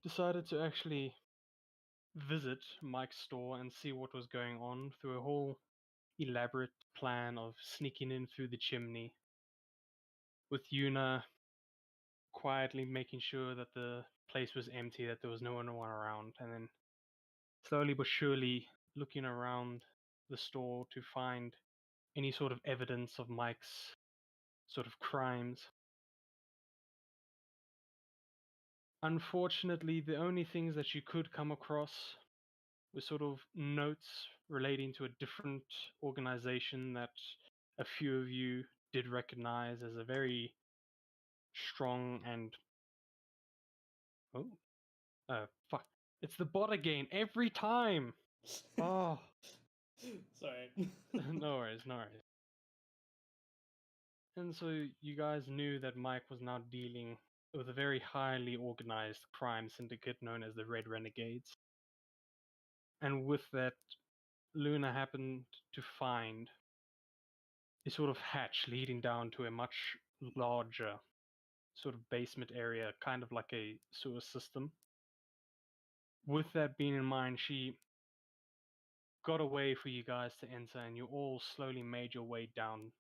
decided to actually visit Mike's store and see what was going on through a whole elaborate plan of sneaking in through the chimney, with Yuna quietly making sure that the place was empty, that there was no one around, and then slowly but surely looking around the store to find any sort of evidence of Mike's sort of crimes. Unfortunately, the only things that you could come across were sort of notes relating to a different organization that a few of you did recognize as a very strong and oh fuck, it's the bot again every time. Oh. Sorry. No worries, no worries. And so you guys knew that Mike was now dealing with a very highly organized crime syndicate known as the Red Renegades. And with that, Luna happened to find a sort of hatch leading down to a much larger sort of basement area, kind of like a sewer system. With that being in mind, she got a way for you guys to enter, and you all slowly made your way down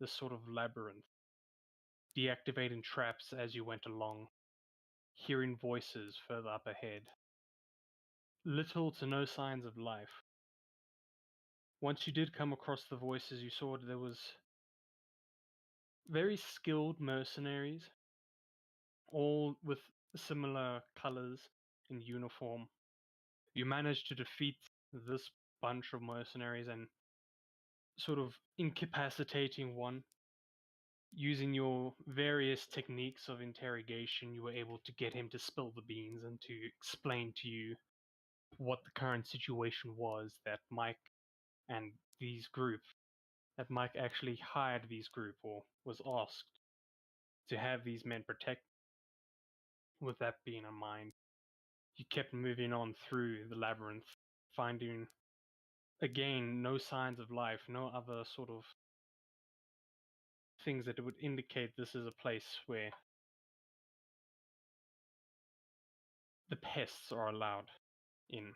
this sort of labyrinth, deactivating traps as you went along, hearing voices further up ahead. Little to no signs of life. Once you did come across the voices, you saw there was very skilled mercenaries, all with similar colors and uniform. You managed to defeat this bunch of mercenaries and sort of incapacitating one. Using your various techniques of interrogation, you were able to get him to spill the beans and to explain to you what the current situation was, that Mike and these group, that Mike actually hired these group or was asked to have these men protect. With that being in mind, you kept moving on through the labyrinth, finding again no signs of life, no other sort of things that would indicate this is a place where the pests are allowed in.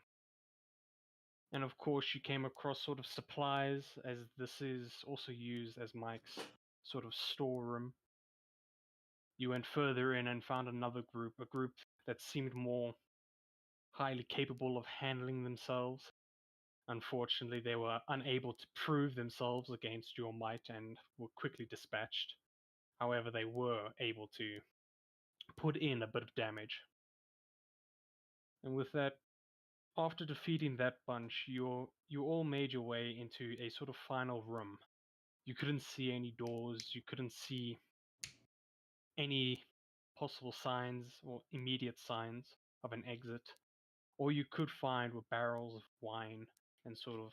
And of course, you came across sort of supplies, as this is also used as Mike's sort of storeroom. You went further in and found another group, a group that seemed more highly capable of handling themselves. Unfortunately, they were unable to prove themselves against your might and were quickly dispatched. However, they were able to put in a bit of damage. And with that, after defeating that bunch, you all made your way into a sort of final room. You couldn't see any doors, you couldn't see any possible signs or immediate signs of an exit. All you could find were barrels of wine and sort of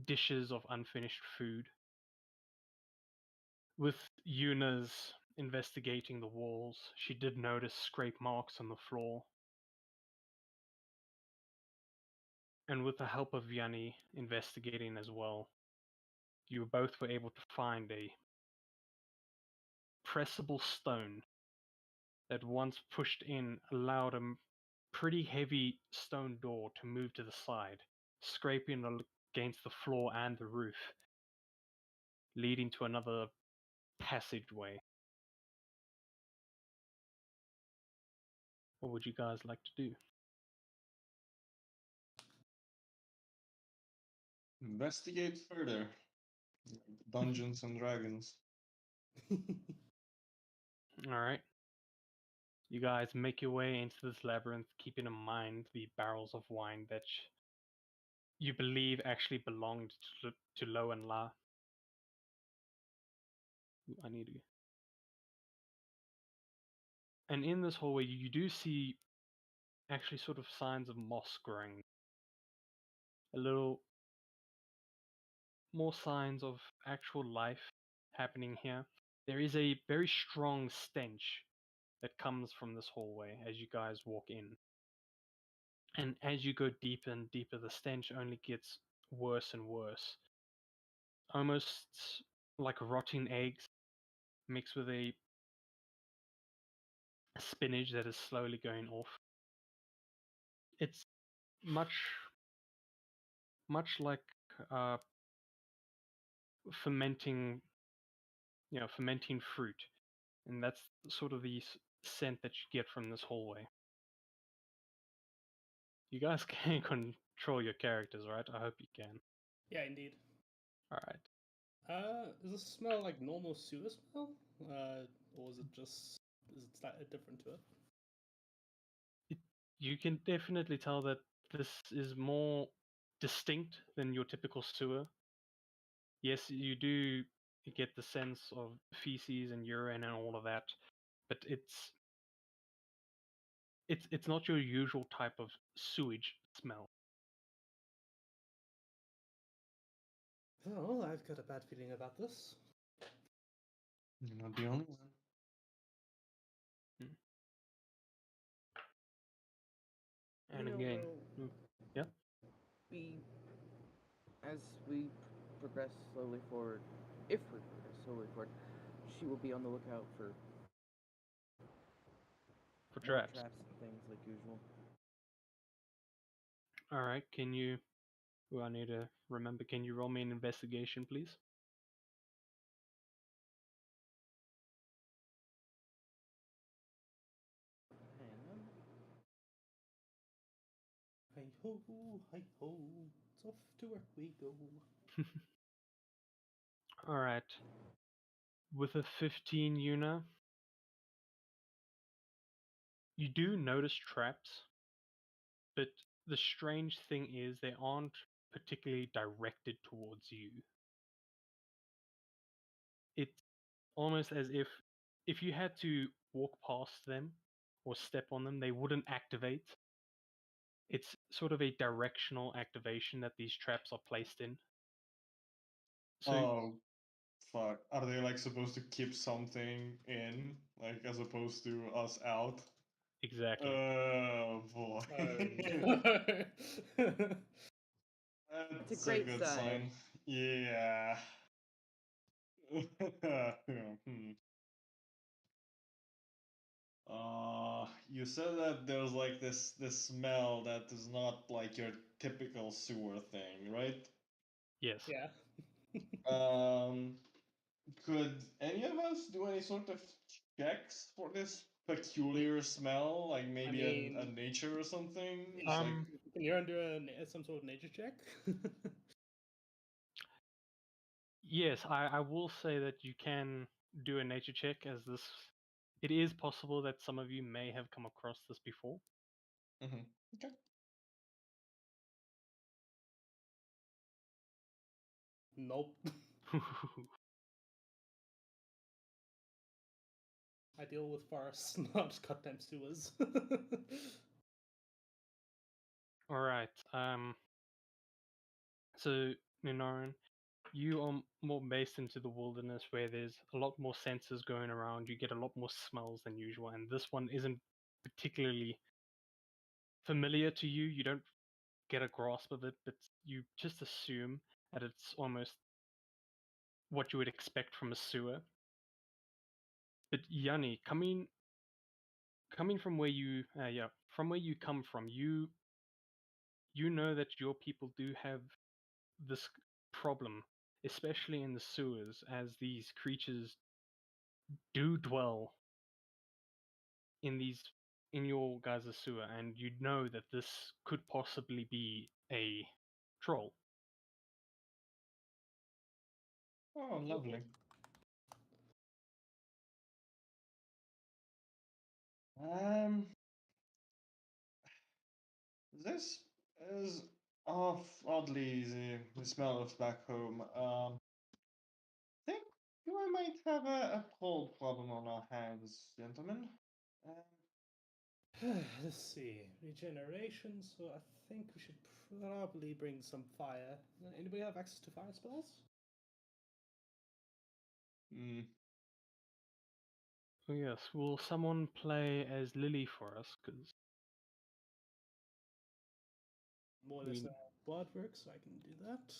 dishes of unfinished food. With Yuna's investigating the walls, she did notice scrape marks on the floor. And with the help of Yanni investigating as well, you both were able to find a pressable stone that once pushed in allowed a pretty heavy stone door to move to the side, scraping against the floor and the roof, leading to another passageway. What would you guys like to do? Investigate further. Dungeons and Dragons. Alright. You guys make your way into this labyrinth, keeping in mind the barrels of wine that you believe actually belonged to Lo and La. I need to. And in this hallway, you do see actually sort of signs of moss growing. A little more signs of actual life happening here. There is a very strong stench that comes from this hallway as you guys walk in. And as you go deeper and deeper, the stench only gets worse and worse. Almost like rotting eggs mixed with a spinach that is slowly going off. It's much like fermenting, fermenting fruit, and that's sort of the scent that you get from this hallway. You guys can control your characters, right? I hope you can. Yeah, indeed. All right. Does this smell like normal sewer smell? Or is it slightly different to it? You can definitely tell that this is more distinct than your typical sewer. Yes, you do get the sense of feces and urine and all of that, but it's not your usual type of sewage smell. Oh, I've got a bad feeling about this. You're not the only one. And again, yeah. As we progress slowly forward, if we progress slowly forward, she will be on the lookout for traps. Traps and things like usual. All right, can you? Well, I need to remember. Can you roll me an investigation, please? Hi ho, hi ho, it's off to work we go. All right. With a 15, Yuna, you do notice traps, but the strange thing is they aren't particularly directed towards you. It's almost as if you had to walk past them or step on them, they wouldn't activate. It's sort of a directional activation that these traps are placed in. So, oh, fuck. Are they like supposed to keep something in, like as opposed to us out? exactly. Oh boy. It's a That's great good sign. Yeah. Hmm. You said that there's like this smell that is not like your typical sewer thing, right? Yes. Yeah. Could any of us do any sort of checks for this peculiar smell? Like maybe a nature or something? Can you do some sort of nature check? Yes, I will say that you can do a nature check, as this. It is possible that some of you may have come across this before. Okay. Nope. I deal with forests, not goddamn sewers. All right. So Ninaran, you are more based into the wilderness where there's a lot more senses going around. You get a lot more smells than usual, and this one isn't particularly familiar to you. You don't get a grasp of it, but you just assume that it's almost what you would expect from a sewer. But Yanni, coming from where you from where you come from, you know that your people do have this problem, especially in the sewers, as these creatures do dwell in your guys' sewer, and you know that this could possibly be a troll. Oh, lovely. This is oddly the smell of back home. Think we might have a cold problem on our hands, gentlemen. Let's see. Regeneration, so I think we should probably bring some fire. Anybody have access to fire spells? Oh yes, will someone play as Lily for us? Because More or less blood work, so I can do that.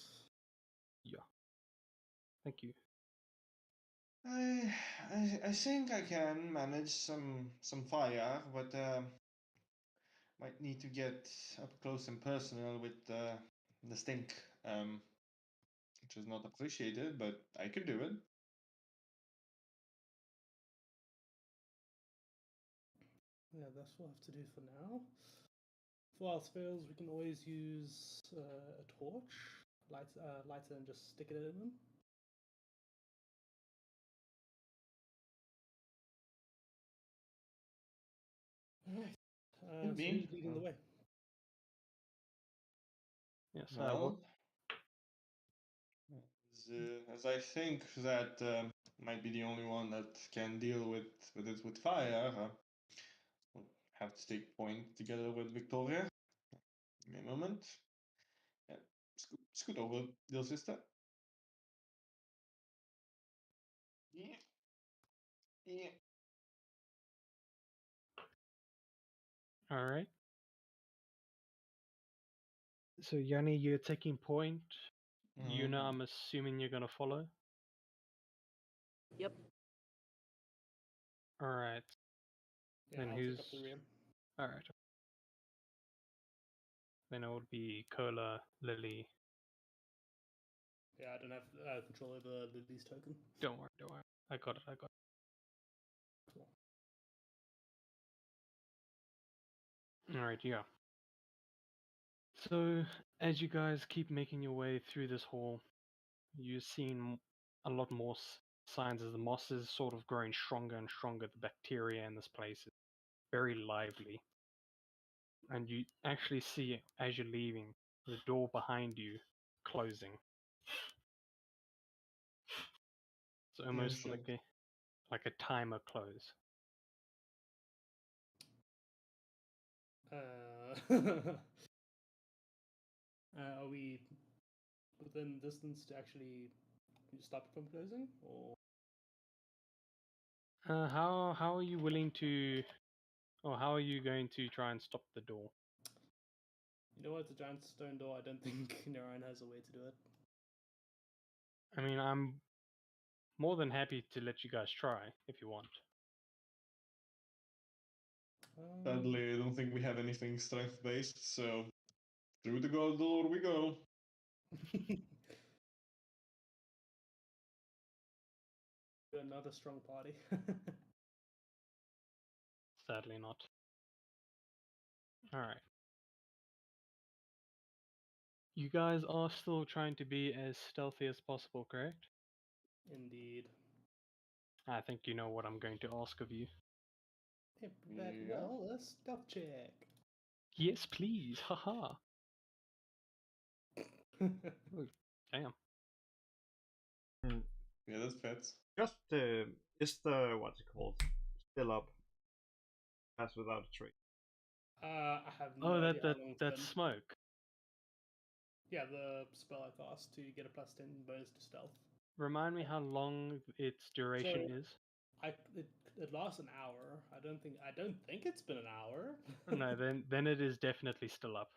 Yeah. Thank you. I think I can manage some fire, but might need to get up close and personal with the stink, which is not appreciated, but I could do it. Yeah, that's what I have to do for now. For our fails, we can always use a torch, lighter, and just stick it in them. Alright. So Could be. who's leading the way? Yes, Well, as I think that might be the only one that can deal with it with fire, we'll have to take point together with Victoria. Give me a moment. Yeah, scoot over, dear sister. Yeah. Yeah. all right. So Yanni, you're taking point. Yuna, Mhm. I'm assuming you're gonna follow. Yep. All right. Yeah, Then I'll who's take up the rear. all right? Then it would be Cola, Lily. Yeah, I don't have control over Lily's token. Don't worry, don't worry. I got it. I got it. Cool. All right, yeah. So as you guys keep making your way through this hall, you're seeing a lot more signs as the moss is sort of growing stronger and stronger. The bacteria in this place is very lively. And you actually see, as you're leaving, the door behind you closing. It's almost shit. like a timer close. Are we within distance to actually stop it from closing, or How are you willing to, or how are you going to try and stop the door? you know what? It's a giant stone door. I don't think Narayan has a way to do it. I mean, I'm more than happy to let you guys try if you want. Sadly, I don't think we have anything strength based, so through the gold door we go. We're not a strong party. Sadly not. Alright. You guys are still trying to be as stealthy as possible, correct? Indeed. I think you know what I'm going to ask of you. Hey, that Yeah. well, a stealth check. Yes, please. Haha. Oh, damn. Mm, Yeah, that's fits. Just is the what's it called still up? Pass without a trace. I have no Oh, idea how long it's that been. smoke. Yeah, the spell I cast to get a +10 bonus to stealth. Remind me how long its duration So- is. It lasts an hour. I don't think it's been an hour. No, then it is definitely still up.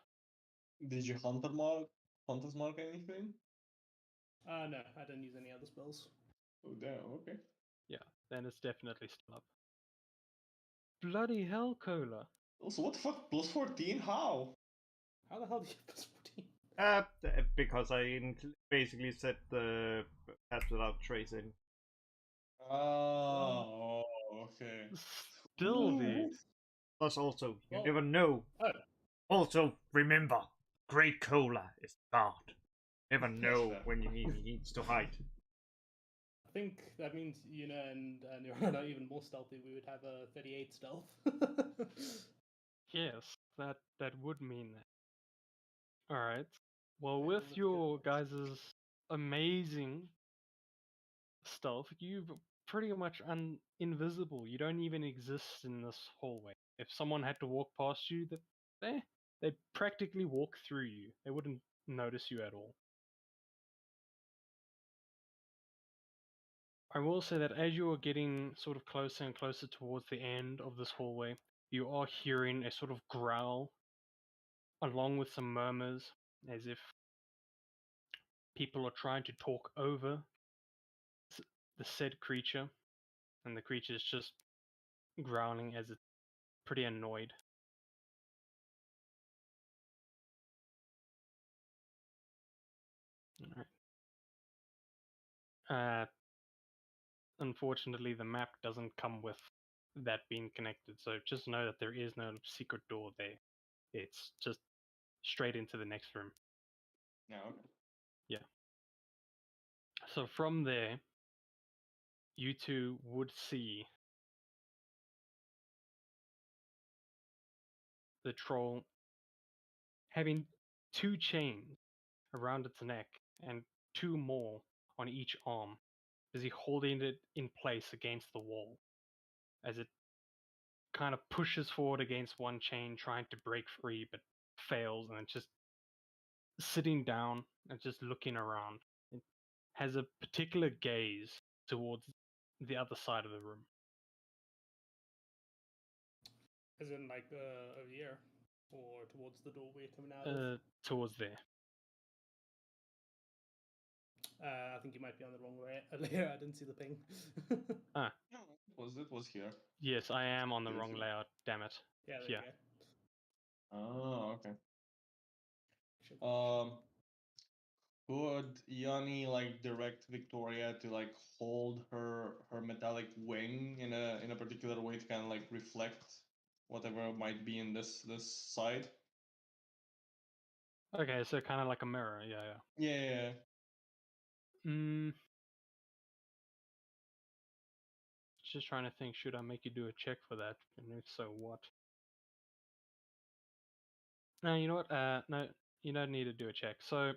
Did you Hunter's mark anything? No, I didn't use any other spells. Oh damn, okay. Yeah, then it's definitely still up. Bloody hell, Cola. Also, what the fuck? Plus 14? How? How the hell do you plus 14? Because I basically set the pass without tracing. Oh, okay. Still, dude. Ooh. Plus, also you Well- never know. Oh, Also, remember, Great Cola is guard. Never Yes, know fair. when he needs to hide. I think that means Yuna and Nirvana are even more stealthy. We would have a 38 stealth. Yes, that would mean that. All right. Well, Yeah, with let's your get guys' amazing stealth, you're pretty much invisible. You don't even exist in this hallway. If someone had to walk past you, they'd practically walk through you. They wouldn't notice you at all. I will say that as you are getting sort of closer and closer towards the end of this hallway, you are hearing a sort of growl along with some murmurs as if people are trying to talk over the said creature, and the creature is just growling as it's pretty annoyed. Alright. Unfortunately, the map doesn't come with that being connected, so just know that there is no secret door there. It's just straight into the next room. Yeah, okay. So from there, you two would see the troll having 2 chains around its neck and 2 more on each arm, busy holding it in place against the wall as it kind of pushes forward against one chain, trying to break free, but fails, and it's just sitting down and just looking around. It has a particular gaze towards the other side of the room. As in, like, over here? Or towards the door we're coming out of? Towards there. I think you might be on the wrong layer. I didn't see the ping. No, it was here. Yes, I am on the wrong Beautiful. layout, damn it. Yeah, there Yeah. you go. Oh, okay. Should- Could Yanni like direct Victoria to like hold her metallic wing in a particular way to kind of like reflect whatever might be in this side? Okay, so kind of like a mirror, yeah. Yeah. Just trying to think, should I make you do a check for that? And if so, what? No, you know what? No, you don't need to do a check. So,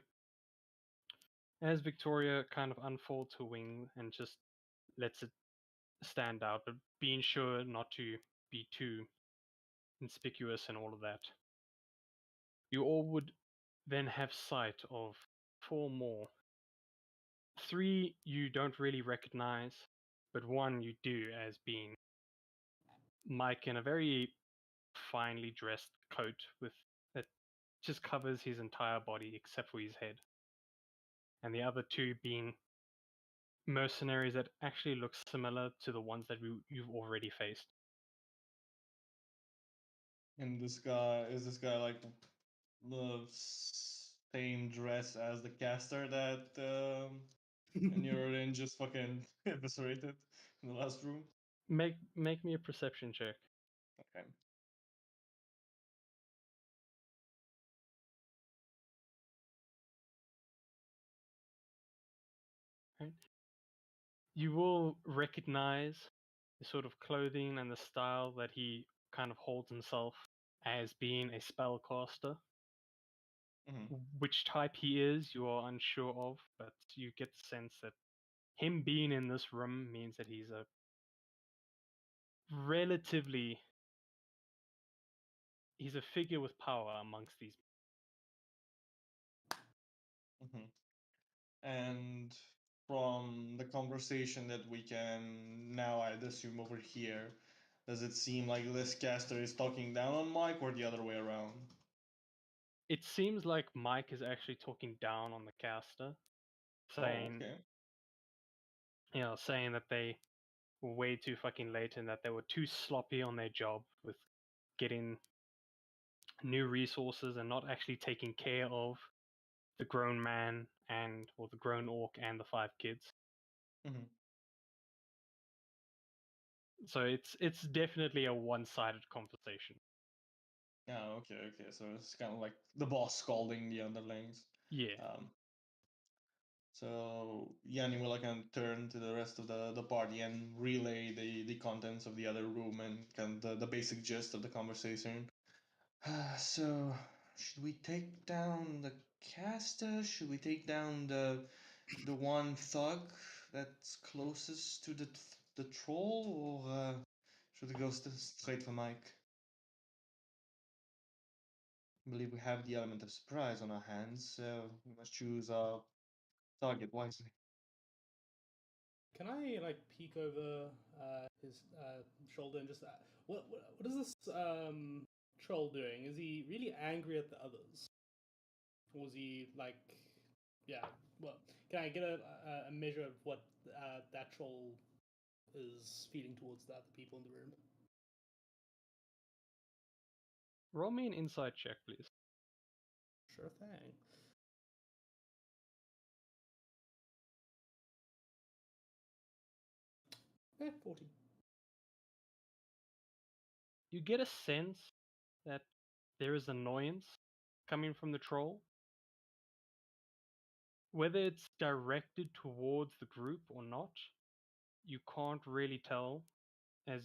as Victoria kind of unfolds her wing and just lets it stand out, but being sure not to be too conspicuous and all of that, you all would then have sight of 4 more. 3 you don't really recognize, but 1 you do as being Mike in a very finely dressed coat with that just covers his entire body except for his head. And the other 2 being mercenaries that actually look similar to the ones that you've already faced. And this guy like the same dress as the caster that Neurodin just fucking eviscerated in the last room? Make me a perception check. Okay. Right? You will recognize the sort of clothing and the style that he kind of holds himself as being a spellcaster. Mm-hmm. Which type he is, you are unsure of, but you get the sense that him being in this room means that he's a relatively he's a figure with power amongst these. Mm-hmm. And from the conversation that we can now, I'd assume over here, does it seem like this caster is talking down on Mike or the other way around? It seems like Mike is actually talking down on the caster, saying, Oh, okay. saying that they were way too fucking late and that they were too sloppy on their job with getting new resources and not actually taking care of the grown man or the grown orc and the 5 kids. Mm-hmm. So it's definitely a one-sided conversation. Yeah, okay. So it's kind of like the boss scolding the underlings. Yeah. So Yanni will kind of turn to the rest of the party and relay the contents of the other room and kind of the basic gist of the conversation. So, should we take down the caster? Should we take down the one thug that's closest to the troll, or should we go straight for Mike? I believe we have the element of surprise on our hands, so we must choose our target wisely. Can I like peek over his shoulder and just what is this troll doing? Is he really angry at the others, or is he like Yeah. Well, can I get a measure of what that troll is feeding towards the other people in the room? Roll me an insight check, please. Sure thing. Eh, 40. You get a sense that there is annoyance coming from the troll. Whether it's directed towards the group or not, you can't really tell, as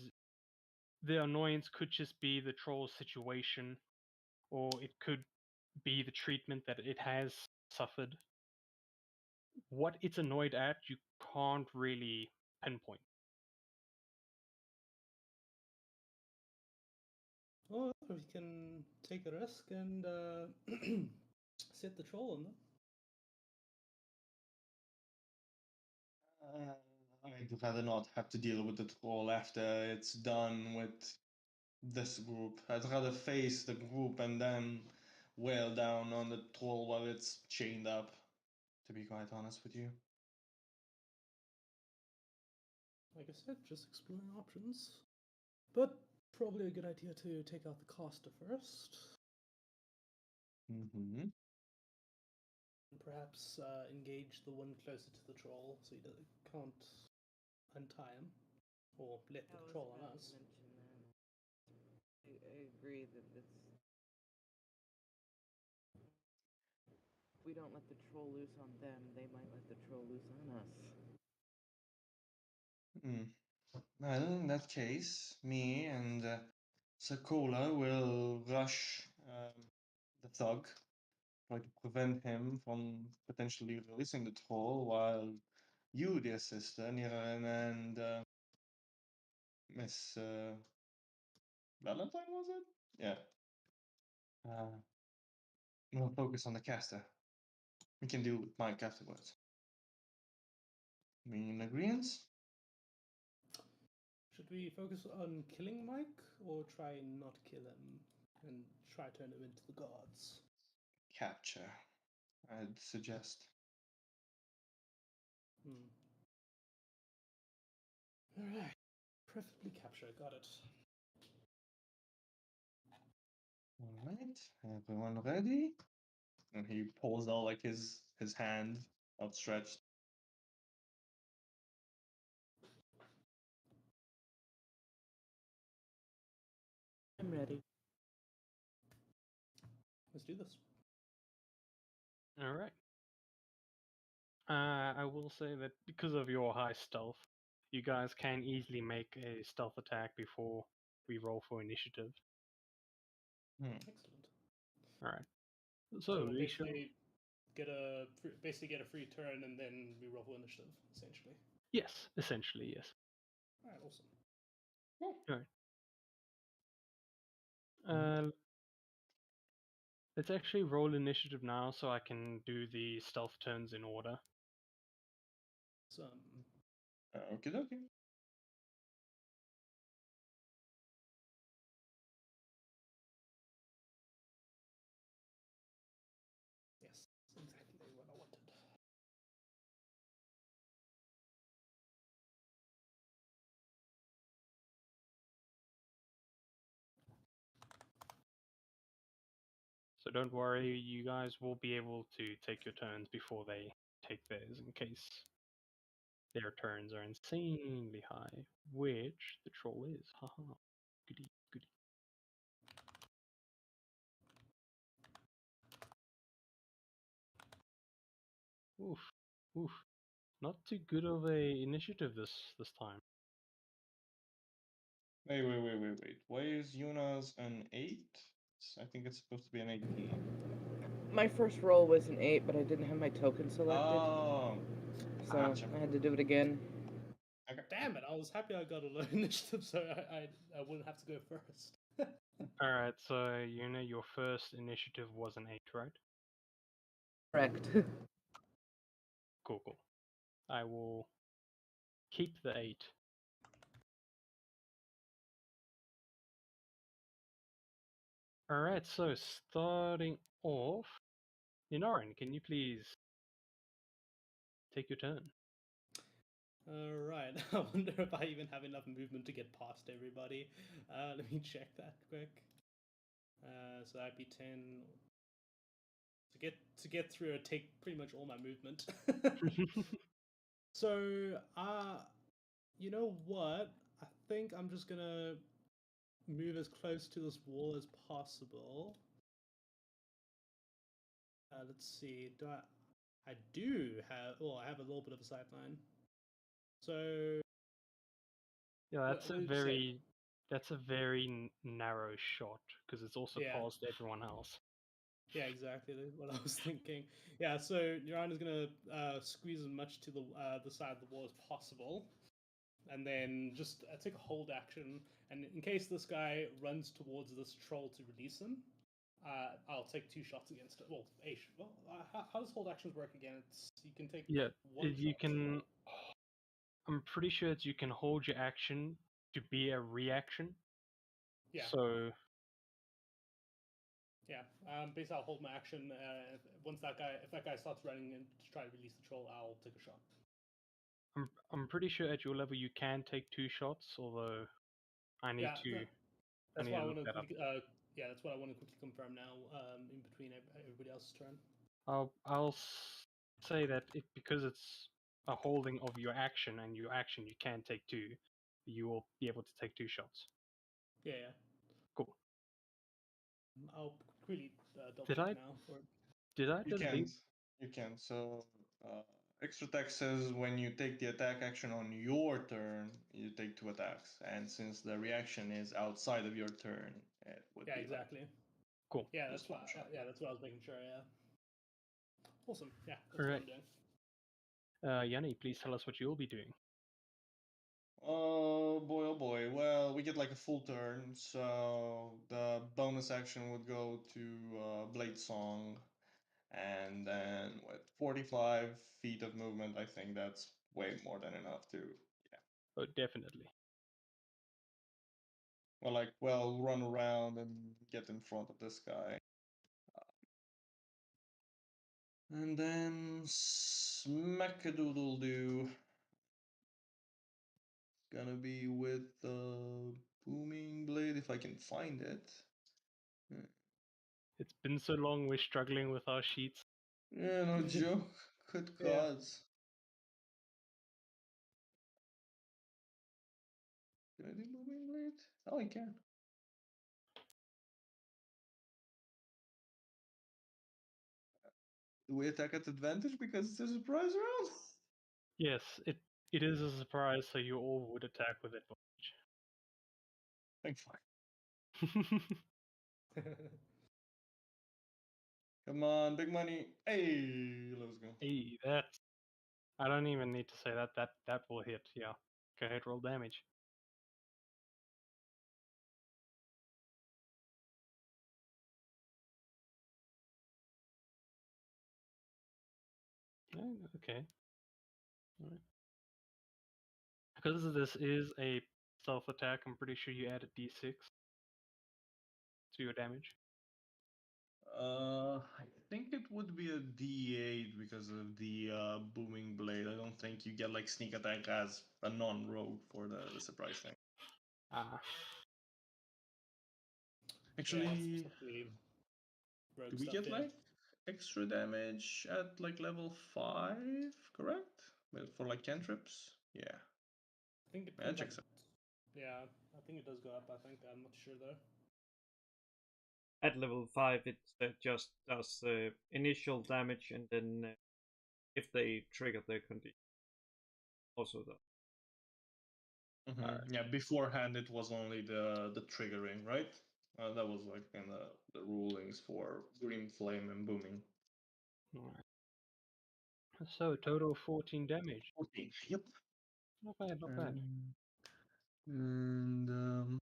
the annoyance could just be the troll's situation, or it could be the treatment that it has suffered. What it's annoyed at, you can't really pinpoint. Well, we can take a risk and set the troll on them. I'd rather not have to deal with the troll after it's done with this group. I'd rather face the group and then wail down on the troll while it's chained up, to be quite honest with you. Like I said, just exploring options. But probably a good idea to take out the caster first. Mm-hmm. And perhaps engage the one closer to the troll so he can't untie him. Or let the control on us. I agree that it's. If we don't let the troll loose on them, they might let the troll loose on us. Well, in that case, me and Sakola will rush the thug, try to prevent him from potentially releasing the troll, while you, dear sister, Niran, and Miss Valentine, was it? Yeah. We'll focus on the caster. We can deal with Mike afterwards. We in agreement? Should we focus on killing Mike or try not kill him and try turn him into the gods? Capture, I'd suggest. Alright. Preferably capture, got it. Alright, everyone ready? And he pulls out like his hand outstretched. I'm ready. Let's do this. All right. I will say that because of your high stealth, you guys can easily make a stealth attack before we roll for initiative. Excellent. All right. So So we'll we shall. basically get a free turn and then we roll for initiative, essentially. Yes, essentially yes. Alright, awesome. Let's actually roll initiative now, so I can do the stealth turns in order. Okie dokie. Yes, exactly what I wanted. So don't worry, you guys will be able to take your turns before they take theirs, in case their turns are insanely high, which the troll is. Haha. Goody, goody. Oof, oof. Not too good of a initiative this time. Wait. Why is Yuna's an 8? I think it's supposed to be an 18. My first roll was an 8, but I didn't have my token selected. Oh, so gotcha. I had to do it again. Okay. Damn it, I was happy I got a low initiative so I wouldn't have to go first. Alright, so Yuna, your first initiative was an 8, right? Correct. Cool, cool. I will keep the 8. Alright, so starting off, Ninoran, can you please take your turn. Alright, I wonder if I even have enough movement to get past everybody. Let me check that quick. So that'd be 10. To get through, it'd take pretty much all my movement. So, you know what? I think I'm just gonna move as close to this wall as possible. Let's see. I do have. Well, I have a little bit of a sideline. So Yeah, that's what a did you say? very narrow shot because it's also Yeah. past everyone else. Yeah, exactly. That's what I was thinking. Yeah, so Uran is gonna squeeze as much to the side of the wall as possible, and then just take a hold action. And in case this guy runs towards this troll to release him, I'll take 2 shots against it. Well, how does hold actions work again? It's you can take Yeah, 1 you shot. can. I'm pretty sure you can hold your action to be a reaction. Yeah. So Yeah. Basically, I'll hold my action. If that guy starts running in to try to release the troll, I'll take a shot. I'm pretty sure at your level you can take 2 shots, although I need Yeah, to. that's need why to I look want to that up. quickly. Yeah, that's what I want to quickly confirm now. In between everybody else's turn. I'll say that because it's a holding of your action and your action you can take 2, you will be able to take 2 shots. Yeah, yeah. Cool. I'll quickly double Did check I- now. Did I You just can. leave? You can. So, extra attack says when you take the attack action on your turn, you take 2 attacks. And since the reaction is outside of your turn, it would Yeah, be exactly. Cool. Yeah, just that's what. one shot. Yeah, that's what I was making sure. Yeah. Awesome. Yeah, that's Alright. what I'm doing. Yanni, please tell us what you'll be doing. Oh boy. Well, we get like a full turn, so the bonus action would go to Blade Song, and then with 45 feet of movement, I think that's way more than enough to, Oh, definitely. run around and get in front of this guy. And then Smackadoodle-Doo. Gonna be with the Booming Blade, if I can find it. It's been so long we're struggling with our sheets. Yeah, no joke. Good Yeah. gods. Can I do Booming Blade? Oh, I can. Do we attack at advantage because it's a surprise round? Yes, it is a surprise, so you all would attack with Thank fuck. advantage. Come on, big money. Hey, let's go. Hey, that's. I don't even need to say that. That will hit. Yeah. Go ahead, roll damage. Oh, okay. Alright. Because this is a stealth attack, I'm pretty sure you add a d6 to your damage. I think it would be a D8 because of the booming blade. I don't think you get like sneak attack as a non-rogue for the surprise thing. Ah, Actually, Yeah, it's the rogue do we stuff, get yeah. like extra damage at like level 5? Correct? But for like cantrips? Yeah. I think it Yeah, comes up. checks out. Yeah, I think it does go up. I think I'm not sure though. At level 5, it just does initial damage, and then if they trigger their condition, also does. Alright. Yeah, beforehand it was only the triggering, right? That was like in the rulings for Green Flame and Booming. Alright. So, total of 14 damage. 14. Yep. Not bad, not bad. And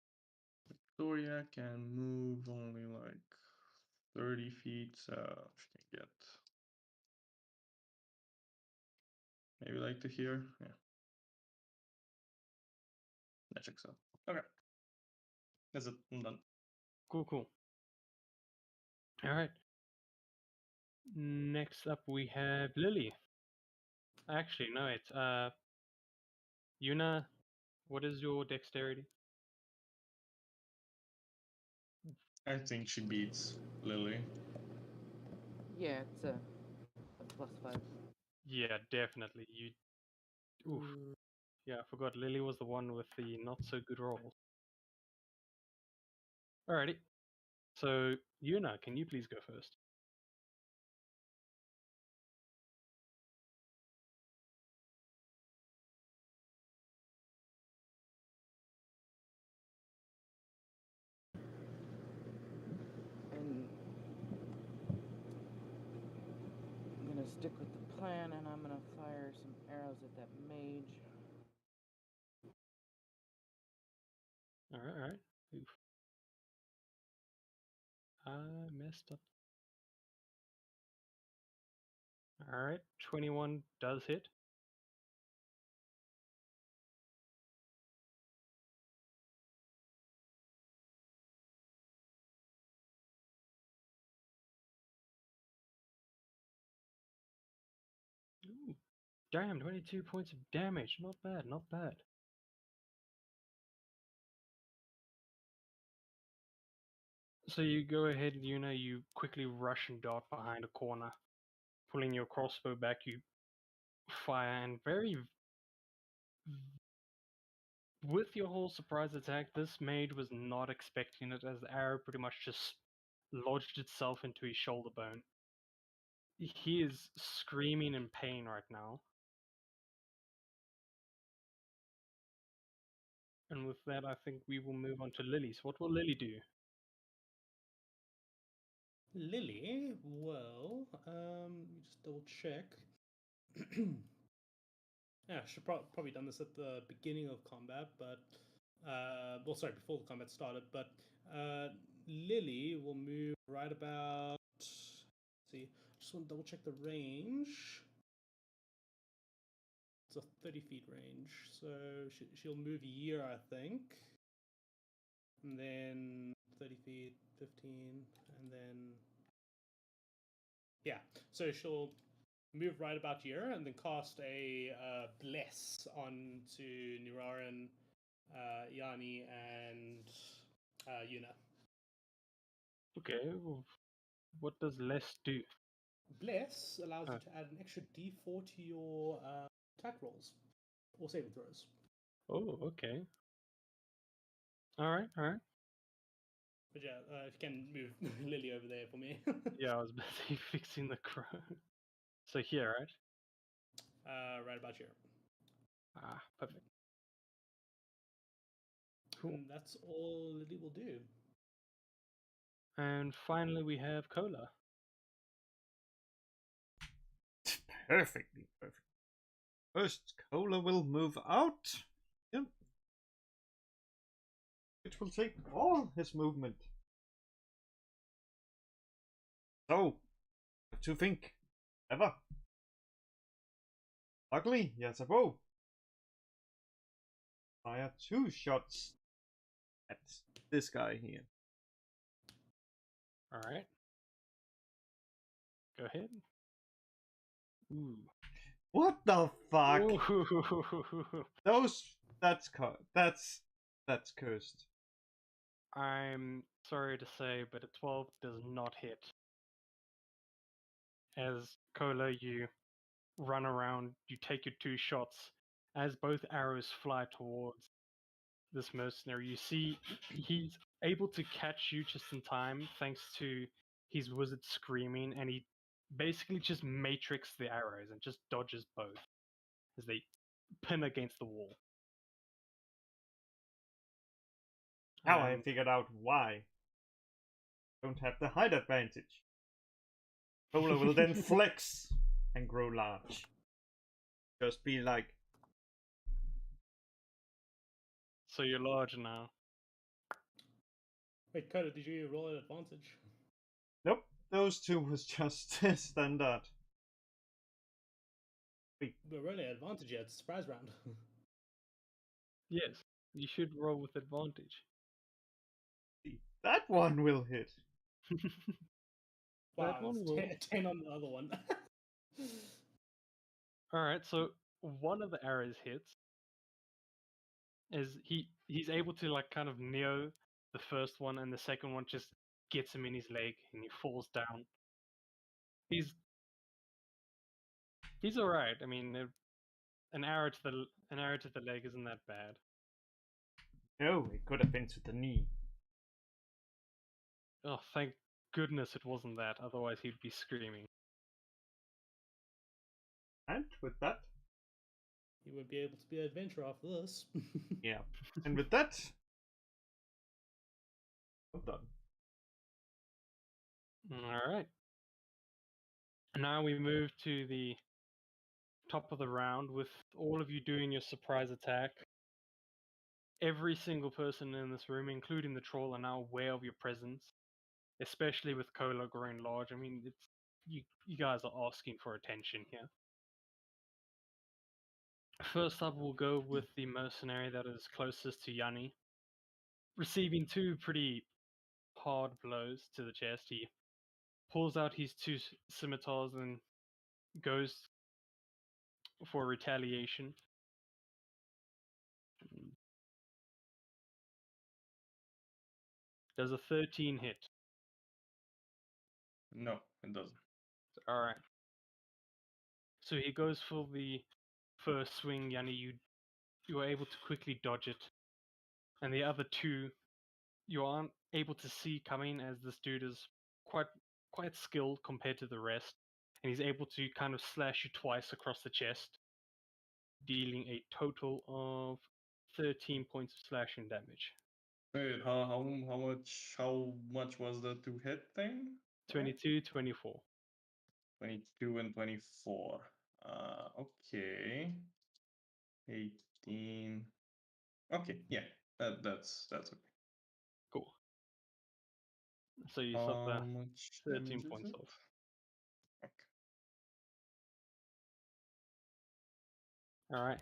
Victoria can move only like 30 feet, so she can get maybe like to here. Yeah. That checks out. Okay. That's it. I'm done. Cool. Alright. Next up we have Lily. Actually, no, it's Yuna, what is your dexterity? I think she beats Lily. Yeah, it's a +5. Yeah, definitely. You. Oof. Yeah, I forgot. Lily was the one with the not so good rolls. Alrighty. So, Yuna, can you please go first? And I'm gonna stick with the plan, and I'm gonna fire some arrows at that mage. Alright. Oof. I messed up. Alright, 21 does hit. Ooh, damn, 22 points of damage. Not bad, not bad. So you go ahead, Yuna, you quickly rush and dart behind a corner. Pulling your crossbow back, you fire, and with your whole surprise attack, this mage was not expecting it, as the arrow pretty much just lodged itself into his shoulder bone. He is screaming in pain right now. And with that, I think we will move on to Lily. So what will Lily do? Lily, well, let me just double check. Yeah, I should probably done this at the beginning of combat, but well, sorry, before the combat started. But Lily will move right about. Let's see, I just want to double check the range. It's a 30 feet range, so she'll move here, I think, and then 30 feet, 15, and then yeah. So she'll move right about here and then cast a bless on to Niraran, Yanni, and Yuna. Okay, what does less do? Bless allows you Oh, to add an extra d4 to your attack rolls or saving throws. oh, okay. Alright, alright. But yeah, if you can move Lily over there for me. Yeah, I was busy fixing the crow. So here, right? Right about here. Ah, perfect. Cool. And that's all Lily will do. And finally, we have Cola. Perfectly perfect. First, Cola will move out. Yep. Which will take all his movement. So, have to think. Ever. Luckily, he has a bow. Fire 2 shots at this guy here. Alright. Go ahead. Ooh. What the fuck? Ooh. That's cursed. I'm sorry to say, but a 12 does not hit. As Cola, you run around, you take your 2 shots. As both arrows fly towards this mercenary, you see he's able to catch you just in time thanks to his wizard screaming, and he basically just matrix the arrows and just dodges both as they pin against the wall. Now I And figured out why. Don't have the height advantage. Cola will then flex and grow large. Just be like, so you're large now. Wait, Coda, did you roll an advantage? nope, those two was just standard. We're rolling advantage yet. It's a surprise round. Yes, you should roll with advantage. That one will hit. Wow, That one it's will. 10 on the other one. All right, so one of the arrows hits. Is he's able to like kind of neo the first one, and the second one just gets him in his leg, and he falls down. He's all right. I mean, an arrow to the leg isn't that bad. No, it could have been to the knee. Oh, thank goodness it wasn't that. Otherwise, he'd be screaming. And with that, He would be able to be an adventurer after this. yeah. And with that, I'm done. All right. Now we move to the top of the round with all of you doing your surprise attack. Every single person in this room, including the troll, are now aware of your presence, especially with Kola growing large. I mean, it's you guys are asking for attention here. First up, we'll go with the mercenary that is closest to Yanni. Receiving two pretty hard blows to the chest, he pulls out his two scimitars and goes for retaliation. Does a 13 hit? No, it doesn't. Alright. So he goes for the first swing, Yanni. You are able to quickly dodge it. And the other two, you aren't able to see coming, as this dude is quite skilled compared to the rest. And he's able to kind of slash you twice across the chest, dealing a total of 13 points of slashing damage. Wait, how much was the two hit thing? 22, 24. 22 and 24. Okay. 18. Okay, yeah. That's okay. Cool. So you How suffer much 13 damage is points it? off. Okay. Alright.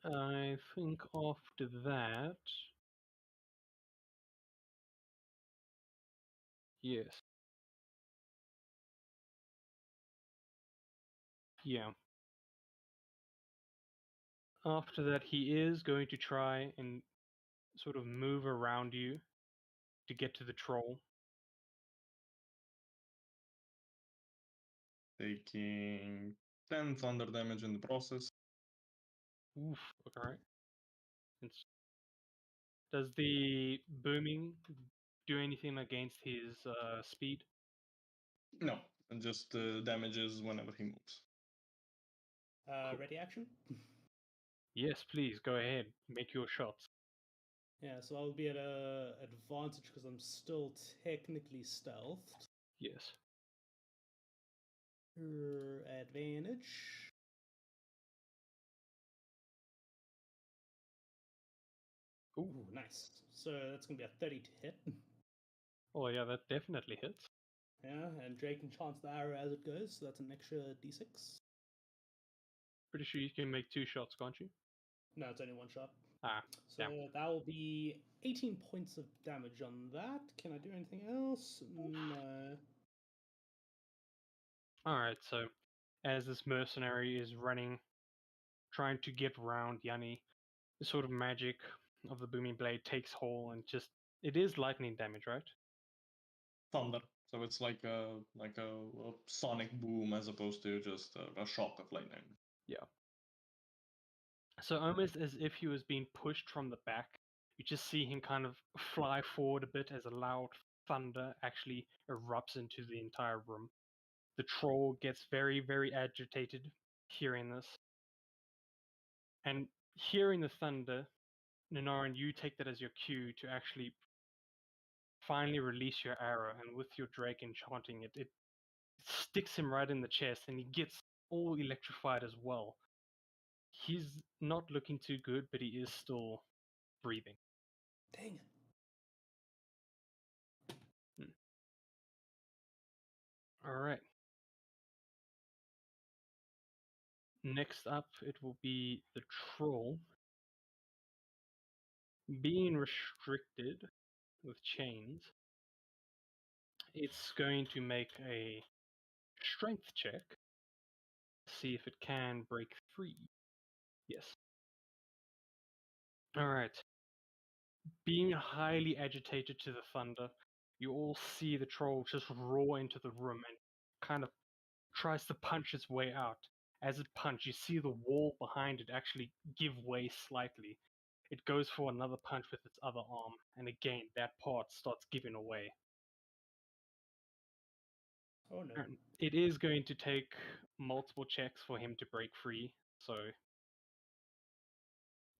I think after that... Yes. Yeah. After that, he is going to try and sort of move around you to get to the troll. Taking 10 thunder damage in the process. Oof. Alright. Does the booming do anything against his speed? No, and just damages whenever he moves. Cool. Ready action? Yes, please, go ahead. Make your shots. Yeah, so I'll be at a advantage because I'm still technically stealthed. Yes. Advantage. Ooh. Ooh, nice. So that's going to be a 30 to hit. Oh yeah, that definitely hits. Yeah, and Drake enchants the arrow as it goes, so that's an extra d6. Pretty sure you can make two shots, can't you? No, it's only one shot. Ah, So damn. that will be 18 points of damage on that. Can I do anything else? No. Alright, so as this mercenary is running, trying to get around Yanni, the sort of magic of the booming blade takes hold and just... It is lightning damage, right? Thunder. So it's like a sonic boom as opposed to just a shock of lightning. Yeah. So almost as if he was being pushed from the back, you just see him kind of fly forward a bit as a loud thunder actually erupts into the entire room. The troll gets very, very agitated hearing this. And hearing the thunder, Ninaran, you take that as your cue to actually finally release your arrow, and with your Drake enchanting it, it sticks him right in the chest, and he gets all electrified as well. He's not looking too good, but he is still breathing. Dang it. Alright. Next up, it will be the troll. Being restricted with chains, it's going to make a strength check. See if it can break free. Yes. Alright. Being highly agitated to the thunder, you all see the troll just roar into the room and kind of tries to punch its way out. As it punches, you see the wall behind it actually give way slightly. It goes for another punch with its other arm, and again, that part starts giving away. Oh no. And it is going to take multiple checks for him to break free, so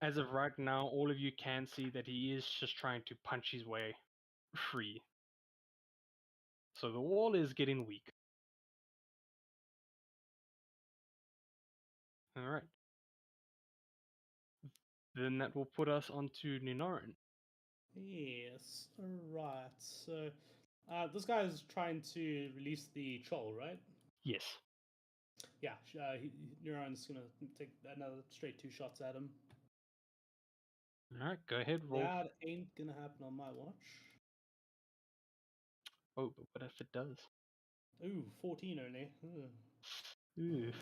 as of right now, all of you can see that he is just trying to punch his way free. So the wall is getting weak. Alright. Then that will put us onto Ninoran. Yes. Alright. So this guy is trying to release the troll, right? Yes. Yeah. Neuron's gonna take another straight 2 shots at him. Alright, go ahead, roll. That ain't gonna happen on my watch. Oh, but what if it does? Ooh, 14 only. Oof.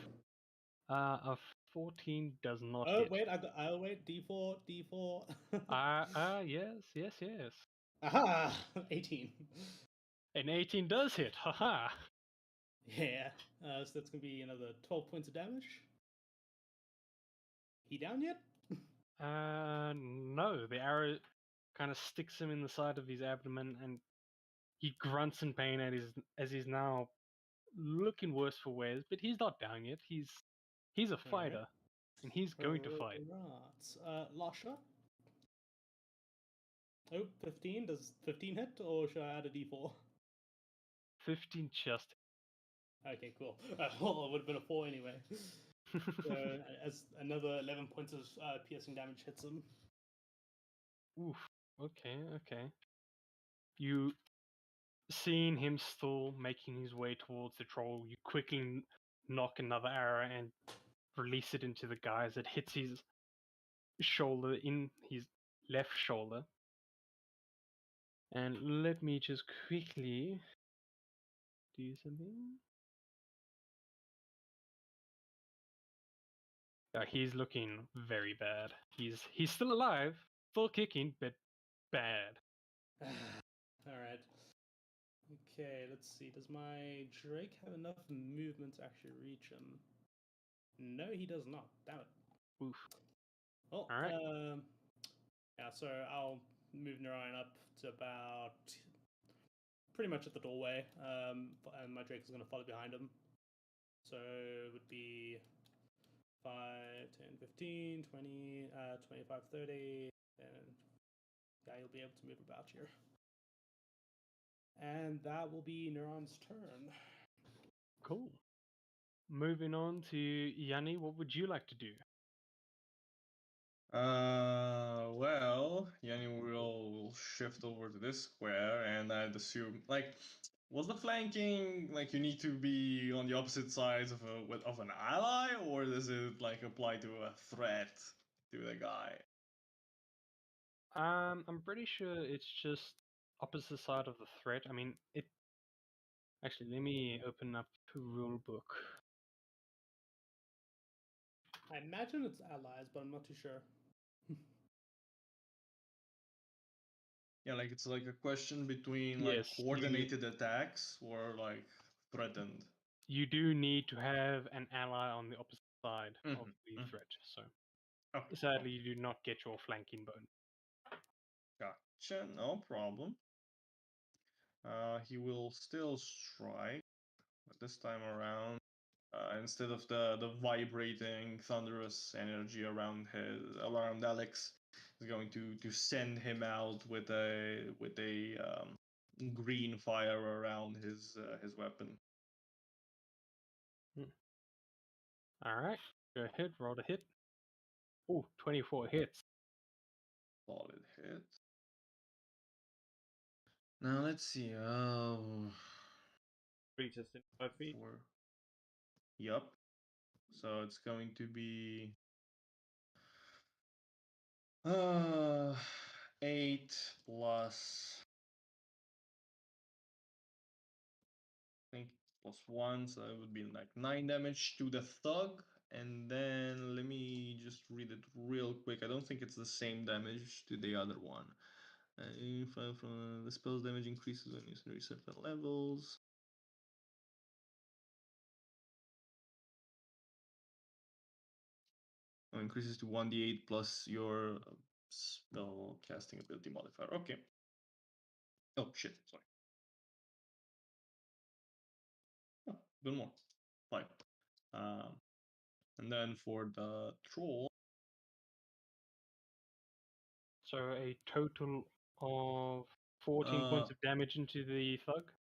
A 14 does not Oh hit. wait, oh wait, D4, D4. Yes. Aha, 18. An 18 does hit, haha. Yeah, so that's gonna be another 12 points of damage. He down yet? No, the arrow kind of sticks him in the side of his abdomen and he grunts in pain as he's now looking worse for wear, but he's not down yet. He's a fighter, and he's going to fight. Right. Last shot. Oh, 15. Does 15 hit, or should I add a D4? 15 just. Okay, cool. Well, it would have been a 4 anyway. So, as another 11 points of piercing damage hits him. Oof. Okay. You seeing him still making his way towards the troll, you quickly knock another arrow and release it into the guy as it hits his shoulder, in his left shoulder. And let me just quickly do something. He's looking very bad. He's still alive, still kicking, but bad. Alright. Okay, let's see. Does my Drake have enough movement to actually reach him? No, he does not. Damn it. Oof. Well, Alright. yeah, so I'll move Narayan up to about pretty much at the doorway, and my Drake is going to follow behind him. So it would be 5, 10, 15, 20, 25, 30, and yeah, you'll be able to move about here. And that will be Neuron's turn. Cool. Moving on to Yanni, what would you like to do? Well, Yanni will shift over to this square, and I'd assume, like, was the flanking like you need to be on the opposite sides of an ally, or does it like apply to a threat to the guy? I'm pretty sure it's just opposite side of the threat. I mean, it. Actually, let me open up the rule book. I imagine it's allies, but I'm not too sure. Yeah, like it's like a question between like Yes, coordinated attacks or like threatened. you do need to have an ally on the opposite side of the mhm. threat. So Okay, sadly, you do not get your flanking bone. gotcha, no problem. He will still strike, but this time around, instead of the vibrating thunderous energy around Alex, is going to send him out with a green fire around his weapon. All right, go ahead, roll the hit. Oh, 24 hits. Solid hit. Now let's see. Reaches in 5 feet. Four. Yup. So it's going to be 8 plus, I think plus 1, so it would be like 9 damage to the thug. And then let me just read it real quick. I don't think it's the same damage to the other one. If from the spell's damage increases when you reach certain levels. Oh, increases to 1d8 plus your spell casting ability modifier. Okay. Oh shit, sorry. Oh, one more. 5. And then for the troll. So a total of 14 points of damage into the thug.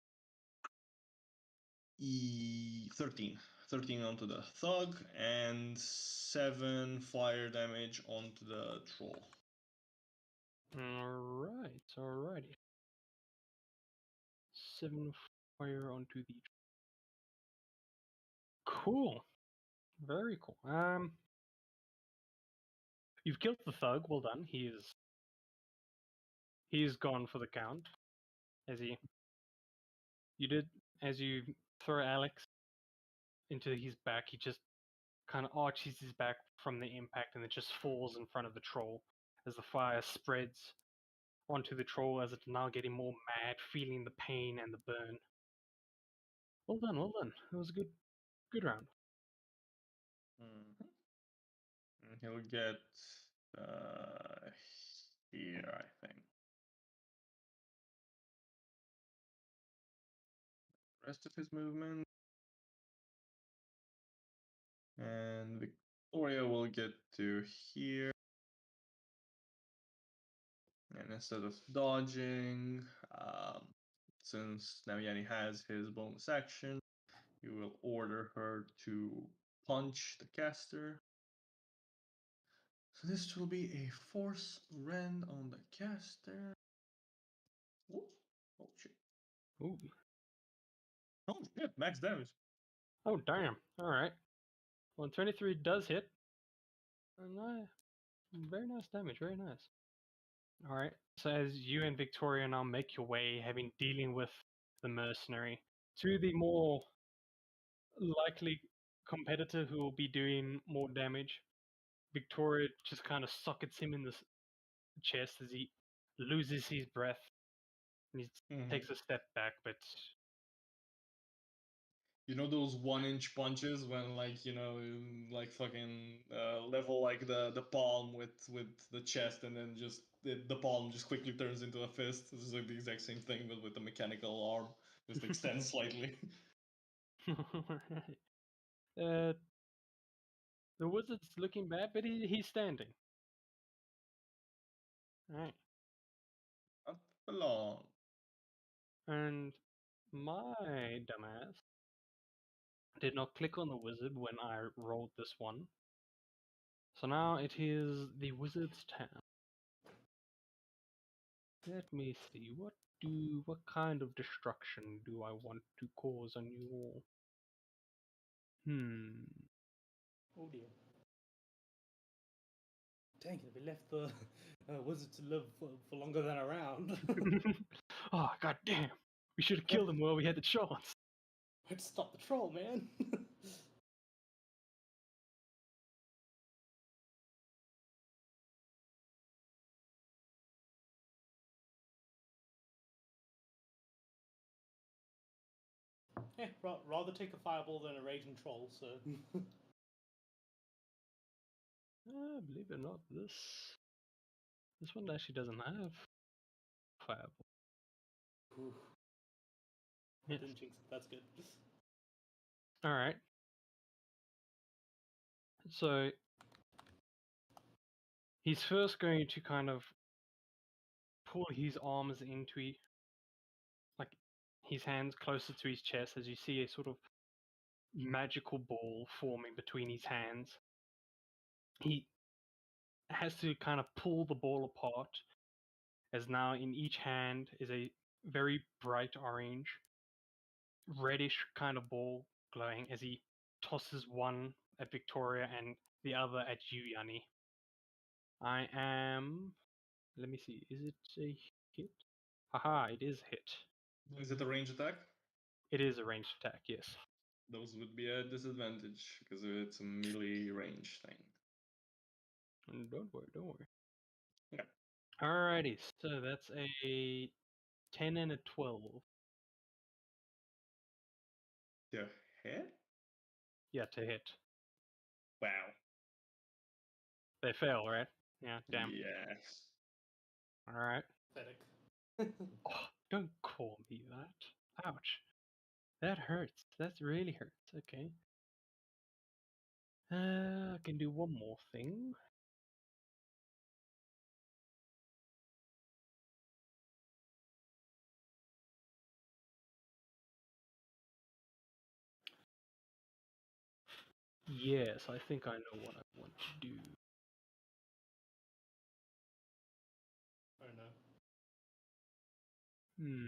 13. 13 onto the thug and 7 fire damage onto the troll. Alright, alrighty. 7 fire onto the. Cool. Very cool. You've killed the thug. Well done. He is gone for the count. You did as you throw Alex into his back. He just kind of arches his back from the impact, and it just falls in front of the troll as the fire spreads onto the troll as it's now getting more mad, feeling the pain and the burn. Well done, well done. It was a good round. And he'll get here, I think. Rest of his movement. And Victoria will get to here. And instead of dodging, since now Yanni has his bonus action, you will order her to punch the caster. So this will be a force rend on the caster. Ooh. Oh shit. Ooh. Oh shit, max damage. Oh, damn. Alright. Well, 23 does hit. Very nice damage, very nice. Alright, so as you and Victoria now make your way, having dealing with the mercenary, to the more likely competitor who will be doing more damage, Victoria just kind of sockets him in the chest as he loses his breath. And he takes a step back, but You know those 1-inch punches when like like fucking level like the palm with the chest, and then just the palm just quickly turns into a fist. This is like the exact same thing, but with a mechanical arm, just extends slightly. the wizard's looking bad, but he's standing. Alright. Not for long. And my dumbass did not click on the wizard when I rolled this one. So now it is the wizard's turn. Let me see, what kind of destruction do I want to cause on you all? Oh dear. Dang it, we left the wizard to live for longer than a round. Oh, god damn. We should have killed him while we had the chance. Let's stop the troll, man. Yeah, rather take a fireball than a raging troll, so. Believe it or not, this one actually doesn't have fireball. Ooh. Yes. Didn't jinx it, that's good. Alright. So he's first going to kind of pull his arms into like his hands closer to his chest as you see a sort of magical ball forming between his hands. He has to kind of pull the ball apart, as now in each hand is a very bright orange, reddish kind of ball glowing as he tosses one at Victoria and the other at you, Yanni. I am. Let me see. Is it a hit? Haha, it is a hit. Is it a range attack? It is a ranged attack, yes. Those would be a disadvantage because it's a melee range thing. Don't worry, don't worry. Okay. Alrighty, so that's a 10 and a 12. The hit? Yeah, to hit. Wow. They fail, right? Yeah, damn. Yes. Alright. Pathetic. Oh, don't call me that. Ouch. That hurts. That really hurts. Okay. I can do one more thing. Yes, I think I know what I want to do. Oh no. Hmm.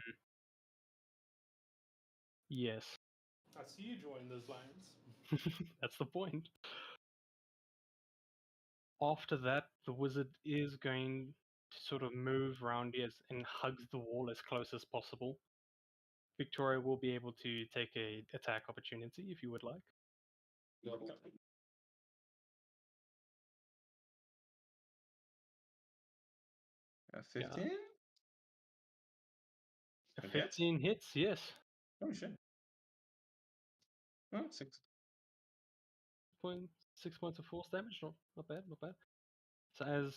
Yes. I see you drawing those lines. That's the point. After that, the wizard is going to sort of move around you and hugs the wall as close as possible. Victoria will be able to take a attack opportunity if you would like. A 15? A That hits? 15 hits, yes. Oh shit. Oh, 6. 6 points of force damage. Not bad, not bad. So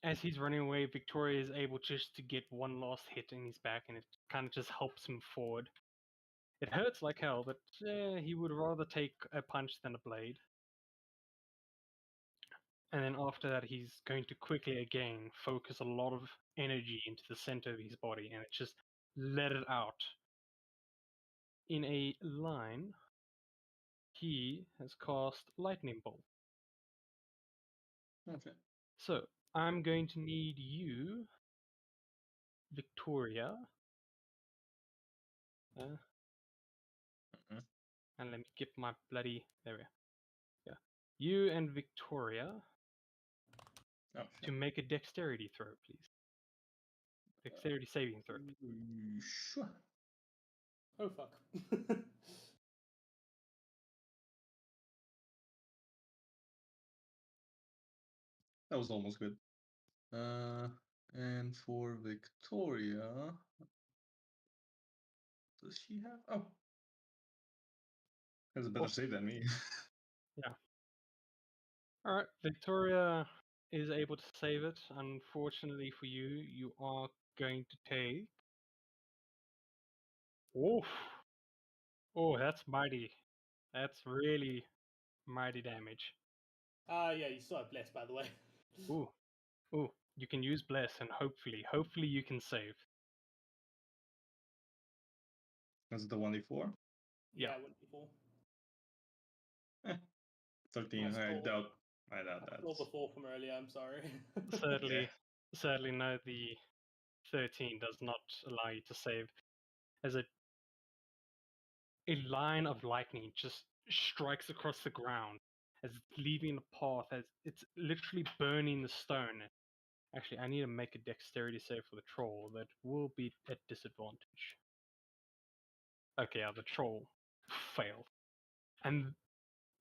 as he's running away, Victoria is able just to get one last hit in his back, and it kind of just helps him forward. It hurts like hell, but he would rather take a punch than a blade. And then after that, he's going to quickly again focus a lot of energy into the center of his body and just let it out. In a line, he has cast Lightning Bolt. Okay. So I'm going to need you, Victoria, and let me get my bloody there we are. Yeah, you and Victoria Oh, to shit. make a dexterity throw, please. Dexterity saving throw. Sure. Oh fuck. That was almost good. And for Victoria, does she have? Oh, has a better Oh. save than me. Yeah. All right, Victoria is able to save it. Unfortunately for you, you are going to take. Oof. Oh, that's mighty. That's really mighty damage. Yeah, you still have bless, by the way. Ooh. Ooh. You can use bless, and hopefully you can save. That's the 1d4. Yeah. 1d4. 13. I stole- doubt I that. stole the 4 from earlier, I'm sorry. Sadly, no. The 13 does not allow you to save, as a line of lightning just strikes across the ground, as leaving a path, as it's literally burning the stone. Actually, I need to make a dexterity save for the troll. That will be at disadvantage. Okay, the troll failed. And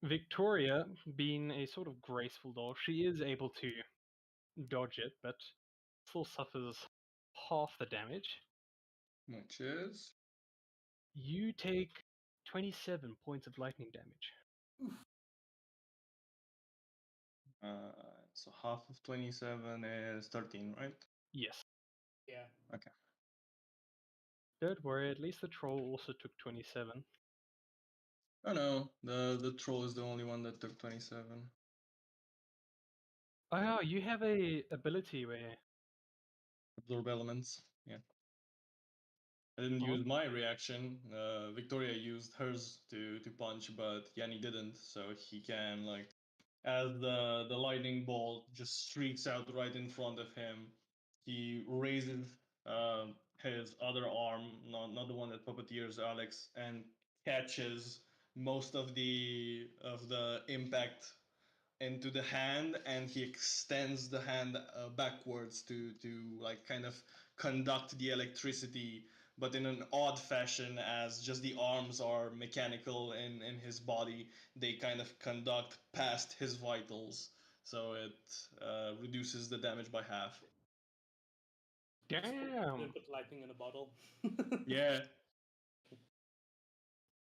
Victoria, being a sort of graceful doll, she is able to dodge it, but still suffers half the damage. Which is? You take 27 points of lightning damage. So half of 27 is 13, right? Yes. Yeah. Okay. Don't worry, at least the troll also took 27. Oh no, the troll is the only one that took 27. Oh, yeah, you have a ability where... Absorb elements. Yeah. I didn't Oh. use my reaction. Victoria used hers to punch, but Yanni didn't. So he can, like, as the lightning bolt just streaks out right in front of him, he raises his other arm, not the one that puppeteers Alex, and catches most of the impact into the hand, and he extends the hand backwards to like kind of conduct the electricity but in an odd fashion, as just the arms are mechanical in his body, they kind of conduct past his vitals, so it reduces the damage by half. They Damn. put lightning in a bottle. Yeah.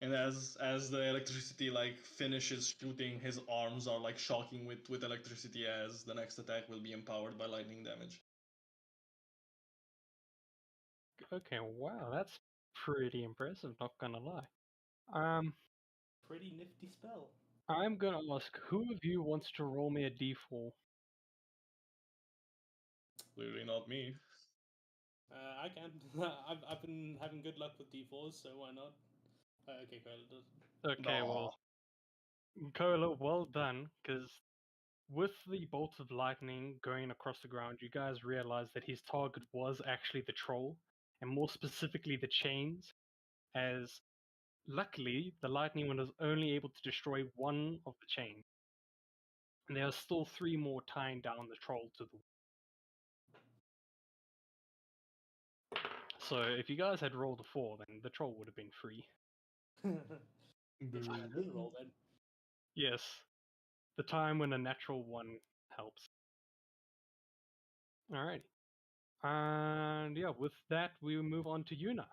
And as the electricity like finishes shooting, his arms are like shocking with electricity as the next attack will be empowered by lightning damage. Okay, wow, that's pretty impressive, not gonna lie. Um, Pretty nifty spell. I'm gonna ask who of you wants to roll me a d4? Clearly not me. I can. I've been having good luck with D4s, so why not? Okay, Cola does. Okay, well, Aw. Cola, well done, because with the bolts of lightning going across the ground, you guys realized that his target was actually the troll, and more specifically the chains, as luckily the lightning was only able to destroy one of the chains. And there are still 3 more tying down the troll to the wall. So if you guys had rolled a 4, then the troll would have been free. It's fine, I didn't roll then. Yes, the time when a natural 1 helps. Alright. And yeah, with that, we will move on to Yuna.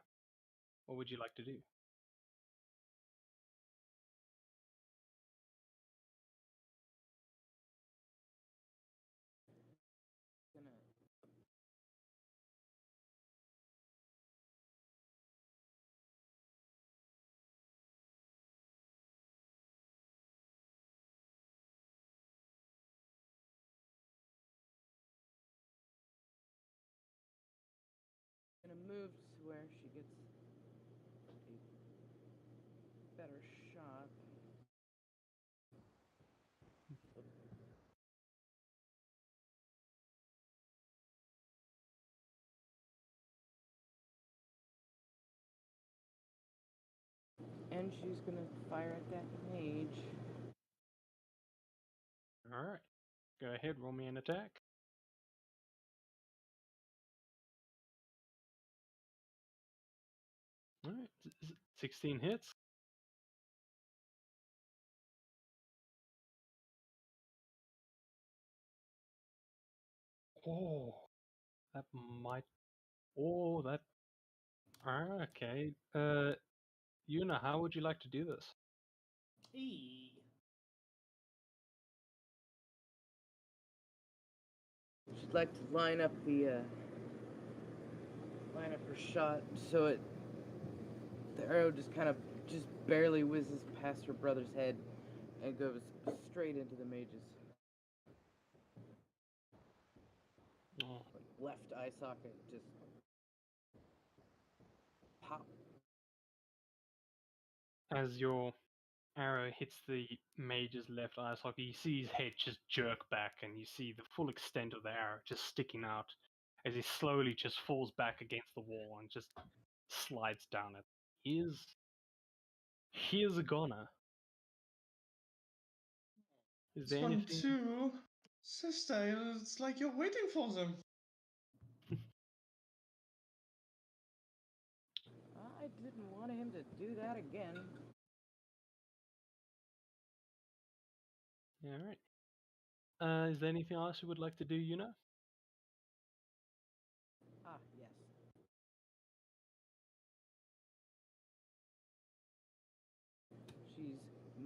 What would you like to do? Gonna move to where she gets a better shot. And she's gonna fire at that mage. Alright. Go ahead, roll me an attack. Alright, 16 hits. Oh, that might. Oh, that. Okay. Yuna, how would you like to do this? Eee. She'd like to line up her shot so the arrow just barely whizzes past her brother's head and goes straight into the mage's Oh, left eye socket. Just pop. as your arrow hits the mage's left eye socket, you see his head just jerk back, and you see the full extent of the arrow just sticking out as he slowly just falls back against the wall and just slides down it. Here's a goner. Is This there one anything? too. Sister, it's like you're waiting for them. I didn't want him to do that again. Yeah, alright. Is there anything else you would like to do, Yuna? Ah, yes. She's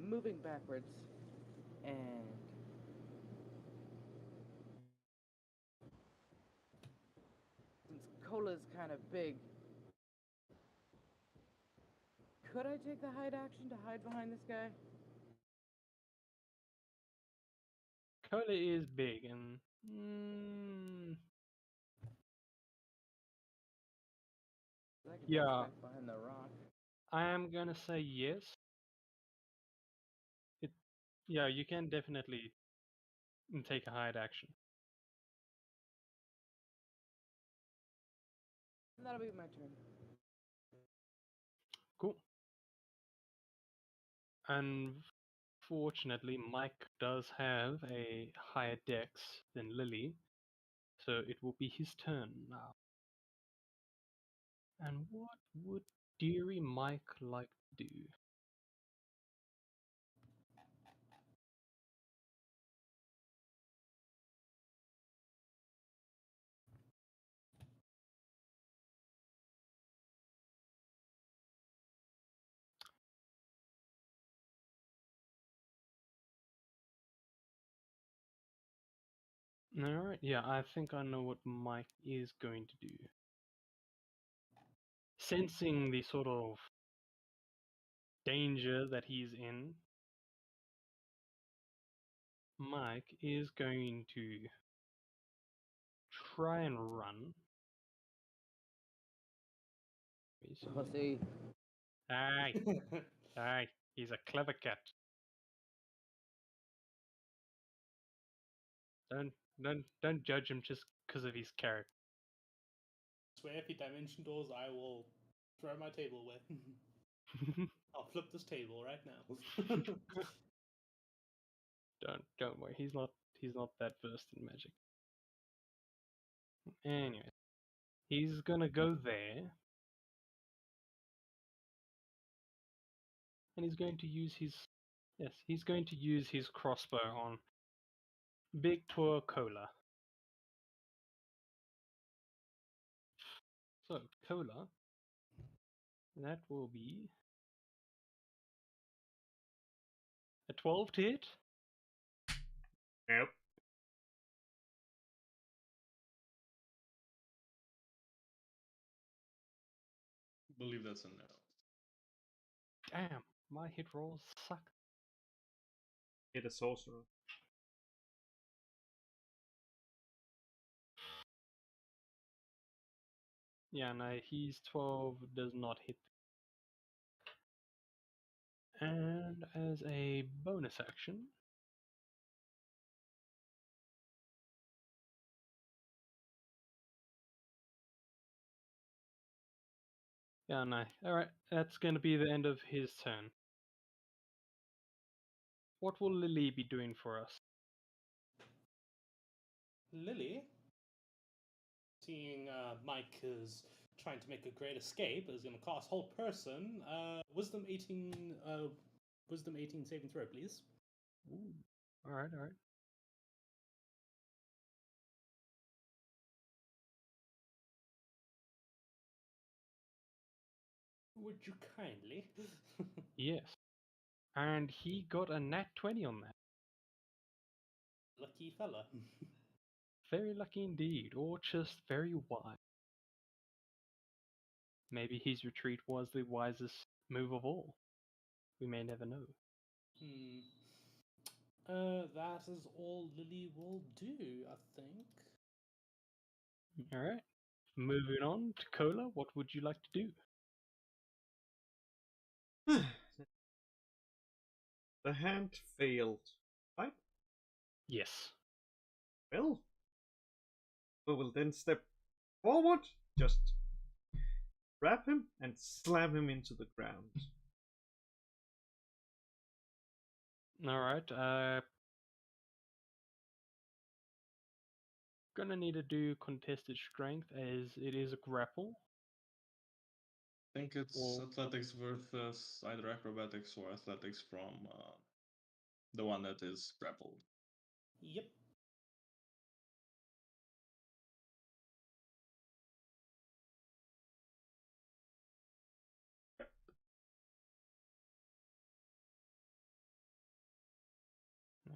moving backwards and since Cola's kind of big, could I take the hide action to hide behind this guy? Cola is big, and I could yeah, dash back behind the rock. I am gonna say yes. Yeah, you can definitely take a hide action. And that'll be my turn. Cool. Unfortunately, Mike does have a higher dex than Lily, so it will be his turn now. And what would dearie Mike like to do? Alright, yeah, I think I know what Mike is going to do. Sensing the sort of danger that he's in, Mike is going to try and run. Pussy. Aye, aye, he's a clever cat. Don't judge him just because of his character. Swear if he dimension doors, I will throw my table away. I'll flip this table right now. Don't worry, he's not that versed in magic. Anyway, he's gonna go there, and he's going to use his crossbow on Big Tour Cola. So Cola, that will be a 12 to hit. Nope. Believe that's a no. Damn, my hit rolls suck. Hit a sorcerer. Yeah, no, he's 12 does not hit. And as a bonus action, yeah, no. Alright, that's going to be the end of his turn. What will Lily be doing for us? Lily, seeing Mike is trying to make a great escape, is going to cast Hold Person. Wisdom 18. Wisdom 18 saving throw, please. Ooh. Alright. Would you kindly? Yes. And he got a nat 20 on that. Lucky fella. Very lucky indeed, or just very wise. Maybe his retreat was the wisest move of all. We may never know. That is all Lily will do, I think. Alright. Moving on to Cola, what would you like to do? The hand failed, right? Yes. Well, we will then step forward, just grab him and slam him into the ground. Alright, gonna need to do contested strength as it is a grapple. I think it's Or- athletics versus either acrobatics or athletics from the one that is grappled. Yep.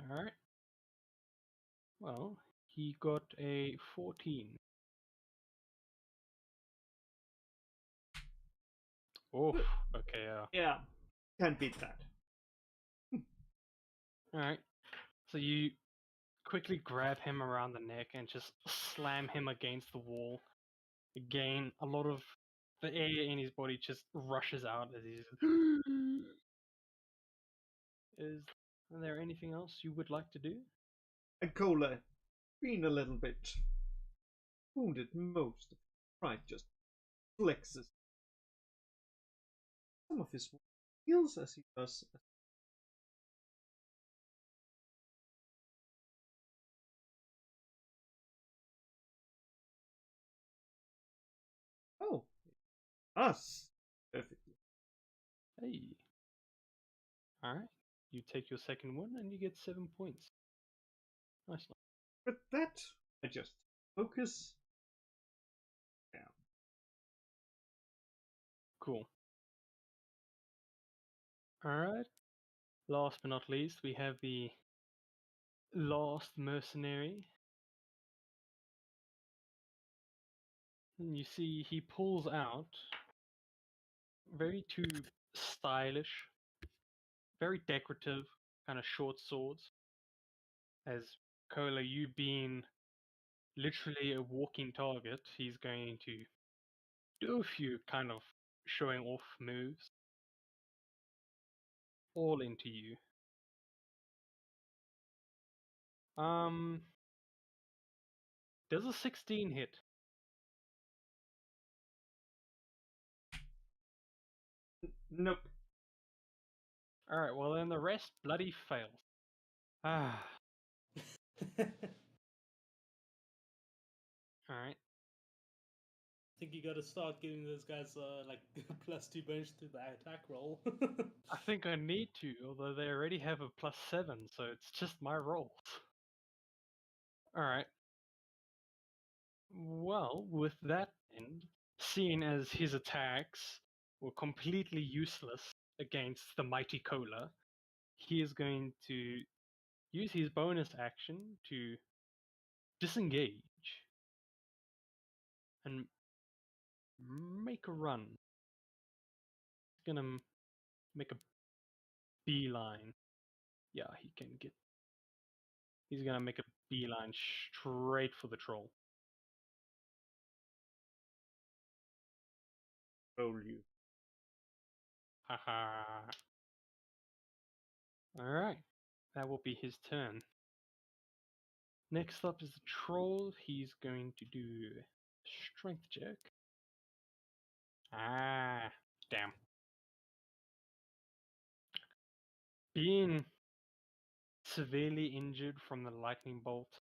Alright. Well, he got a 14. Oh, okay, Yeah, can't beat that. alright. So you quickly grab him around the neck and just slam him against the wall. Again, a lot of the air in his body just rushes out as he's. Is there anything else you would like to do? And Cola, being a little bit wounded most of the right, just flexes some of his heals as he does. Oh, does. Perfectly. Hey. Alright. You take your second one and you get 7 points. Nice. With that, I just focus. Down. Cool. Alright. Last but not least, we have the last mercenary. And you see he pulls out very two stylish, very decorative, kind of short swords. As Kola, you being literally a walking target, he's going to do a few kind of showing off moves. All into you. Does a 16 hit? Nope. Alright, well then the rest bloody fails. Ah, I alright. think you got to start giving those guys like +2 bonus to the attack roll. I think I need to, although they already have a +7, so it's just my rolls. Alright. Well, with that end, seeing as his attacks were completely useless against the mighty Kola, he is going to use his bonus action to disengage and make a run. He's gonna make a beeline. Yeah, he can get. He's gonna make a beeline straight for the troll. Roll you. Haha. Alright, that will be his turn. Next up is the troll. He's going to do strength check. Ah, damn. Being severely injured from the lightning bolt,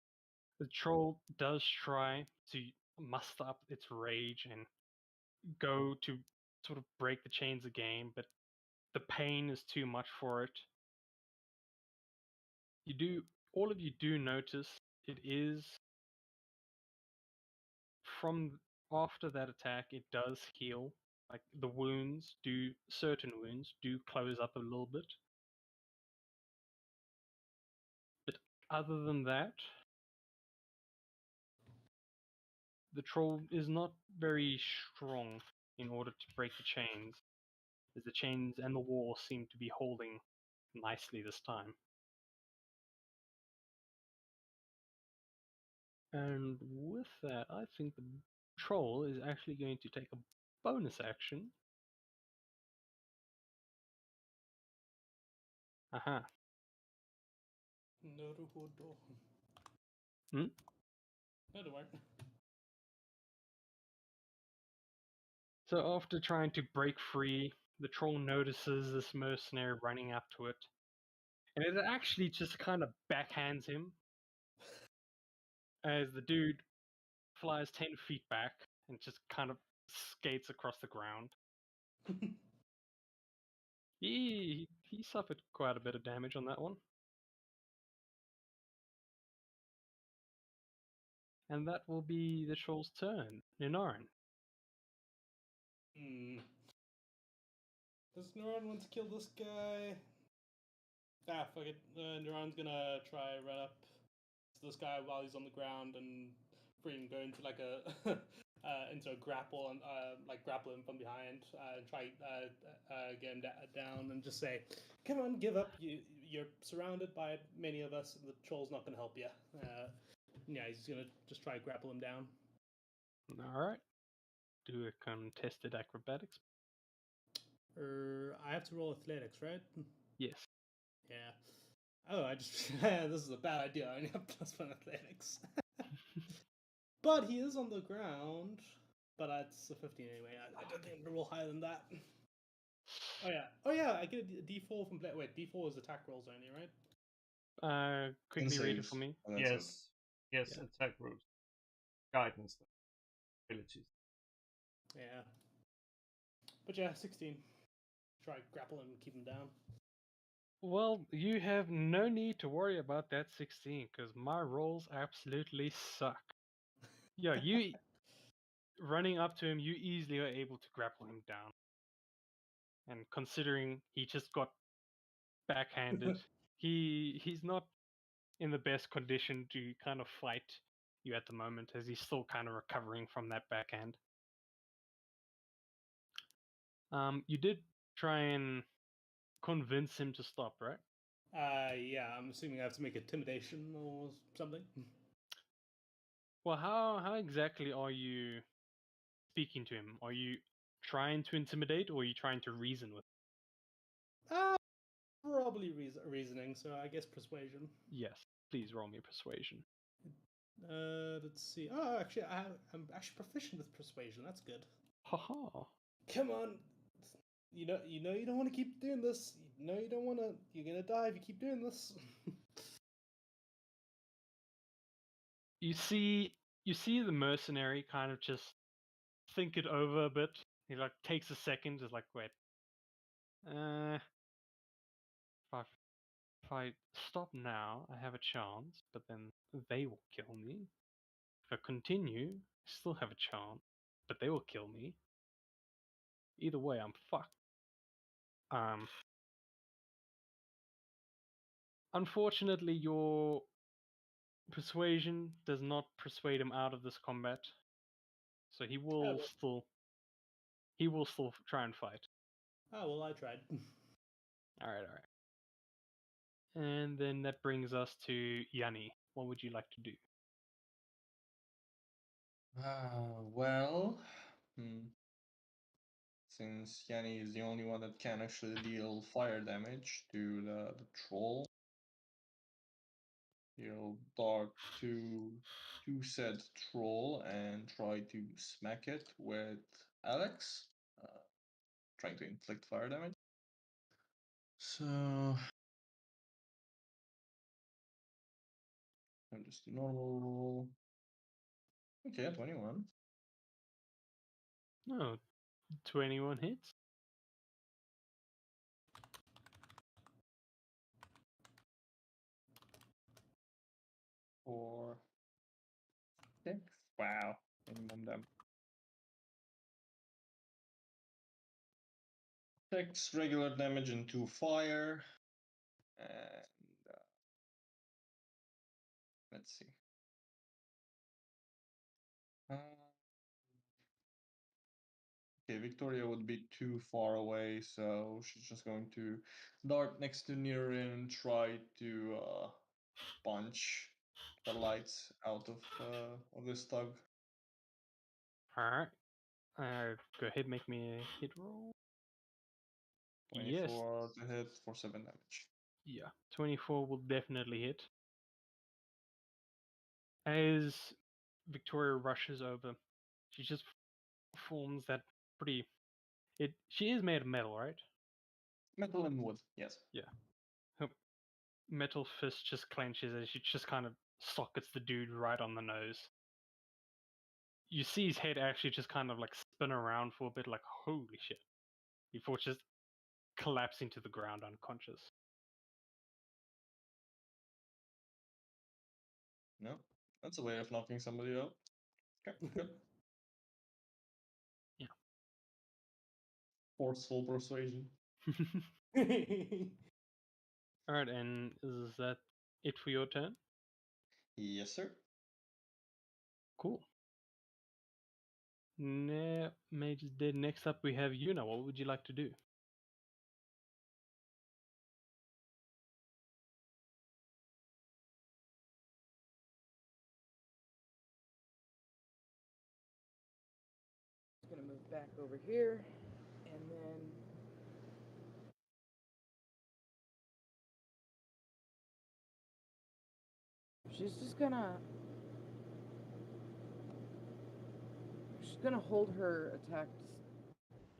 the troll does try to muster up its rage and go to sort of break the chains again, but the pain is too much for it. All of you do notice it is from after that attack, it does heal. Like certain wounds do close up a little bit. But other than that, the troll is not very strong in order to break the chains, as the chains and the wall seem to be holding nicely this time. And with that, I think the troll is actually going to take a bonus action. Aha. Naruhodo. Hmm? No, don't worry. So after trying to break free, the troll notices this mercenary running up to it. And it actually just kind of backhands him as the dude flies 10 feet back and just kind of skates across the ground. He suffered quite a bit of damage on that one. And that will be the troll's turn. Ninarin. Does Neuron want to kill this guy? Ah, fuck it. Neuron's gonna try run up to this guy while he's on the ground and freaking go into like a into a grapple and like grapple him from behind and try get him down and just say, "Come on, give up. You're surrounded by many of us. And the troll's not gonna help you." Yeah, he's gonna just try to grapple him down. Alright. Do a contested acrobatics. I have to roll athletics, right? Yes. Yeah. Oh, I just this is a bad idea. I only have +1 athletics. But he is on the ground. But it's a 15 anyway. I don't think I'm gonna roll higher than that. Oh yeah. I get a D4 from Blade. Wait, D4 is attack rolls only, right? Quickly read it saves, for me. and that's it. Yes, Yeah. attack rules. Guidance abilities. Yeah. But yeah, 16. Try grapple him and keep him down. Well, you have no need to worry about that 16 because my rolls absolutely suck. Yeah, you running up to him, you easily are able to grapple him down. And considering he just got backhanded, he's not in the best condition to kind of fight you at the moment, as he's still kind of recovering from that backhand. You did try and convince him to stop, right? Yeah, I'm assuming I have to make intimidation or something. Well, how exactly are you speaking to him? Are you trying to intimidate, or are you trying to reason with him? Probably reasoning, so I guess persuasion. Yes, please roll me persuasion. Let's see. Oh, actually, I'm actually proficient with persuasion. That's good. Haha. Come on. You know you don't want to keep doing this. You know you don't want to. You're gonna die if you keep doing this. You see the mercenary kind of just think it over a bit. He like takes a second, just like, wait. If I stop now, I have a chance, but then they will kill me. If I continue, I still have a chance, but they will kill me. Either way, I'm fucked. Unfortunately, your persuasion does not persuade him out of this combat, so he will still try and fight. Oh well, I tried. All right. And then that brings us to Yanni. What would you like to do? Well, since Yanni is the only one that can actually deal fire damage to the troll, he'll dart to said troll and try to smack it with Alex, trying to inflict fire damage. So I'm just a normal roll. Okay, 21. No, 21 hits. Four, 6. Wow, minimum damage. 6 regular damage and 2 fire. And let's see. Okay, Victoria would be too far away, so she's just going to dart next to Nirin and try to punch the lights out of this thug. Alright. Go ahead, make me a hit roll. 24 Yes. to hit for 7 damage. Yeah, 24 will definitely hit. As Victoria rushes over, she just forms that pretty. She is made of metal, right? Metal and wood, yes. Yeah. Her metal fist just clenches as she just kind of sockets the dude right on the nose. You see his head actually just kind of like spin around for a bit, like, holy shit, before just collapsing to the ground unconscious. No, that's a way of knocking somebody out. Okay, good. Yeah. Forceful persuasion. Alright, and is that it for your turn? Yes, sir. Cool. Mage is dead. Next up, we have Yuna. What would you like to do? Just gonna move back over here, and then she's gonna hold her attack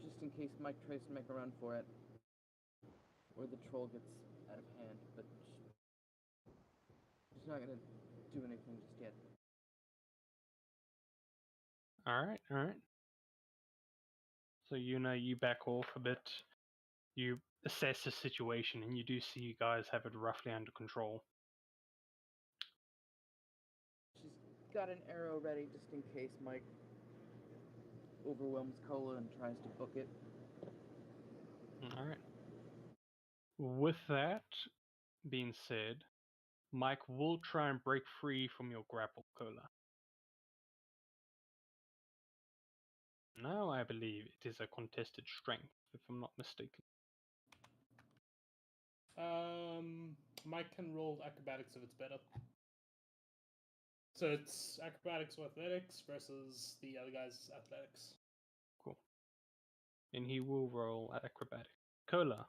just in case Mike tries to make a run for it, or the troll gets out of hand. But she's not gonna do anything just yet. Alright. So you back off a bit. You assess the situation, and you do see you guys have it roughly under control. She's got an arrow ready just in case Mike overwhelms Cola and tries to book it. All right. With that being said, Mike will try and break free from your grapple, Cola. Now I believe it is a contested strength, if I'm not mistaken. Mike can roll acrobatics if it's better. So it's acrobatics or athletics versus the other guy's athletics. Cool. And he will roll at acrobatics. Cola,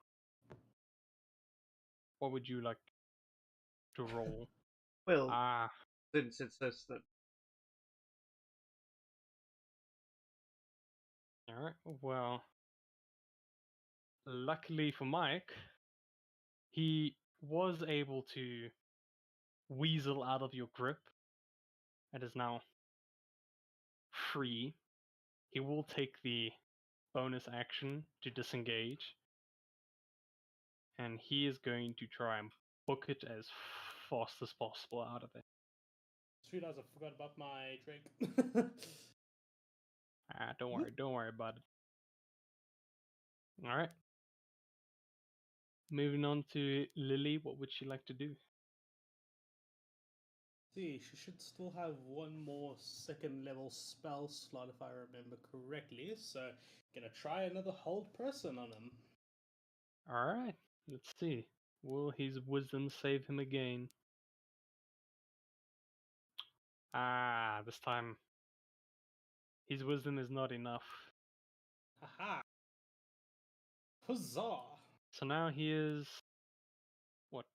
what would you like to roll? Well, Ah, since it says that. alright. Well, luckily for Mike, he was able to weasel out of your grip and is now free. He will take the bonus action to disengage, and he is going to try and book it as fast as possible out of it. Sweet as I forgot about my drink. Ah, don't worry about it. Alright. Moving on to Lily, what would she like to do? See, she should still have one more second level spell slot if I remember correctly. So, gonna try another hold person on him. Alright, let's see. Will his wisdom save him again? Ah, this time his wisdom is not enough. Haha! Huzzah! So now he is what?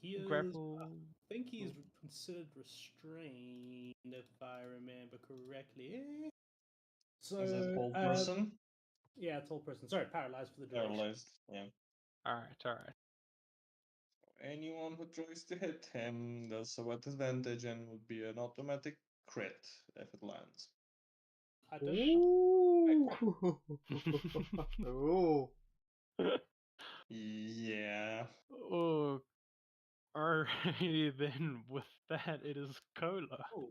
He is. Grapple. I think he's considered restrained if I remember correctly. So, Is it old person? Yeah, it's old person. Sorry, paralyzed for the duration. Paralyzed. Yeah. Alright. Anyone who tries to hit him does so at advantage and would be an automatic crit if it lands. I don't. Ooh. Oh. Yeah. Oh, alrighty then. With that, it is Cola. Oh,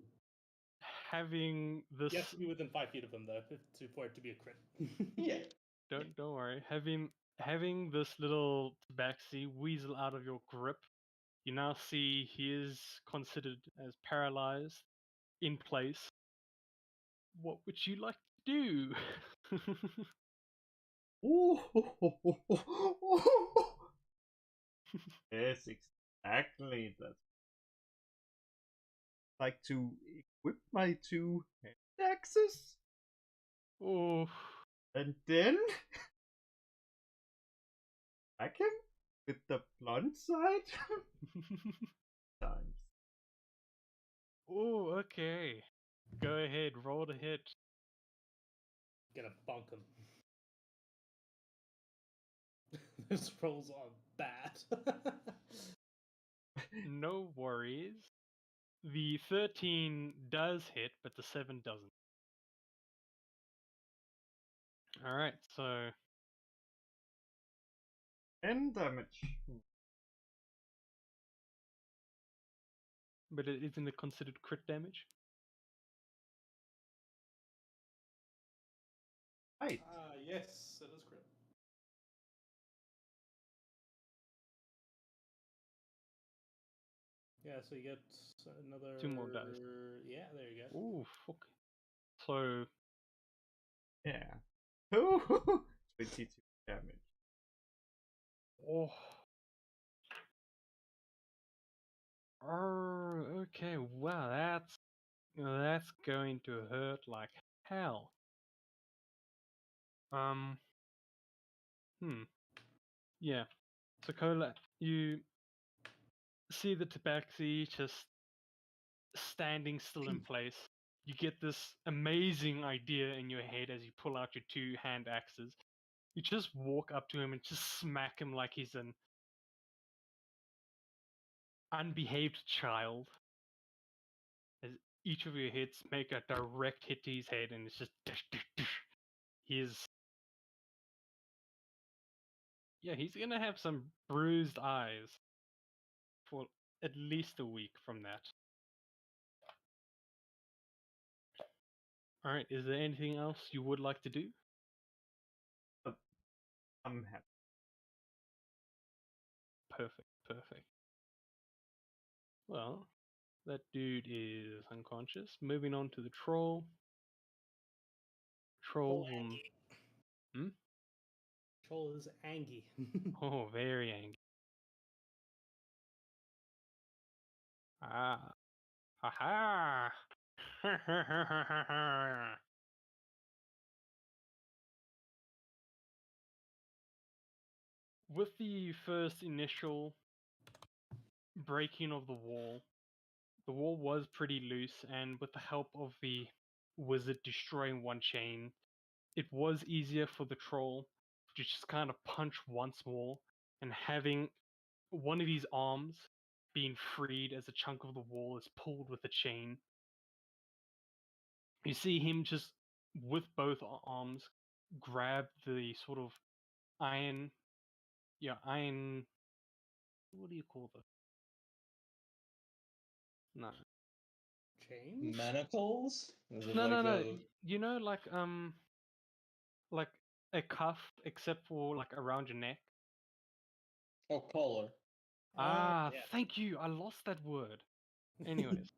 Having this. you have to be within 5 feet of him though for it to be a crit. Yeah. Don't worry. Having this little tabaxi weasel out of your grip, you now see he is considered as paralyzed in place. What would you like to do? Ooh. Yes, exactly. That's like to equip my 2 hand axes Oh, and then attack him with the blunt side. Times. oh, okay. Go ahead, roll the hit. Gonna bonk him. Those rolls are bad. No worries. The 13 does hit, but the 7 doesn't. Alright, so 10 damage. but it isn't it considered crit damage? Right. Yes, it is crit. Yeah, so you get another 2 more dice. Yeah, there you go. Ooh, fuck. So Yeah. Ooh. 22 damage. oh. Oh, okay. Wow, that's going to hurt like hell. Yeah. So Cola, you see the tabaxi just standing still in place. You get this amazing idea in your head as you pull out your 2 hand axes. You just walk up to him and just smack him like he's an unbehaved child. As each of your hits make a direct hit to his head, and it's just he's gonna have some bruised eyes for at least a week from that. All right, is there anything else you would like to do? I'm happy. Perfect. Well, that dude is unconscious. Moving on to the troll. Troll will... Hmm? Troll is angry. Oh, very angry. Ah. Haha! With the first initial breaking of the wall was pretty loose, and with the help of the wizard destroying one chain, it was easier for the troll to just kind of punch once more, and having one of his arms being freed as a chunk of the wall is pulled with a chain. You see him just with both arms grab the sort of iron, what do you call this? No. Change? Manacles? Is it No, like no. a... You know, like a cuff, except for like around your neck. Oh, collar. Ah, yeah. thank you. I lost that word. Anyways,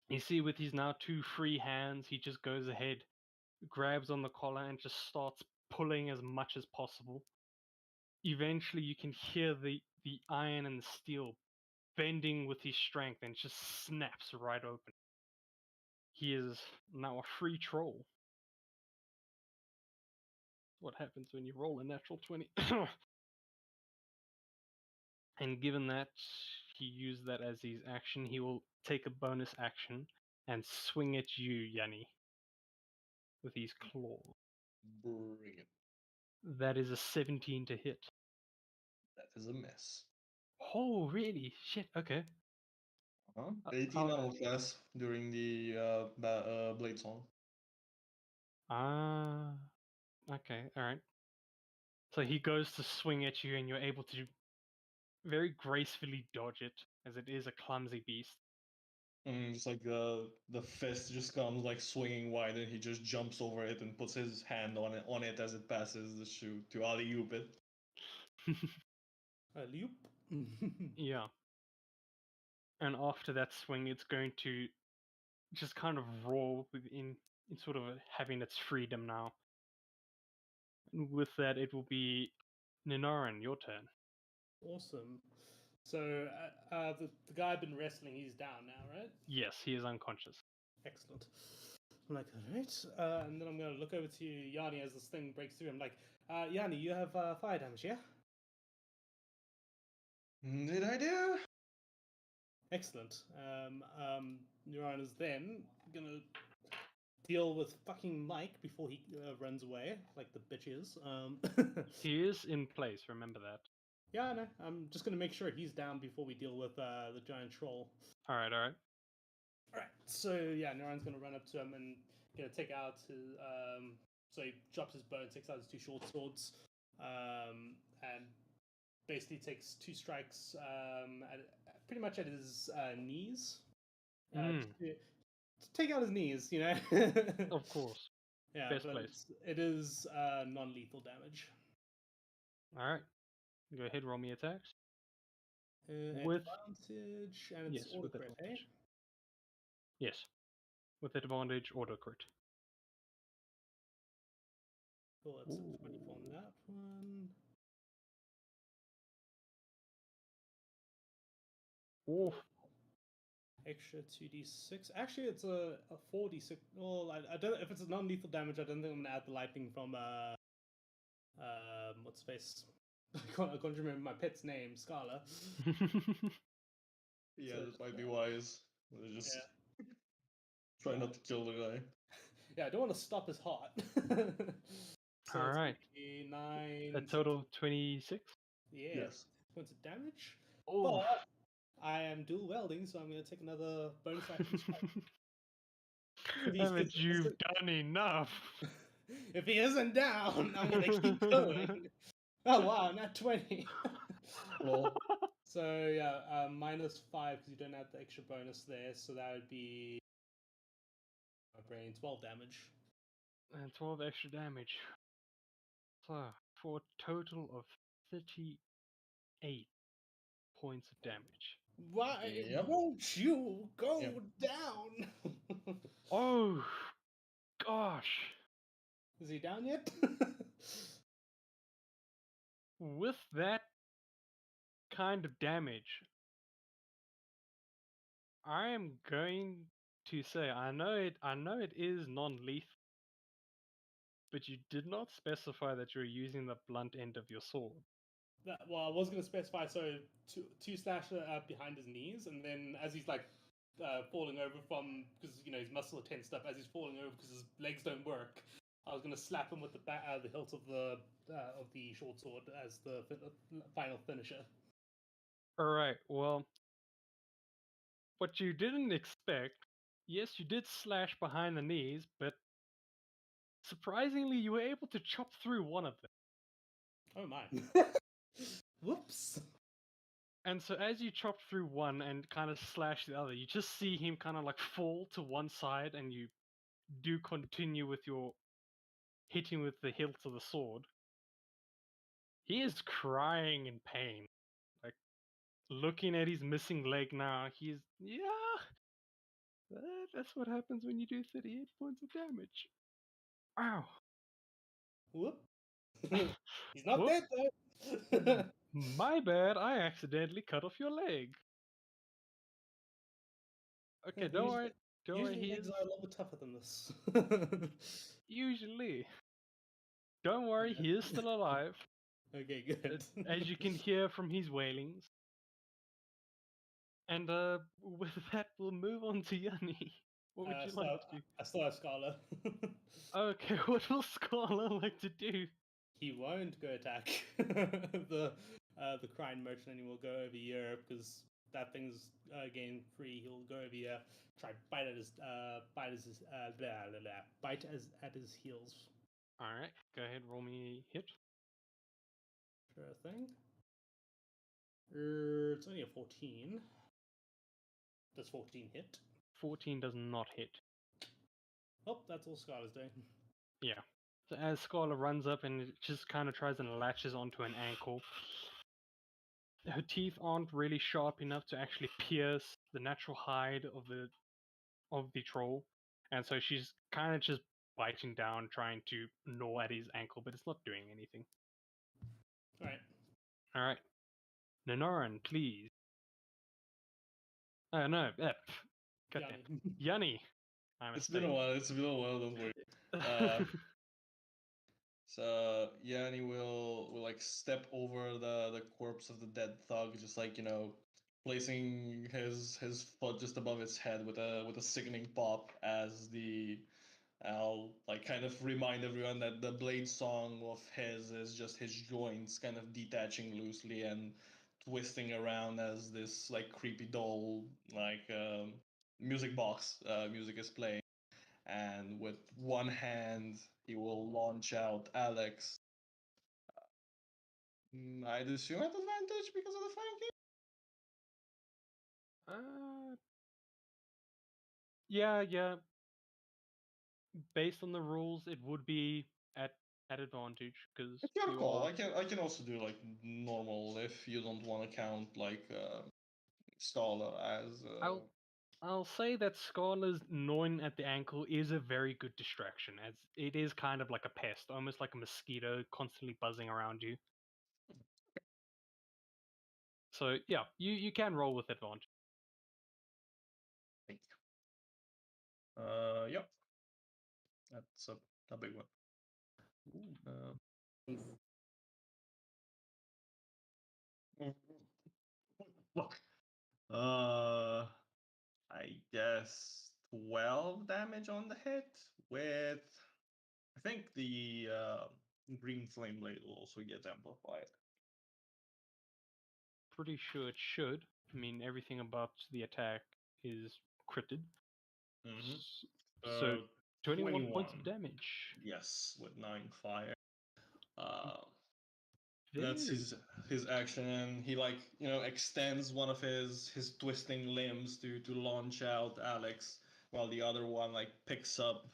you see, with his now 2 free hands, he just goes ahead, grabs on the collar, and just starts pulling as much as possible. Eventually, you can hear the iron and the steel bending with his strength, and just snaps right open. He is now a free troll. What happens when you roll a natural 20? And given that he used that as his action, he will take a bonus action and swing at you, Yanni, with his claw. Bring it. That is a 17 to hit. That is a miss. Oh, really? Shit, okay. 18 armor class during the blade song. Ah, okay, alright. So he goes to swing at you, and you're able to very gracefully dodge it, as it is a clumsy beast. It's like the fist just comes like swinging wide, and he just jumps over it and puts his hand on it as it passes the shoe to alley-oop it. Loop. Yeah. And after that swing, it's going to just kind of roar in sort of having its freedom now. And with that, it will be Ninaran, your turn. Awesome. So the guy I've been wrestling, he's down now, right? Yes, he is unconscious. Excellent. I'm like, all right. And then I'm going to look over to Yanni as this thing breaks through. I'm like, Yanni, you have fire damage, yeah? Did I do? Excellent. Neuron is then going to deal with fucking Mike before he runs away, like the bitch is. He is in place, remember that. Yeah, I know. I'm just going to make sure he's down before we deal with the giant troll. Alright. Alright, so yeah, Neuron's going to run up to him and going to take out his... so he drops his bow and takes out his 2 short swords. And basically takes 2 strikes pretty much at his knees. To take out his knees, you know? Of course. Yeah, Best but place. it is non-lethal damage. Alright. Go ahead, roll me attacks. With advantage, and it's yes, auto with crit, advantage. Yes. With advantage, auto crit. Cool, that's a 24 on that one. Oof. Extra 2d6. Actually, it's a 4d6. Well, I don't. If it's a non-lethal damage, I don't think I'm gonna add the lightning from what's face. I can't remember my pet's name, Scala. Yeah, So, that might be wise. Just try not to kill the guy. Yeah, I don't want to stop his heart. So All right. 9. A total of 26? Yeah. Yes. Points of damage. Oh. But I am dual welding, so I'm going to take another bonus action strike. Haven't you done enough? If he isn't down, I'm gonna keep going. Oh wow, not 20. Lol. So yeah, -5 because you don't have the extra bonus there, so that would be my brain 12 damage. And 12 extra damage. So, for a total of 38 points of damage. Why Yep. won't you go Yep. down? Oh, gosh. Is he down yet? With that kind of damage, I am going to say I know it is non-lethal, but you did not specify that you're using the blunt end of your sword. Well, I was going to specify so two slash behind his knees, and then as he's like falling over from because his muscle are tensed up as he's falling over because his legs don't work. I was going to slap him with the hilt of the short sword as the final finisher. All right. Well, what you didn't expect, yes, you did slash behind the knees, but surprisingly, you were able to chop through one of them. Oh my! Whoops! And so as you chop through one and kind of slash the other, you just see him kind of like fall to one side, and you do continue with your hitting with the hilt of the sword. He is crying in pain, like looking at his missing leg now. That's what happens when you do 38 points of damage. Wow. Whoop! He's not Whoop. dead though. My bad, I accidentally cut off your leg. Okay, don't worry. Don't worry, Usually he legs is are a little bit tougher than this. usually. Don't worry, he is still alive. Okay, good. As you can hear from his wailings. And with that, we'll move on to Yanni. What would you like to do? I still have Scarlet. Okay, what will Scarlet like to do? He won't go attack the Crying Merchant anymore. Go over here because that thing's game free. He'll go over here, try bite at his bite at his heels. All right, go ahead, roll me a hit. Sure thing. It's only a 14. Does 14 hit? 14 does not hit. Oh, that's all Scarlet's doing. Yeah. So as Scarlet runs up and it just kind of tries and latches onto an ankle, her teeth aren't really sharp enough to actually pierce the natural hide of the troll, and so she's kind of just biting down, trying to gnaw at his ankle, but it's not doing anything. All right. All right, Nanoran, please. Oh no, goddamn, Yanni. It's been a while. It's been a while. Don't worry. So Yanni will like step over the corpse of the dead thug, just like placing his foot just above its head with a sickening pop as I'll like kind of remind everyone that the blade song of his is just his joints kind of detaching loosely and twisting around as this like creepy doll like music box music is playing. And with one hand, he will launch out Alex. I'd assume at advantage because of the flanking? Yeah. Based on the rules, it would be at advantage because It's your call. I can also do like normal if you don't want to count like Scholar as. I'll say that Scarlet's gnawing at the ankle is a very good distraction, as it is kind of like a pest, almost like a mosquito constantly buzzing around you. So yeah, you can roll with advantage. Thank you. Yep. That's a big one. Look. I guess 12 damage on the hit with. I think the green flame blade will also get amplified. Pretty sure it should. I mean, everything about the attack is critted. Mm-hmm. So 21 points of 21. damage. Yes, with 9 fire. Very. That's his action, and he extends one of his twisting limbs to launch out Alex, while the other one picks up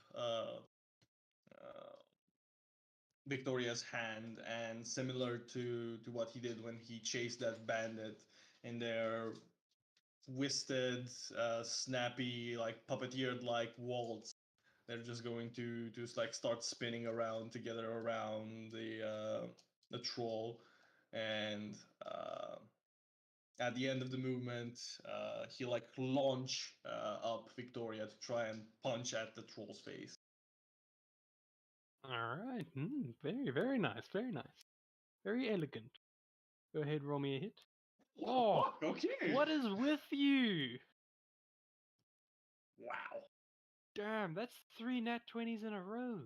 Victoria's hand, and similar to what he did when he chased that bandit in their twisted, snappy, puppeteered waltz. They're just going to just start spinning around together around the troll, and at the end of the movement, he launch up Victoria to try and punch at the troll's face. All right. Very, very nice. Very nice. Very elegant. Go ahead, roll me a hit. Oh, fuck, okay. What is with you? Wow. Damn, that's 3 nat 20s in a row.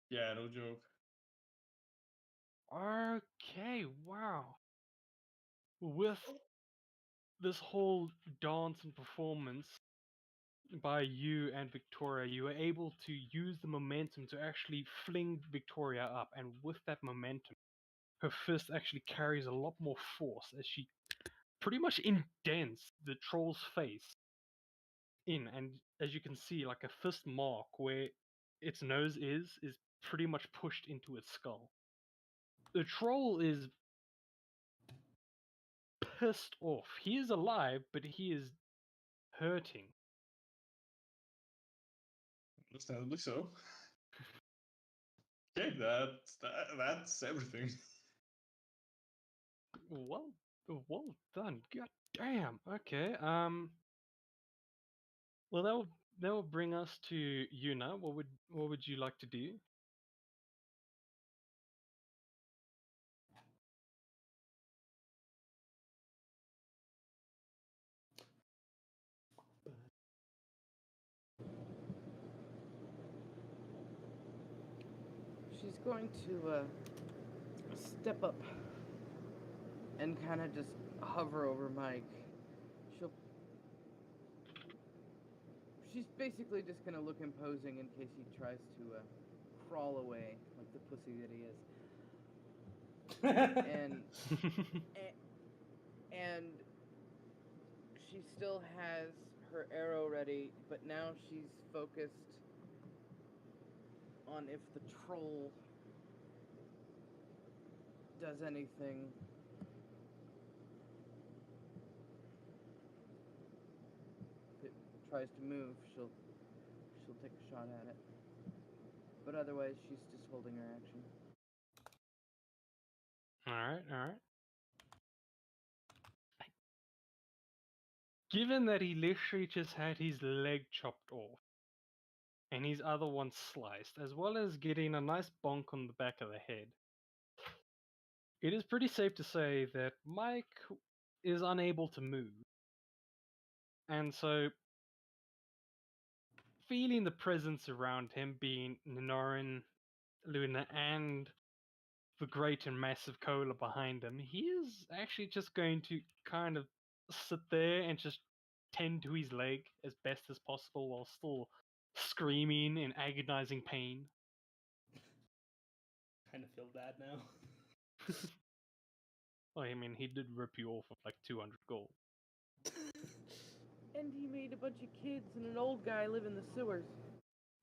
Yeah, no joke. Okay, wow. With this whole dance and performance by you and Victoria, you were able to use the momentum to actually fling Victoria up, and with that momentum, her fist actually carries a lot more force as she pretty much indents the troll's face in, and as you can see, a fist mark where its nose is pretty much pushed into its skull. The troll is pissed off. He is alive, but he is hurting. Understandably so. Okay, that's everything. Well done. God damn. Okay. Well, that will bring us to Yuna. What would you like to do? She's going to step up and kind of just hover over Mike. She's basically just gonna look imposing in case he tries to crawl away like the pussy that he is. And she still has her arrow ready, but now she's focused on if the troll does anything. If it tries to move, she'll take a shot at it. But otherwise, she's just holding her action. All right. Given that he literally just had his leg chopped off and his other one sliced, as well as getting a nice bonk on the back of the head, it is pretty safe to say that Mike is unable to move. And so, feeling the presence around him, being Ninorin, Luna, and the great and massive Cola behind him, he is actually just going to kind of sit there and just tend to his leg as best as possible while still screaming in agonizing pain. Kind of feel bad now. Well, I mean, he did rip you off of 200 gold. And he made a bunch of kids and an old guy live in the sewers.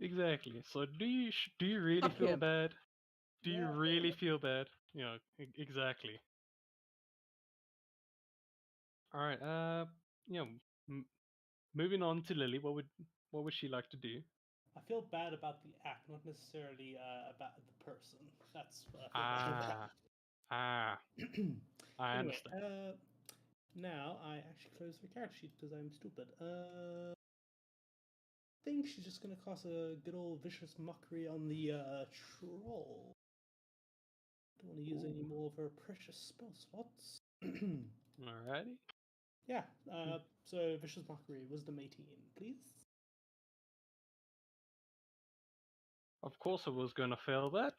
Exactly. So do you really Fuck feel him. bad? Do you Yeah. really feel bad? Exactly. All right. Moving on to Lily. What would she like to do? I feel bad about the act, not necessarily about the person. That's what I feel bad about. I Anyway, understand. now I actually closed the character sheet because I'm stupid. I think she's just gonna cast a good old vicious mockery on the troll. Don't want to use any more of her precious spell slots. Alrighty. Yeah. So vicious mockery, wisdom 18, please. Of course, I was gonna fail that.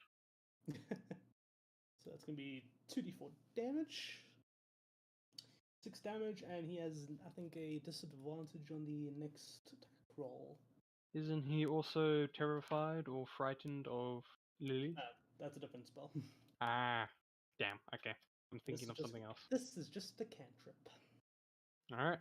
So that's gonna be 2d4 damage. 6 damage, and he has, I think, a disadvantage on the next attack roll. Isn't he also terrified or frightened of Lily? That's a different spell. Ah, damn. Okay, I'm This thinking is of just- something else. This is just a cantrip. All right.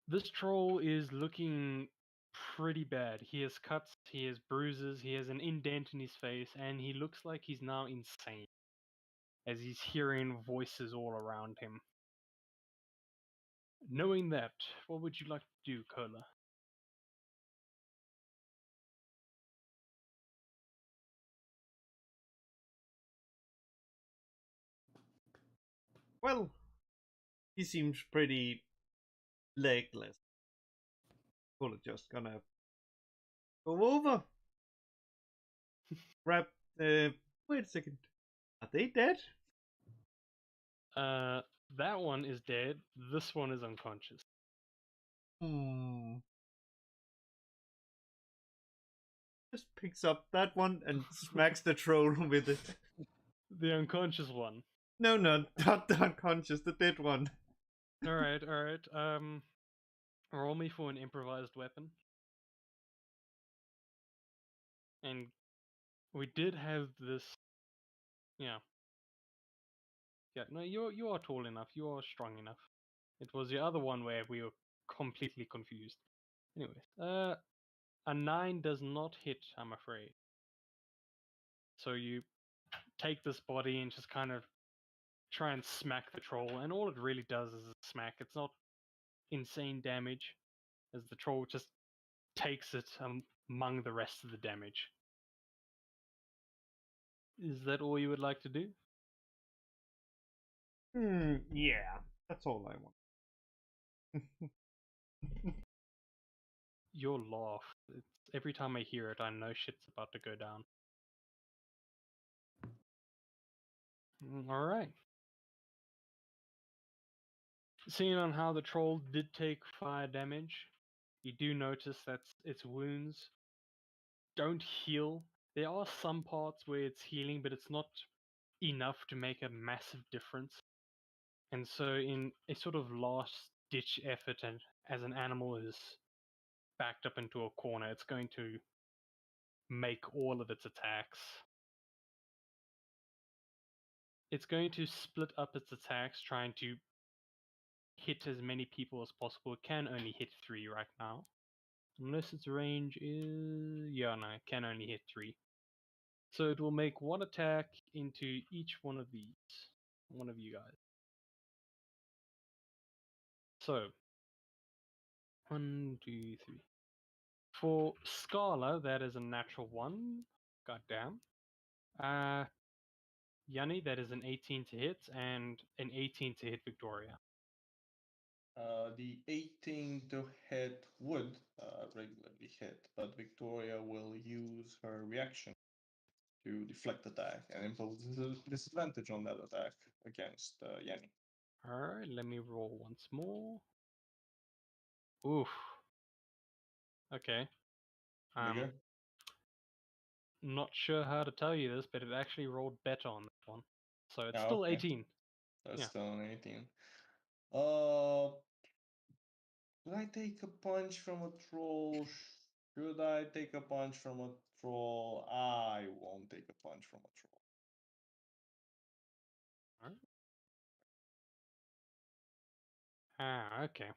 This troll is looking pretty bad. He has cuts, he has bruises, he has an indent in his face, and he looks like he's now insane as he's hearing voices all around him. Knowing that, what would you like to do, Kola? Well, he seems pretty legless. We're just gonna go over. Grab. Wait a second. Are they dead? That one is dead. This one is unconscious. Just picks up that one and smacks the troll with it. The unconscious one. No, not the unconscious, the dead one. All right, all right. Roll me for an improvised weapon. And we did have this. Yeah. Yeah. No, you are tall enough. You are strong enough. It was the other one where we were completely confused. Anyways, a 9 does not hit, I'm afraid. So you take this body and just kind of try and smack the troll, and all it really does is a smack. It's not insane damage, as the troll just takes it among the rest of the damage. Is that all you would like to do? Yeah, that's all I want. Your laugh. Every time I hear it, I know shit's about to go down. Alright. Seeing on how the troll did take fire damage, you do notice that its wounds don't heal. There are some parts where it's healing, but it's not enough to make a massive difference. And so, in a sort of last ditch effort, and as an animal is backed up into a corner, it's going to make all of its attacks. It's going to split up its attacks, trying to hit as many people as possible. It can only hit 3 right now. Unless its range is... Yeah, no, it can only hit 3. So it will make one attack into each one of these. One of you guys. So, 1, 2, 3. For Scala, that is a natural 1. Goddamn. Yanni, that is an 18 to hit, and an 18 to hit Victoria. The 18 to hit would regularly hit, but Victoria will use her reaction to deflect attack and impose disadvantage on that attack against Yanni. Alright, let me roll once more. Oof. Okay. Bigger? Not sure how to tell you this, but it actually rolled better on that one. So it's Ah, still okay. 18. That's Yeah. still an 18. Should I take a punch from a troll? Should I take a punch from a troll? I won't take a punch from a troll. Ah, okay.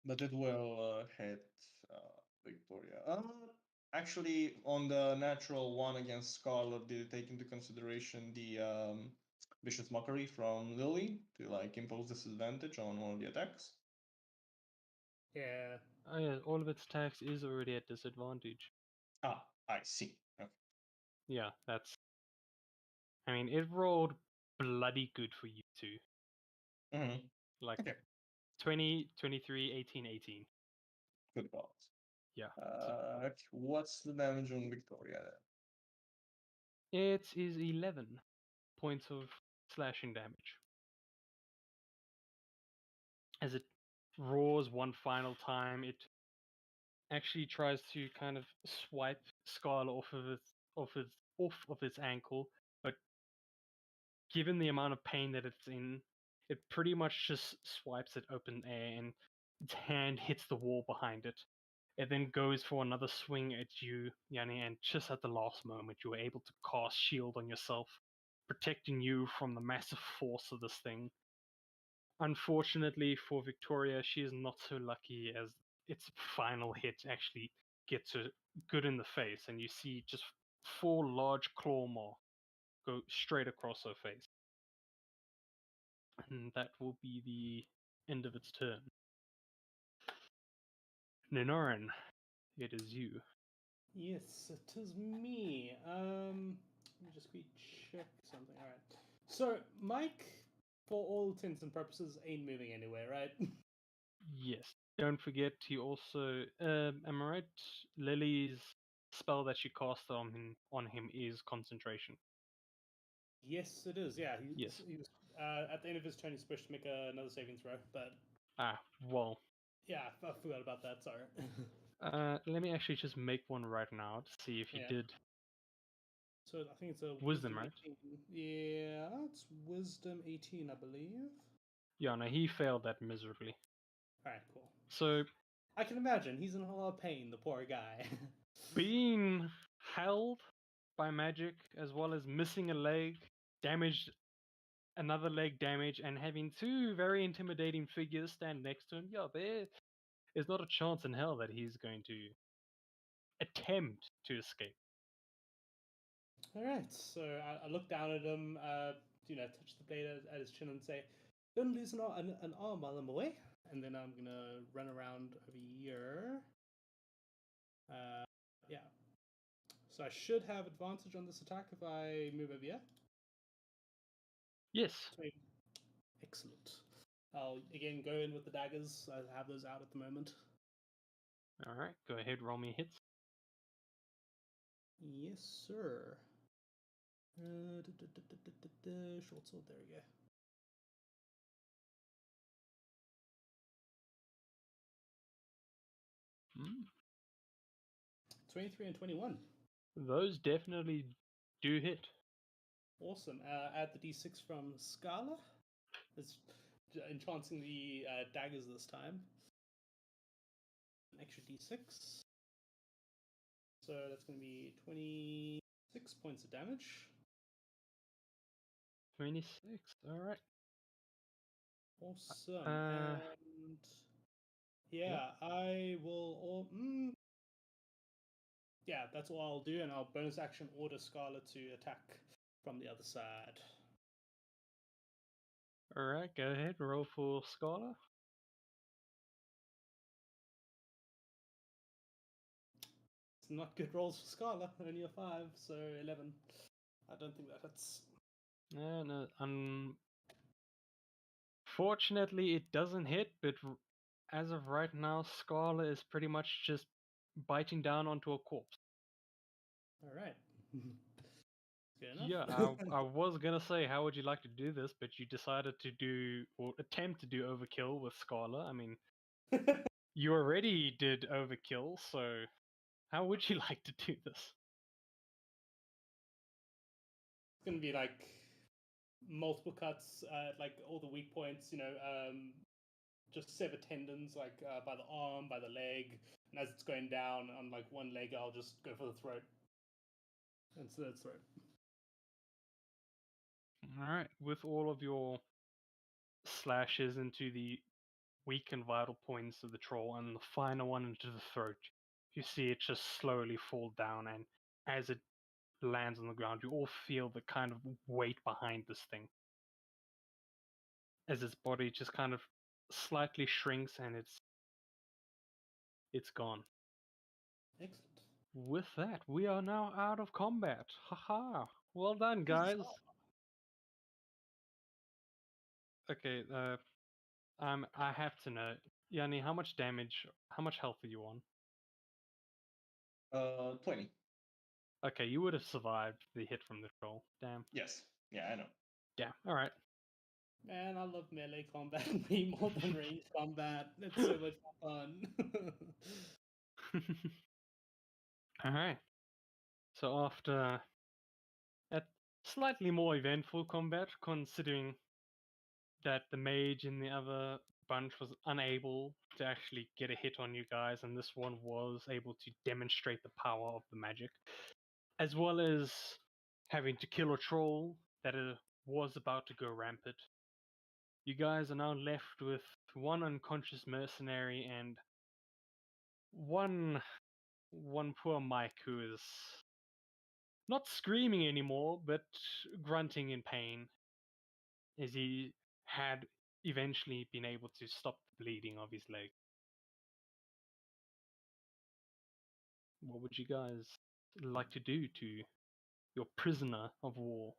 But it will hit Victoria. Actually, on the natural one against Scarlet, did it take into consideration the vicious mockery from Lily to like impose disadvantage on one of the attacks? Yeah. Oh yeah, all of its attacks is already at disadvantage. Ah, I see. Okay. Yeah, that's... I mean, it rolled bloody good for you two. Mm-hmm. Like, Okay. 20, 23, 18, 18. Good balls. Yeah. What's the damage on Victoria then? It is 11 points of slashing damage. As it roars one final time, it actually tries to kind of swipe Scarlet off of its ankle, but given the amount of pain that it's in, it pretty much just swipes it open air, and its hand hits the wall behind it. It then goes for another swing at you, Yanni, and just at the last moment, you were able to cast Shield on yourself, protecting you from the massive force of this thing. Unfortunately for Victoria, she is not so lucky as its final hit actually gets her good in the face, and you see just 4 large claw marks go straight across her face. And that will be the end of its turn. Ninoran, it is you. Yes, it is me. Let me just quickly check something. All right. So Mike, for all intents and purposes, ain't moving anywhere, right? Yes. Don't forget, he also, am I right? Lily's spell that she cast on him is concentration. Yes, it is. Yeah, Yes. he was, at the end of his turn, he's supposed to make another saving throw, but Well, yeah, I forgot about that. Sorry. let me actually just make one right now to see if he Yeah. did. So I think it's a Wisdom, right? 18. Yeah, it's wisdom 18, I believe. Yeah, no, he failed that miserably. All right, cool. So, I can imagine he's in a lot of pain. The poor guy. being held by magic, as well as missing a leg, damaged another leg damage, and having 2 very intimidating figures stand next to him, yeah, there is not a chance in hell that he's going to attempt to escape. All right, so I look down at him, touch the blade at his chin and say, "Don't lose an arm while I'm away." And then I'm gonna run around over here. Yeah. So I should have advantage on this attack if I move over here. Yes. Excellent. I'll again go in with the daggers. I have those out at the moment. Alright, go ahead, roll me hits. Yes, sir. Short sword, there we go. Mm. 23 and 21. Those definitely do hit. Awesome. Add the d6 from Scala. It's enchanting the daggers this time. An extra d6. So that's going to be 26 points of damage. 26, alright. Awesome. Uh, And yeah, I will all. Yeah, that's all I'll do, and I'll bonus action order Scala to attack from the other side. Alright, go ahead, roll for Scholar. It's not good rolls for Scala, only a 5, so 11. I don't think that hits. No, unfortunately, it doesn't hit, but as of right now, Scholar is pretty much just biting down onto a corpse. Alright. Good enough. Yeah, I was gonna say, how would you like to do this, but you decided to do, or attempt to do overkill with Scholar. I mean, you already did overkill, so how would you like to do this? It's gonna be like multiple cuts at like all the weak points, just sever tendons like by the arm, by the leg, and as it's going down on like one leg, I'll just go for the throat. And so that's throat. Alright, with all of your slashes into the weak and vital points of the troll and the final one into the throat, you see it just slowly fall down, and as it lands on the ground, you all feel the kind of weight behind this thing. As its body just kind of slightly shrinks and it's gone. Excellent. With that, we are now out of combat. Haha. Well done, guys. Okay, I have to know, Yanni, how much health are you on? 20. Okay, you would have survived the hit from the troll. Damn. Yes. Yeah, I know. Damn. Alright. Man, I love melee combat way more than range combat. It's so much fun. Alright. So after a slightly more eventful combat, considering that the mage and the other bunch was unable to actually get a hit on you guys, and this one was able to demonstrate the power of the magic, as well as having to kill a troll that was about to go rampant. You guys are now left with one unconscious mercenary and one poor Mike who is not screaming anymore, but grunting in pain, as he had eventually been able to stop the bleeding of his leg. What would you guys like to do to your prisoner of war?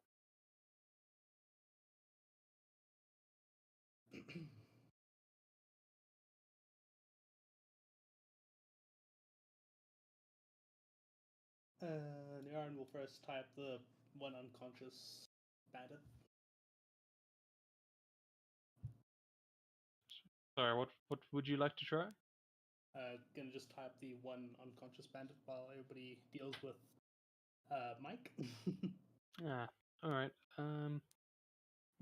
Niran will first tie up the one unconscious bandit. Sorry, what would you like to try? Gonna just tie up the one unconscious bandit while everybody deals with Mike. Ah, all right.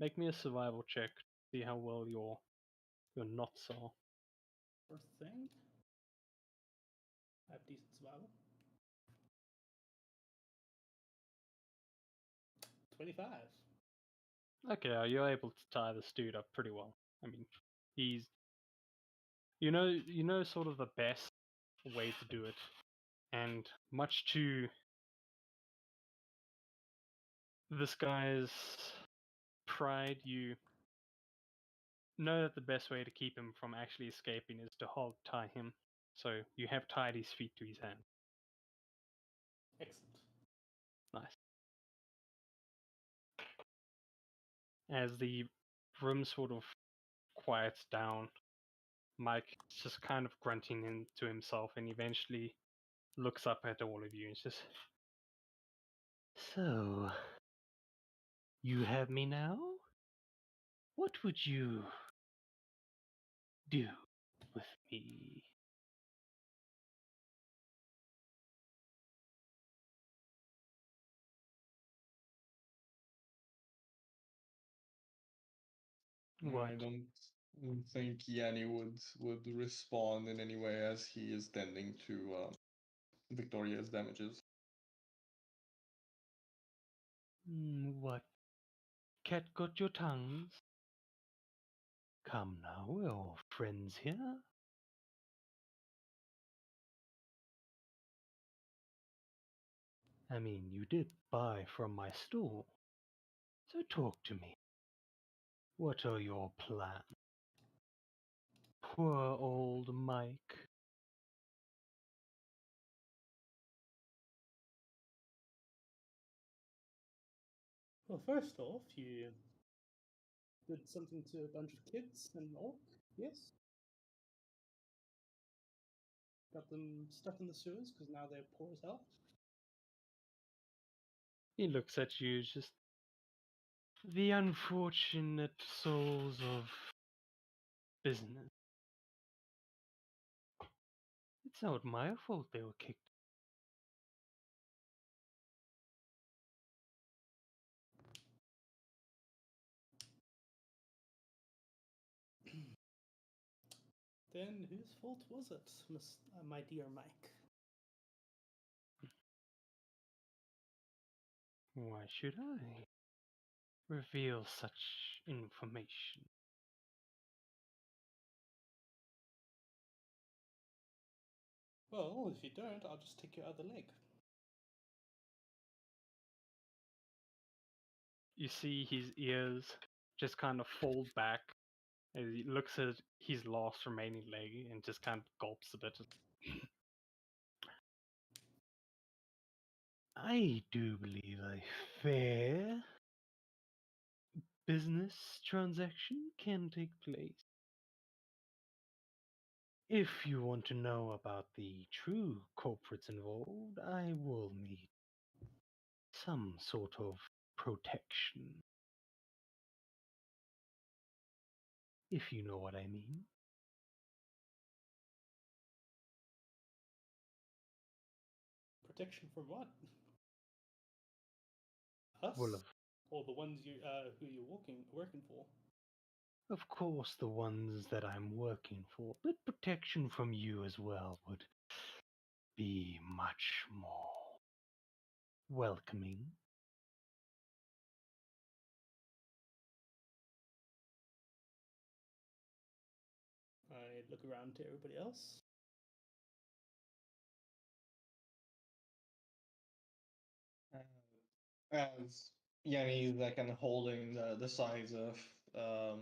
Make me a survival check. See how well your knots are. First thing. I have decent survival. 25. Okay, you're able to tie this dude up pretty well. I mean, he's you know sort of the best way to do it, and much to this guy's pride, you know that the best way to keep him from actually escaping is to hog tie him. So you have tied his feet to his hand. Excellent. Nice. As the room sort of quiets down, Mike is just kind of grunting into himself and eventually looks up at all of you and says, "So, you have me now? What would you do with me?" What? I don't think Yanni would respond in any way as he is tending to Victoria's damages. What? Cat got your tongues? Come now, we're all friends here. I mean, you did buy from my store. So talk to me. What are your plans? Poor old Mike. Well, first off, you did something to a bunch of kids and orc, yes? Got them stuck in the sewers because now they're poor as hell. He looks at you, just the unfortunate souls of business. It's not my fault they were kicked. Then whose fault was it, my dear Mike? Why should I reveal such information? Well, if you don't, I'll just take your other leg. You see his ears just kind of fold back as he looks at his last remaining leg and just kind of gulps a bit. I do believe a fair business transaction can take place. If you want to know about the true culprits involved, I will need some sort of protection. If you know what I mean. Protection from what? Us? Well, Or the ones you who you're working for? Of course, the ones that I'm working for, but protection from you as well would be much more welcoming. I look around to everybody else. As Yanni is like kind of holding the sides of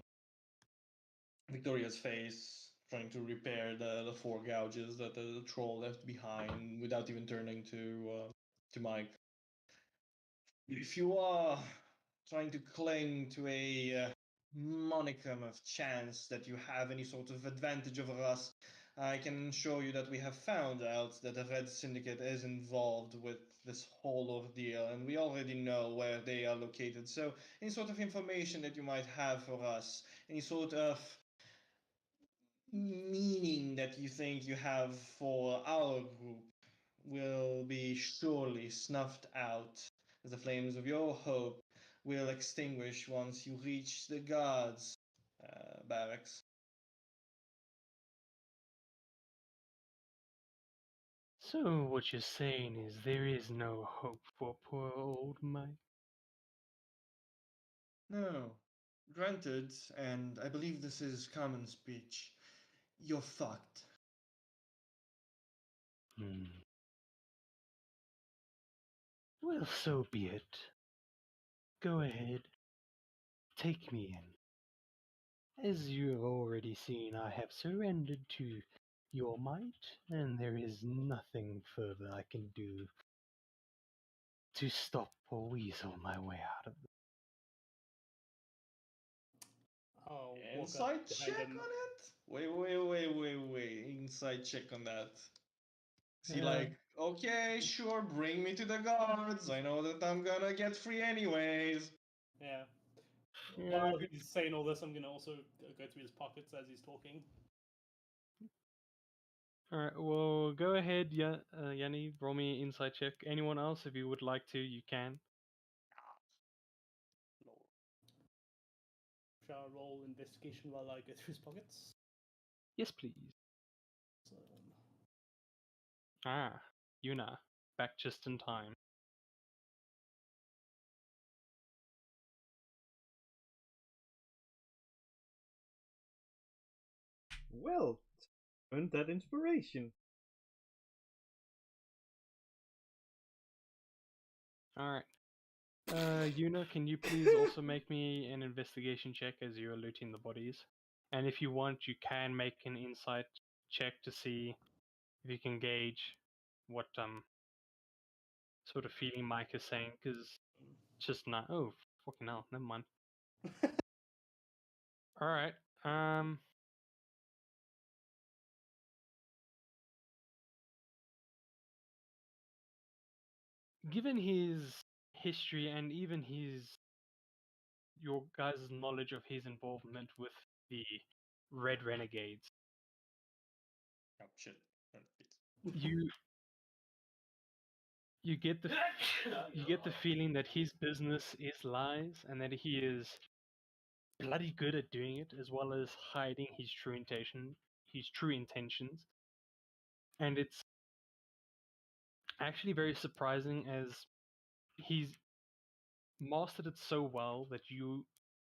Victoria's face, trying to repair the four gouges that the troll left behind without even turning to Mike. If you are trying to cling to a monicum of chance that you have any sort of advantage over us, I can assure you that we have found out that the Red Syndicate is involved with this whole ordeal, and we already know where they are located. So, any sort of information that you might have for us, any sort of meaning that you think you have for our group, will be surely snuffed out as the flames of your hope will extinguish once you reach the guards' barracks. So what you're saying is there is no hope for poor old Mike? No, granted, and I believe this is common speech, you're fucked. Well, so be it. Go ahead. Take me in. As you have already seen, I have surrendered to your might, and there is nothing further I can do to stop or weasel my way out of this. I'll walk Insight up behind check him. on it? Wait. Insight check on that. Is he Yeah. like, okay, sure, bring me to the guards. I know that I'm gonna get free anyways. Yeah. Yeah. While he's saying all this, I'm gonna also go through his pockets as he's talking. Alright, well, go ahead, Yanni, roll me an insight check. Anyone else, if you would like to, you can. Shall I roll investigation while I go through his pockets? Yes, please. So, Ah, Yuna, back just in time. Well, earned that inspiration. Alright. Yuna, can you please also make me an investigation check as you're looting the bodies? And if you want, you can make an insight check to see if you can gauge what sort of feeling Mike is saying, because it's just not. Oh, fucking hell, never mind. Alright, given his history and even your guys' knowledge of his involvement with the Red Renegades, Oh shit. you you get the you get the feeling that his business is lies and that he is bloody good at doing it, as well as hiding his true intentions. And it's actually very surprising, as he's mastered it so well that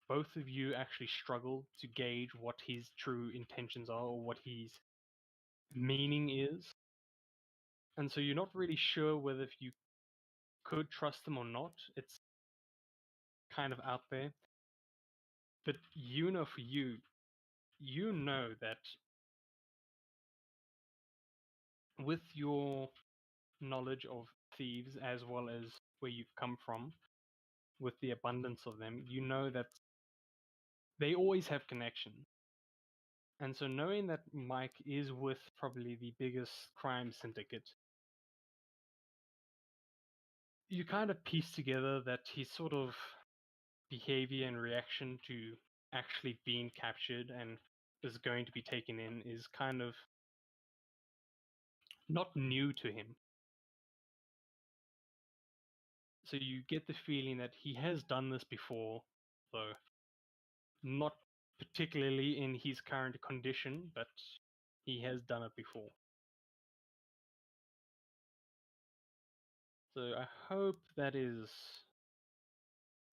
both of you actually struggle to gauge what his true intentions are or what his meaning is. And so you're not really sure whether if you could trust him or not. It's kind of out there. But you know, for you, you know that with your knowledge of thieves as well as where you've come from, with the abundance of them, you know that they always have connections. And so knowing that Mike is with probably the biggest crime syndicate, you kind of piece together that his sort of behavior and reaction to actually being captured and is going to be taken in is kind of not new to him. So you get the feeling that he has done this before, though not particularly in his current condition, but he has done it before. So I hope that is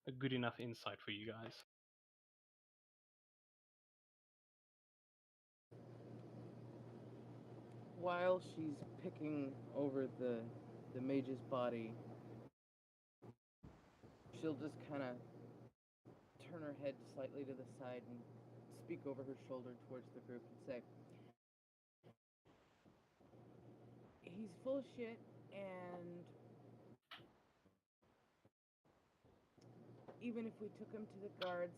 a good enough insight for you guys. While she's picking over the mage's body, she'll just kind of turn her head slightly to the side and speak over her shoulder towards the group and say, "He's full of shit, and even if we took him to the guards,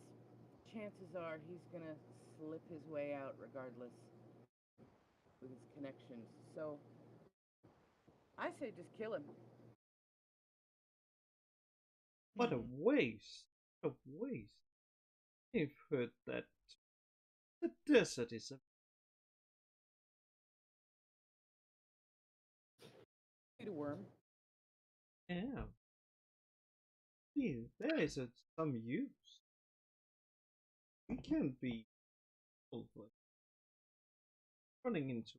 chances are he's gonna slip his way out regardless with his connections. So I say just kill him." What a waste! What a waste! I've heard that the desert is a Eat a worm. yeah. There is some use. We can't be over running into.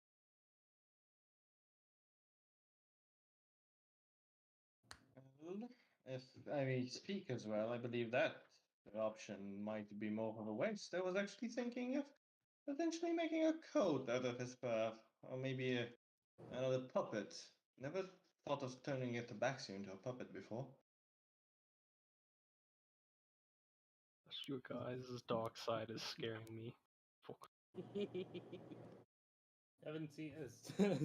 Well, if I may speak as well, I believe that option might be more of a waste. I was actually thinking of potentially making a coat out of his fur, or maybe another puppet. Never thought of turning it back into a puppet before. You guys' dark side is scaring me. Fuck. Haven't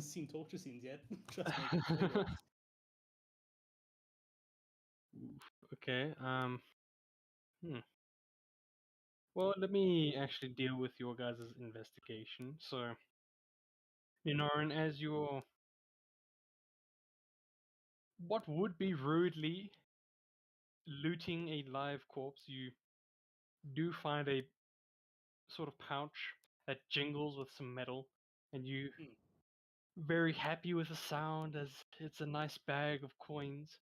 seen torture scenes yet. Trust me. they will. Okay. Well, let me actually deal with your guys' investigation. So, Minoran, as you're what would be rudely looting a live corpse, you do find a sort of pouch that jingles with some metal, and you Hmm. very happy with the sound as it's a nice bag of coins.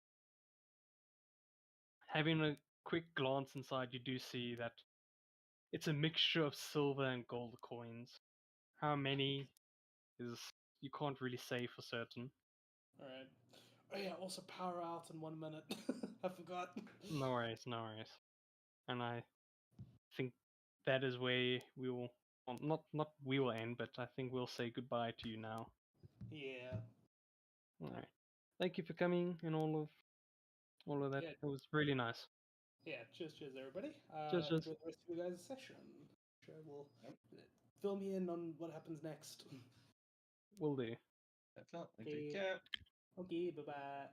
Having a quick glance inside, you do see that it's a mixture of silver and gold coins. How many is you can't really say for certain. All right. Oh yeah. Also, power out in 1 minute. I forgot. No worries, no worries. And I think that is where we will, well, not we will end, but I think we'll say goodbye to you now. Yeah. All right. Thank you for coming and all of that. Yeah. It was really nice. Yeah. Cheers, everybody. Cheers. Enjoy the rest of your guys' session. Sure, we'll fill me in on what happens next. Will do. Definitely. Okay. Take care. Okay. Bye bye.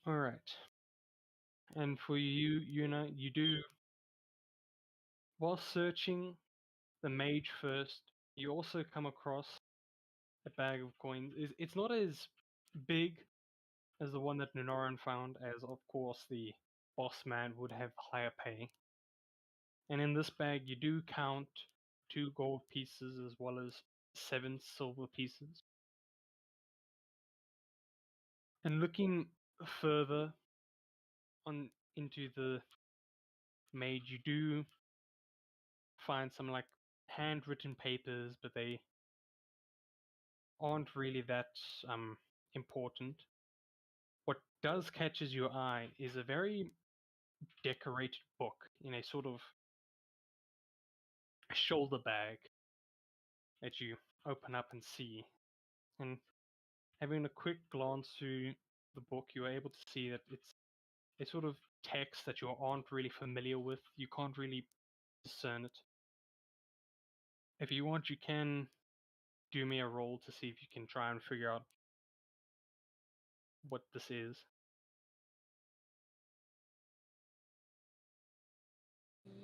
All right. And for you, Yuna, you do while searching the mage first, you also come across a bag of coins. It's not as big as the one that Nunoran found, as of course the boss man would have higher pay. And in this bag, you do count 2 gold pieces as well as 7 silver pieces. And looking further on into the mage, you do find some like handwritten papers, but they aren't really that important. What does catches your eye is a very decorated book in a sort of shoulder bag that you open up and see. And having a quick glance through the book, you're able to see that it's a sort of text that you aren't really familiar with. You can't really discern it. If you want, you can do me a roll to see if you can try and figure out what this is.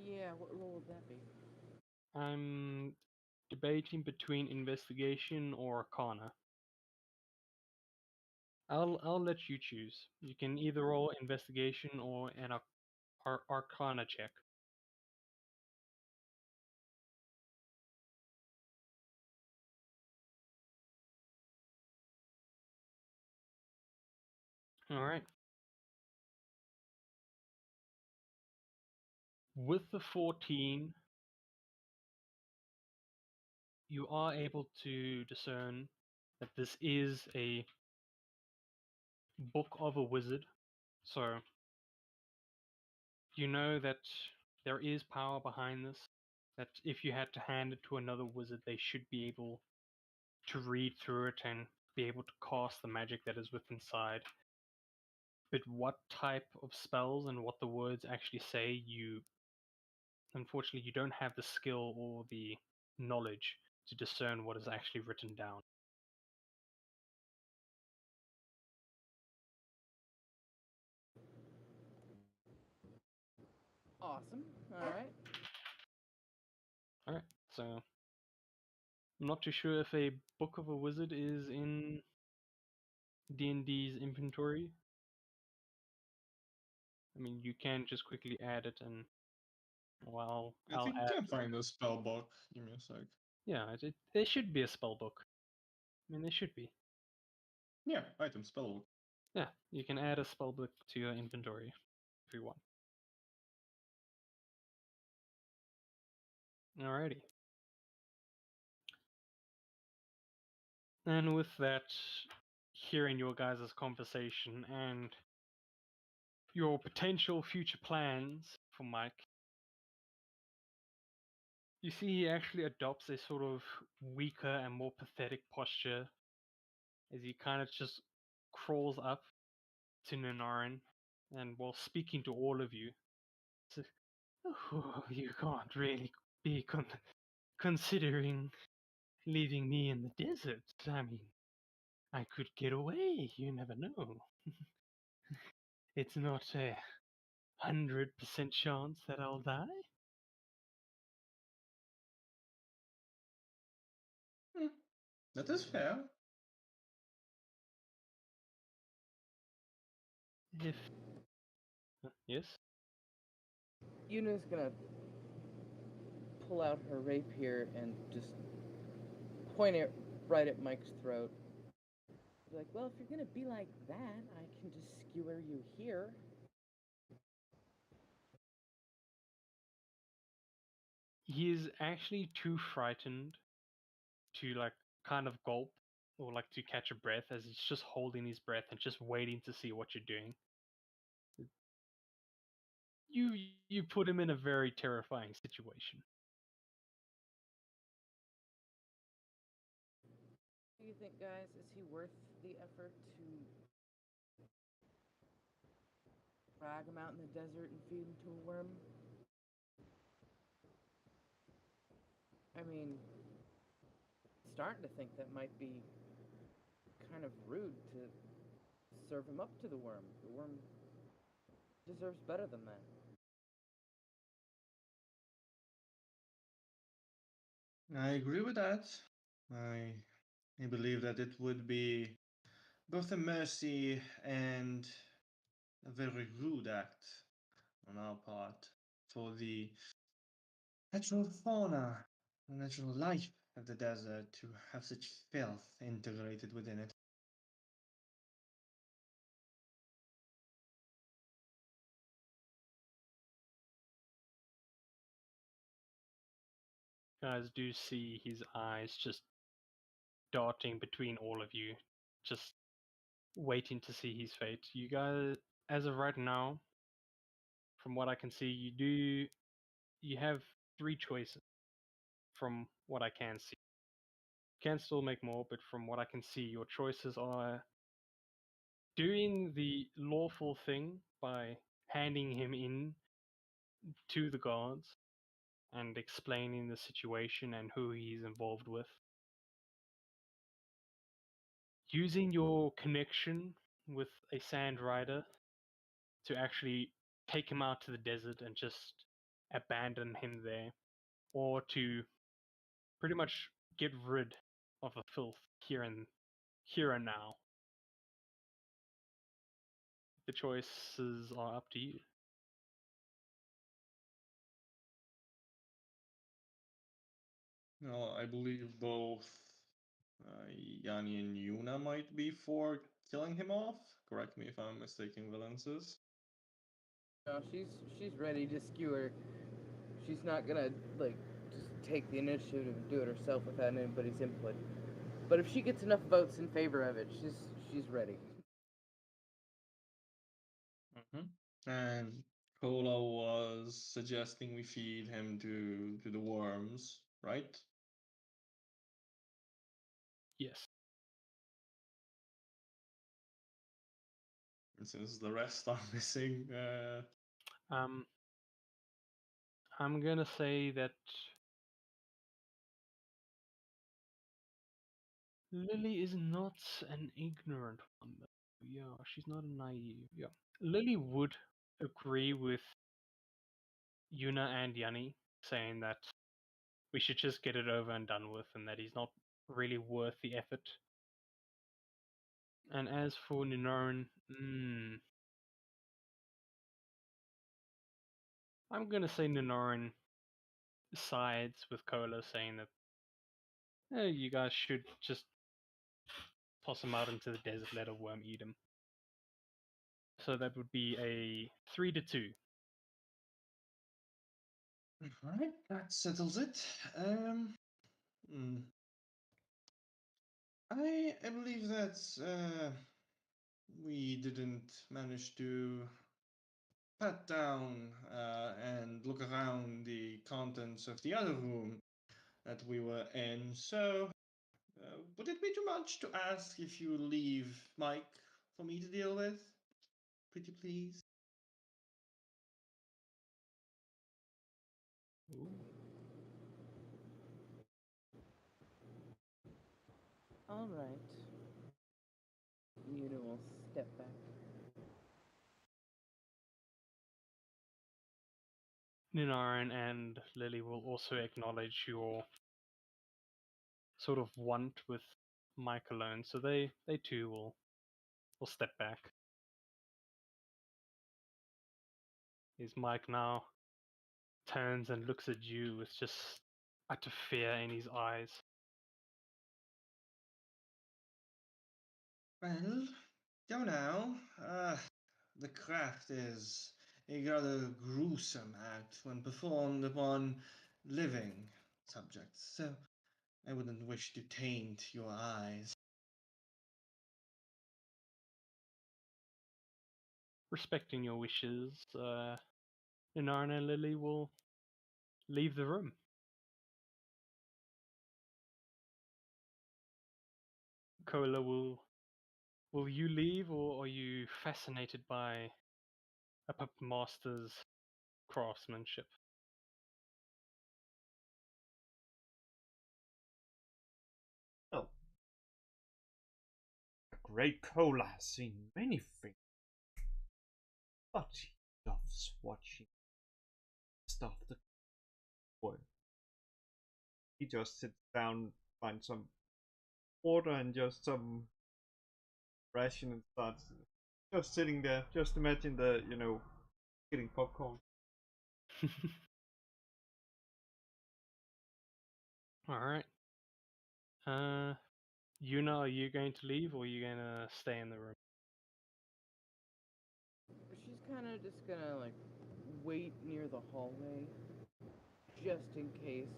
Yeah, what role would that be? I'm debating between investigation or arcana. I'll let you choose. You can either roll investigation or an arcana check. All right. With the 14, you are able to discern that this is a book of a wizard. So you know that there is power behind this. That if you had to hand it to another wizard, they should be able to read through it and be able to cast the magic that is within inside. But what type of spells and what the words actually say, unfortunately you don't have the skill or the knowledge to discern what is actually written down. Awesome. All right. Alright, so I'm not too sure if a Book of a Wizard is in D&D's inventory. I mean, you can just quickly add it, and well, I I'll think add. I can find a spell book. Give me a sec. Yeah, there should be a spell book. I mean, there should be. Yeah, item spell book. Yeah, you can add a spell book to your inventory if you want. Alrighty. And with that, hearing your guys' conversation and your potential future plans for Mike, you see he actually adopts a sort of weaker and more pathetic posture as he kind of just crawls up to Nanarin, and while speaking to all of you, says, "Oh, you can't really be considering leaving me in the desert. I mean, I could get away, you never know. It's not a 100% chance that I'll die." Hmm, that is fair. If yes, Yuna's gonna pull out her rapier and just point it right at Mike's throat. Be like, well, if you're gonna be like that, I can just skewer you here. he is actually too frightened to like kind of gulp or like to catch a breath, as he's just holding his breath and just waiting to see what you're doing. You put him in a very terrifying situation. What do you think, guys? Is he worth the effort to drag him out in the desert and feed him to a worm? I mean, starting to think that might be kind of rude to serve him up to the worm. The worm deserves better than that. I agree with that. I believe that it would be both a mercy and a very rude act on our part for the natural fauna, the natural life of the desert to have such filth integrated within it. You guys do see his eyes just darting between all of you, just waiting to see his fate. You guys, as of right now, from what I can see, you have three choices from what I can see. You can still make more, but from what I can see, your choices are doing the lawful thing by handing him in to the guards and explaining the situation and who he's involved with. Using your connection with a sand rider to actually take him out to the desert and just abandon him there, or to pretty much get rid of the filth here and now. The choices are up to you. No, I believe both Yanni and Yuna might be for killing him off. Correct me if I'm mistaking Valences. No, she's ready to skewer. She's not gonna like just take the initiative and do it herself without anybody's input. But if she gets enough votes in favor of it, she's ready. And Cola was suggesting we feed him to the worms, right? Yes. And since the rest are missing, Um, I'm gonna say that Lily is not an ignorant one. Yeah, she's not a naive. Yeah, Lily would agree with Yuna and Yanni saying that we should just get it over and done with, and that he's not really worth the effort. And as for Ninoran, I'm gonna say Ninoran sides with Cola, saying that you guys should just toss him out into the desert, let a worm eat him. So that would be a 3-2. Alright, that settles it. Hmm. I believe that we didn't manage to pat down and look around the contents of the other room that we were in. So, would it be too much to ask if you leave Mike for me to deal with? Pretty please. Ooh. All right. Yuna will step back. Ninaran and Lily will also acknowledge your sort of want with Mike alone, so they too will step back. Is Mike now turns and looks at you with just utter fear in his eyes. Well, don't know. The craft is a rather gruesome act when performed upon living subjects, so I wouldn't wish to taint your eyes. Respecting your wishes, Ninaran and Lily will leave the room. Kola, will you leave, or are you fascinated by a puppet master's craftsmanship? Well, a great Cola has seen many things, but he loves watching stuff the boy. He just sits down, finds some water and just some ration and starts just sitting there. Just imagine eating popcorn. All right. Yuna, are you going to leave, or are you gonna stay in the room? She's kind of just gonna like wait near the hallway, just in case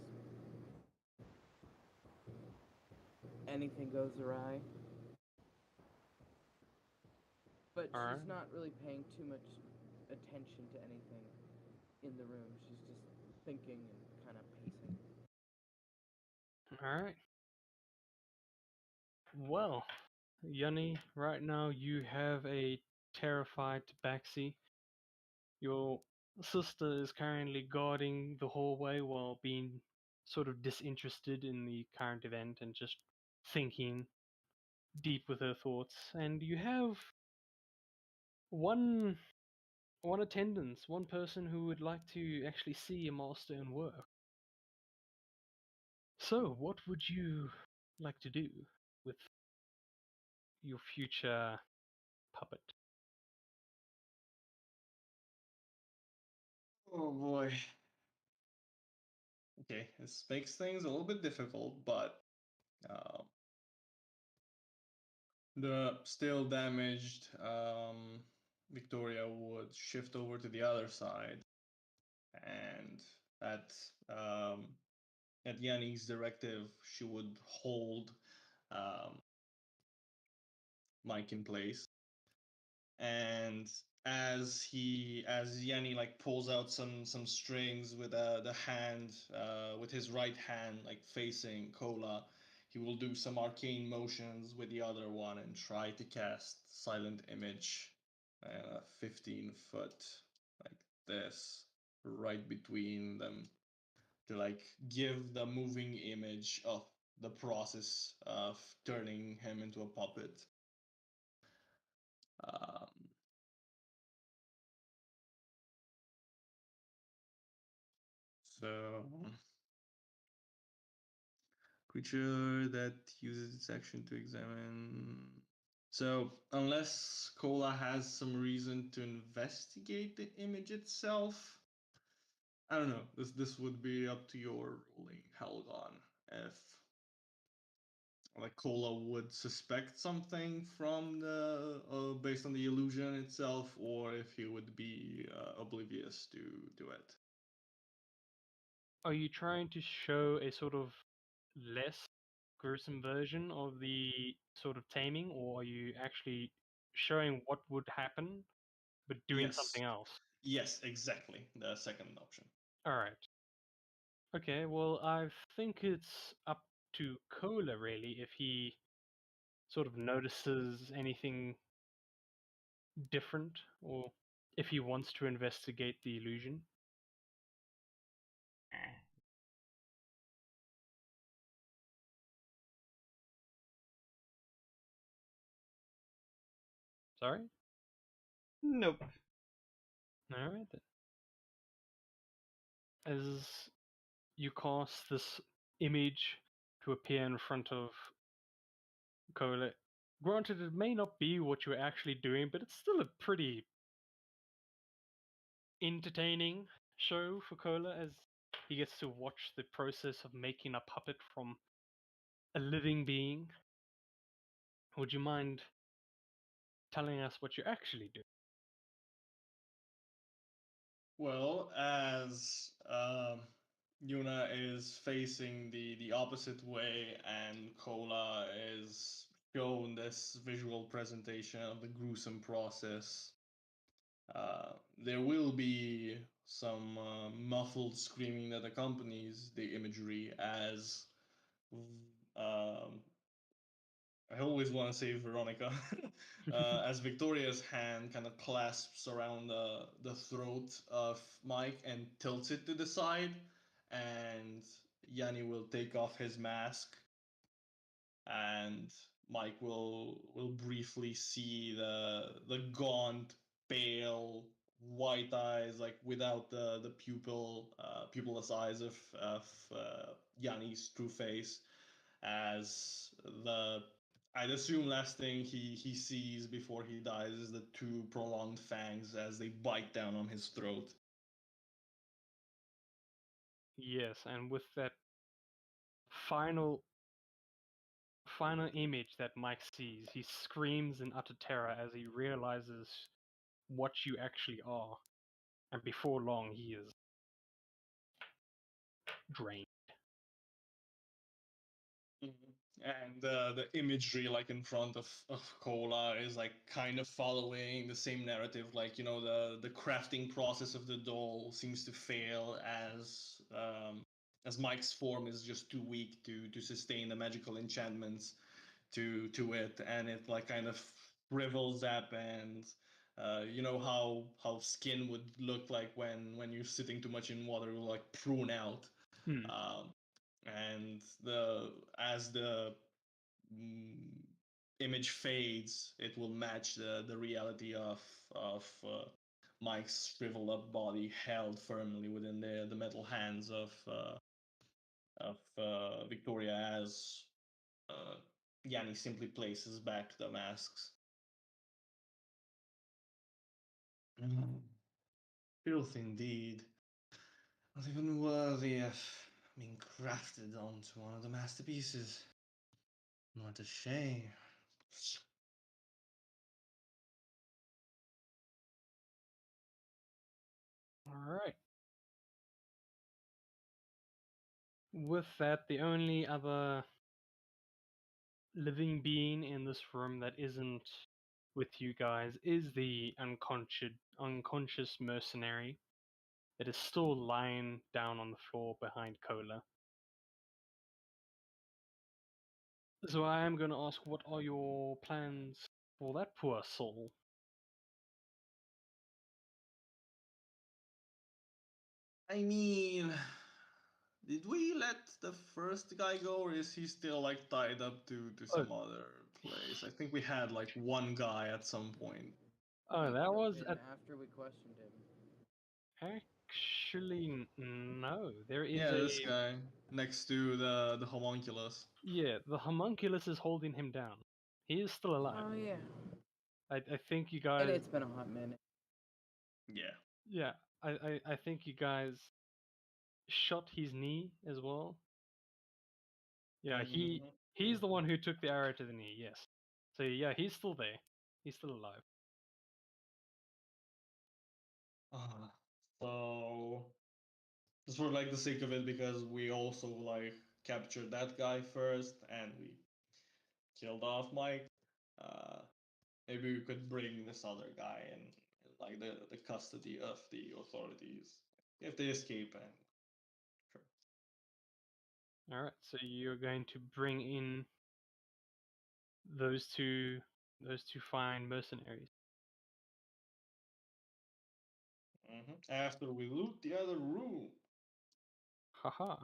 anything goes awry. But All right. she's not really paying too much attention to anything in the room. She's just thinking and kind of pacing. All right. Well, Yanni, right now you have a terrified Tabaxi. Your sister is currently guarding the hallway while being sort of disinterested in the current event and just thinking deep with her thoughts. And you have one attendance, one person who would like to actually see a master in work. So, what would you like to do with your future puppet? Oh boy. Okay, this makes things a little bit difficult, but the still damaged Victoria would shift over to the other side, and um, at Yanni's directive, she would hold um, Mike in place. And as Yanni like pulls out some strings with the hand with his right hand like facing Kola, he will do some arcane motions with the other one and try to cast Silent Image, 15 foot like this, right between them, to like give the moving image of the process of turning him into a puppet. Um, so, creature that uses its action to examine. So, unless Kola has some reason to investigate the image itself, I don't know. This would be up to your ruling, Helgon. If like Kola would suspect something from the based on the illusion itself, or if he would be oblivious to it. Are you trying to show a sort of less gruesome version of the sort of taming, or are you actually showing what would happen but doing Yes. something else? Yes, exactly. The second option. All right. Okay, well, I think it's up to Kola really if he sort of notices anything different or if he wants to investigate the illusion. Sorry? Nope. Alright then. As you cast this image to appear in front of Kola, granted it may not be what you're actually doing, but it's still a pretty entertaining show for Kola as he gets to watch the process of making a puppet from a living being. Would you mind telling us what you actually do? Well, as Yuna is facing the opposite way and Kola is shown this visual presentation of the gruesome process, there will be some muffled screaming that accompanies the imagery as um, I always want to say Veronica, as Victoria's hand kind of clasps around the throat of Mike and tilts it to the side, and Yanni will take off his mask, and Mike will briefly see the gaunt, pale, white eyes, like without the pupilless eyes of Yanni's true face, as the I'd assume last thing he sees before he dies is the two prolonged fangs as they bite down on his throat. Yes, and with that final image that Mike sees, he screams in utter terror as he realizes what you actually are. And before long, he is drained. And the imagery, like in front of Kola, is like kind of following the same narrative. Like, you know, the crafting process of the doll seems to fail as Mike's form is just too weak to sustain the magical enchantments to it, and it like kind of shrivels up, and you know how skin would look like when you're sitting too much in water, it will like prune out. Hmm. And as the image fades, it will match the reality of Mike's shriveled up body held firmly within the metal hands of Victoria as Yanni simply places back the masks. Filth indeed. Not even worthy of being crafted onto one of the masterpieces. What a shame. With that, the only other living being in this room that isn't with you guys is the unconscious mercenary that is still lying down on the floor behind Cola. So I am going to ask, what are your plans for that poor soul? I mean, did we let the first guy go, or is he still like tied up to some other place? I think we had like one guy at some point. Oh, He that jumped was in at after we questioned him. actually no. There is Yeah, a this guy next to the homunculus. yeah. The homunculus is holding him down. He is still alive. Oh yeah. I think you guys. It's been a hot minute. Yeah. Yeah, I think you guys shot his knee as well. Yeah, Mhm. he's the one who took the arrow to the knee. Yes. So yeah, he's still there. He's still alive. So just for like the sake of it, because we also like captured that guy first and we killed off Mike. Uh, maybe we could bring this other guy in like the custody of the authorities if they escape. And sure. All right. So you're going to bring in those two fine mercenaries. After we loot the other room. Haha.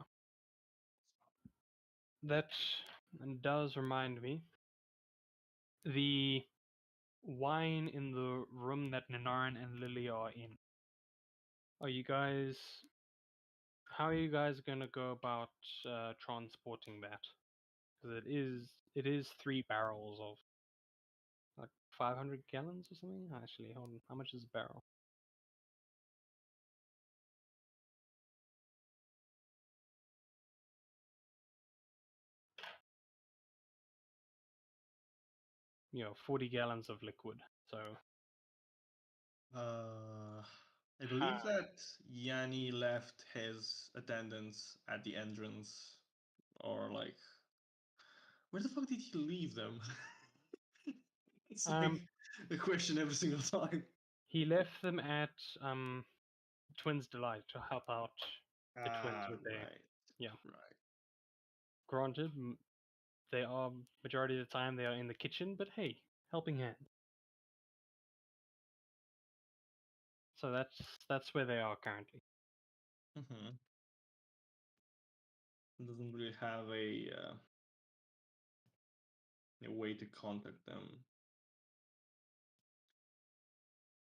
That does remind me. The wine in the room that Ninaran and Lily are in. Are you guys? How are you guys gonna go about transporting that? Because it is 3 barrels of like 500 gallons or something. Actually, hold on. How much is a barrel? You know, 40 gallons of liquid. So I believe that Yanni left his attendants at the entrance, or like, where the fuck did he leave them? It's like the question every single time. he left them at Twins Delight to help out the twins with their Right. yeah. Right. Granted, they are majority of the time they are in the kitchen, but hey, helping hand. So that's where they are currently. Mm-hmm. Doesn't really have a way to contact them.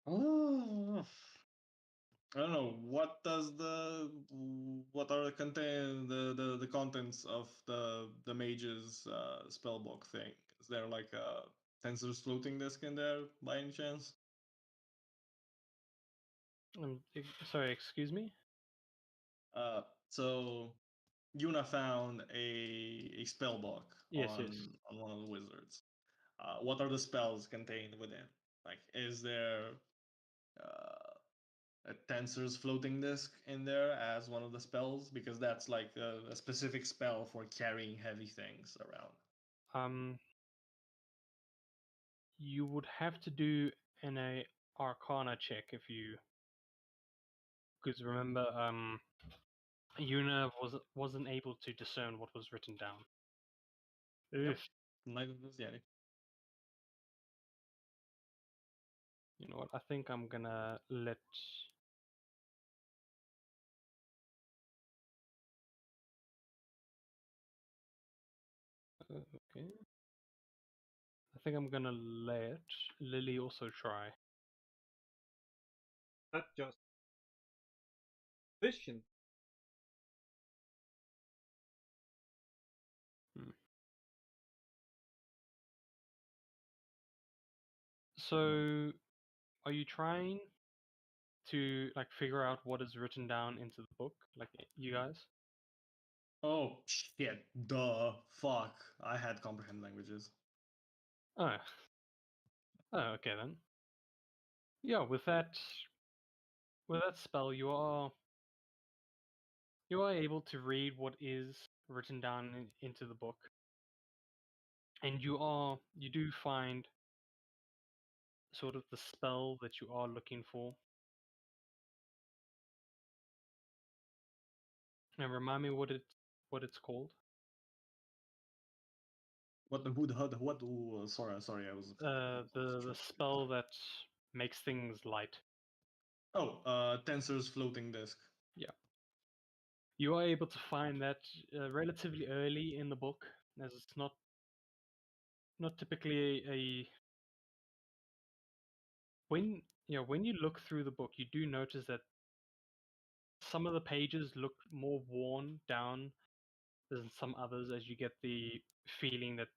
Oh, I don't know. What does what are the the contents of the mage's spellbook thing? Is there like a Tensor's floating disk in there by any chance? Sorry, excuse me. So Yuna found a spell book Yes, yes. on one of the wizards. What are the spells contained within? Like, is there a Tensor's floating disk in there as one of the spells? Because that's like a specific spell for carrying heavy things around. You would have to do an Arcana check if you, because remember, Yuna wasn't able to discern what was written down. Yep. If Neither does Yanni. you know what, I think I'm gonna let. Okay. I think I'm gonna let Lily also try. Not just vision. So, are you trying to like figure out what is written down into the book, like you guys? Oh shit! Duh! Fuck! I had comprehend languages. Oh. Oh, okay then. Yeah, with that spell, you are You are able to read what is written down into the book, and you do find sort of the spell that you are looking for. And remind me what it's called. What the who the what? Ooh, sorry, I was. The spell that makes things light. Oh, Tensor's floating disk. You are able to find that relatively early in the book, as it's not typically a when when you look through the book, you do notice that some of the pages look more worn down than some others, as you get the feeling that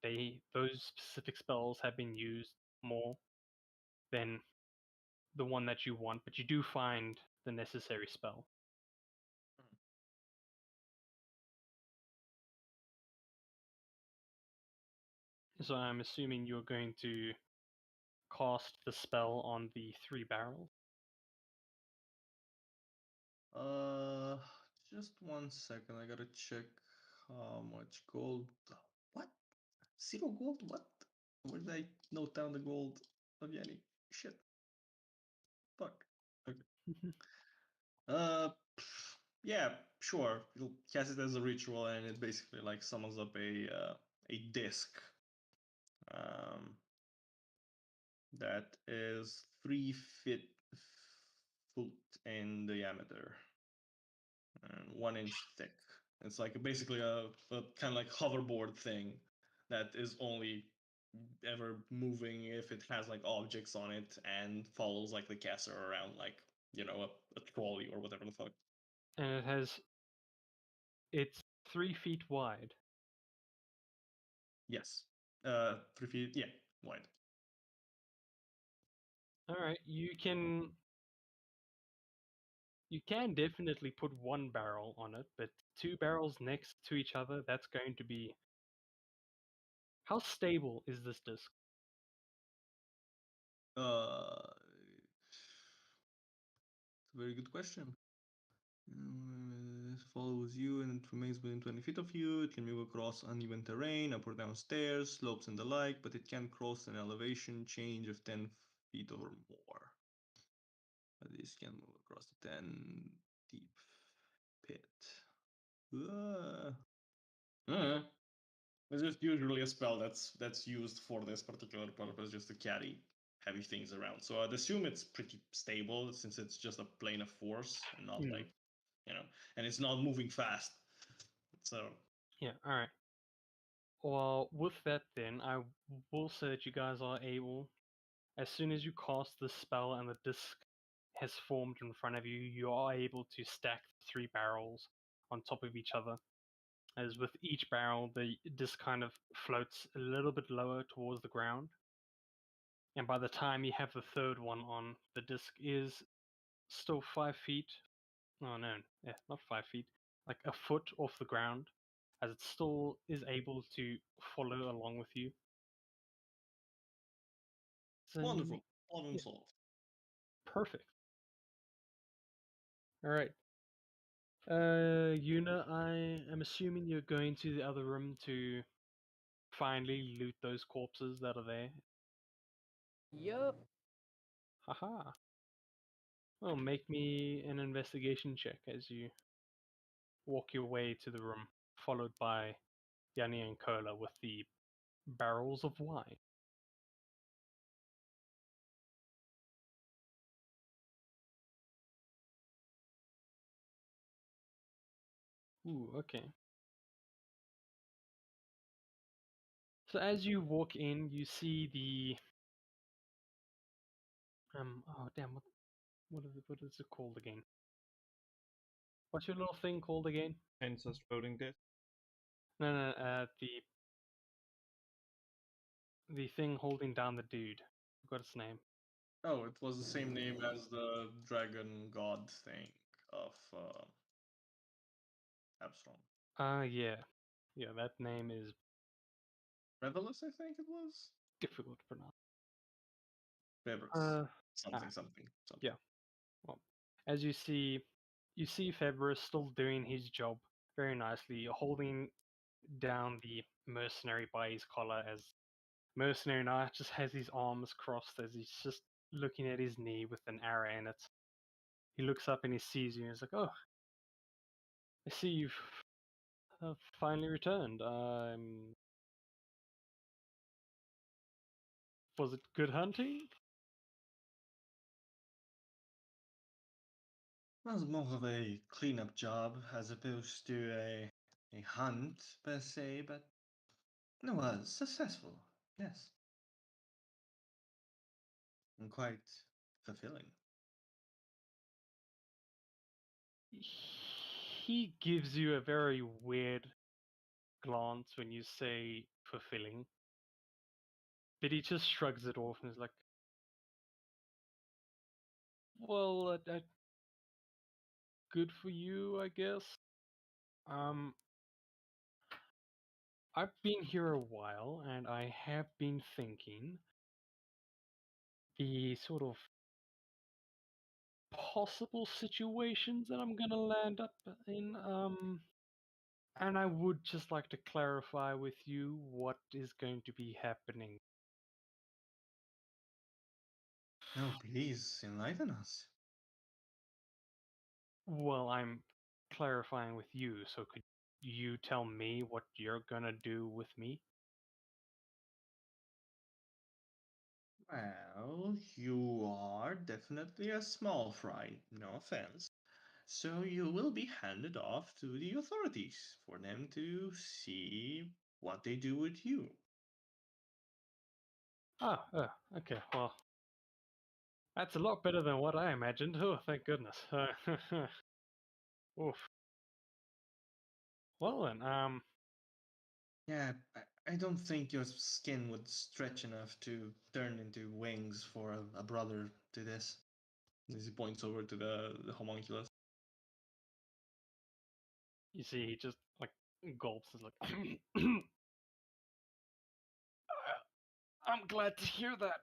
those specific spells have been used more than the one that you want, but you do find the necessary spell. So I'm assuming you're going to cast the spell on the 3 barrels. Just 1 second. I gotta check how much gold. What? 0 gold? What? Where did I note down the gold of Yanni? Shit. Fuck. Okay. Yeah, sure. You'll cast it as a ritual, and it basically like summons up a disc. That is 3 foot in diameter and 1 inch thick. It's like basically a kind of like hoverboard thing that is only ever moving if it has like objects on it and follows like the caster around like a trolley or whatever the fuck. And it's 3 feet wide. Yes. 3 feet, yeah, wide. All right, you can definitely put 1 barrel on it, but 2 barrels next to each other, that's going to be... How stable is this disc? It's a very good question. It follows you and it remains within 20 feet of you. It can move across uneven terrain, up or down stairs, slopes, and the like, but it can cross an elevation change of 10 feet or more. This can move across the 10 deep pit. It's just usually a spell that's used for this particular purpose, just to carry heavy things around. So I'd assume it's pretty stable since it's just a plane of force and not like, and it's not moving fast. So Yeah, all right. Well, with that then, I will say that you guys are able, as soon as you cast the spell and the disc has formed in front of you, you are able to stack 3 barrels on top of each other. As with each barrel, the disc kind of floats a little bit lower towards the ground. And by the time you have the 3rd one on, the disc is still 5 feet. Oh no, yeah, not 5 feet, like a foot off the ground, as it still is able to follow along with you. So wonderful. Problem solved. Perfect. All right. Yuna, I am assuming you're going to the other room to finally loot those corpses that are there. Yup. Haha. Well, make me an investigation check as you walk your way to the room, followed by Yanni and Kola with the barrels of wine. Ooh, okay. So as you walk in, you see the oh damn, what is it called again? What's your little thing called again? Tensor's floating disk. No, the thing holding down the dude. Forgot its name. Oh, it was the same name as the dragon god thing of Absalom. Yeah. Yeah, that name is Revelus, I think it was. difficult to pronounce. Revelus. Ah, Something. yeah. Well, as you see, You see February still doing his job very nicely, holding down the mercenary by his collar as Mercenary Knight just has his arms crossed as he's just looking at his knee with an arrow in it. He looks up and he sees you and he's like, "Oh, I see you've finally returned. Was it good hunting?" It was more of a cleanup job as opposed to a hunt per se, but it was successful, yes. And quite fulfilling. He gives you a very weird glance when you say fulfilling, but he just shrugs it off and is like, "Well, good for you, I guess. Um, I've been here a while, and I have been thinking the sort of possible situations that I'm gonna land up in. And I would just like to clarify with you what is going to be happening." No, please enlighten us. Well, I'm clarifying with you, so could you tell me what you're gonna do with me? Well, you are definitely a small fry, no offense. So you will be handed off to the authorities for them to see what they do with you. Ah, okay, well, that's a lot better than what I imagined. Oh, thank goodness. Oof. Well then, Yeah, I don't think your skin would stretch enough to turn into wings for a brother to this. As he points over to the homunculus. you see, he just like gulps. Is like, I'm glad to hear that.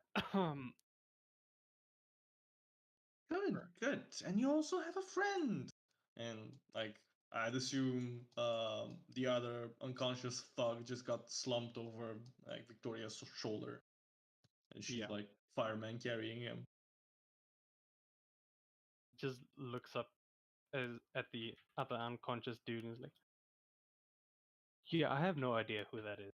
Good, good. And you also have a friend. And like I'd assume the other unconscious thug just got slumped over like Victoria's shoulder. And she's Yeah, like fireman carrying him. just looks up at the other unconscious dude and is like, "Yeah, I have no idea who that is."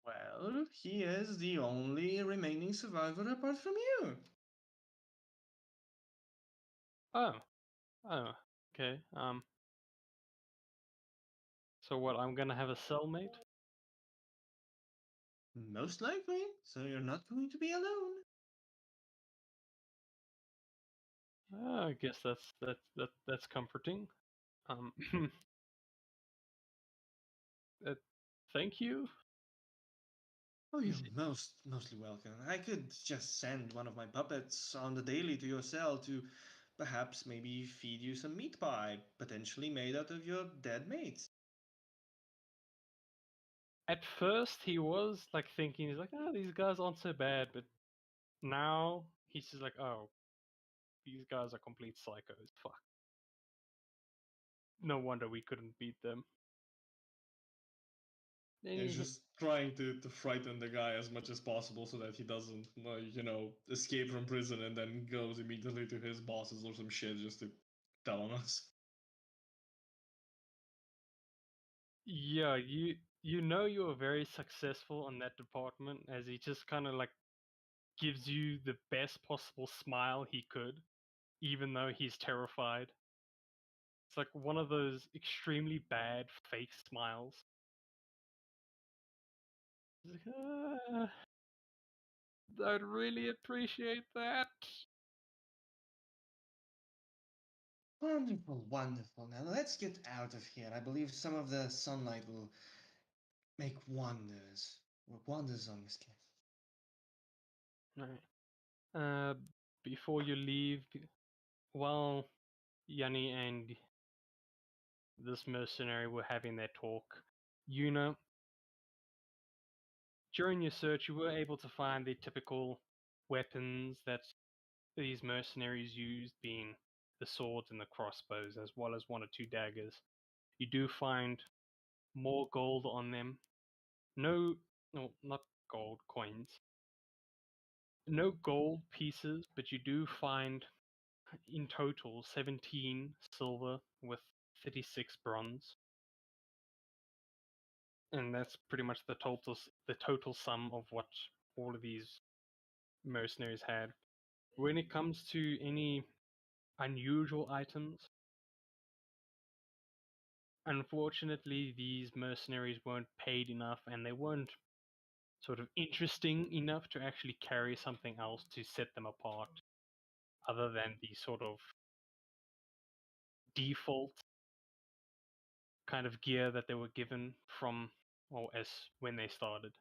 Well, he is the only remaining survivor apart from you. Oh, oh, okay. So what? I'm gonna have a cellmate? Most likely, so you're not going to be alone. I guess that's comforting. Um, uh, thank you. Oh, You you're see, mostly welcome. I could just send one of my puppets on the daily to your cell to perhaps maybe feed you some meat pie, potentially made out of your dead mates. at first he was like thinking, he's like, "Oh, these guys aren't so bad," but now he's just like, "Oh, these guys are complete psychos. Fuck. No wonder we couldn't beat them." Then He's he, just trying to frighten the guy as much as possible so that he doesn't, escape from prison and then goes immediately to his bosses or some shit just to tell on us. yeah, you know you were very successful in that department as he just kind of like gives you the best possible smile he could, even though he's terrified. It's like one of those extremely bad fake smiles. He's like, I'd really appreciate that." Wonderful, wonderful. Now let's get out of here. I believe some of the sunlight will make wonders. Wonders on this case. Alright. Before you leave, while Yanni and this mercenary were having their talk, Yuna, during your search, you were able to find the typical weapons that these mercenaries used, being the swords and the crossbows, as well as one or two daggers. You do find more gold on them. No, not gold coins. No gold pieces, but you do find in total 17 silver with 36 bronze. And that's pretty much the total sum of what all of these mercenaries had. When it comes to any unusual items, unfortunately these mercenaries weren't paid enough and they weren't sort of interesting enough to actually carry something else to set them apart other than the sort of default kind of gear that they were given from, or as when they started.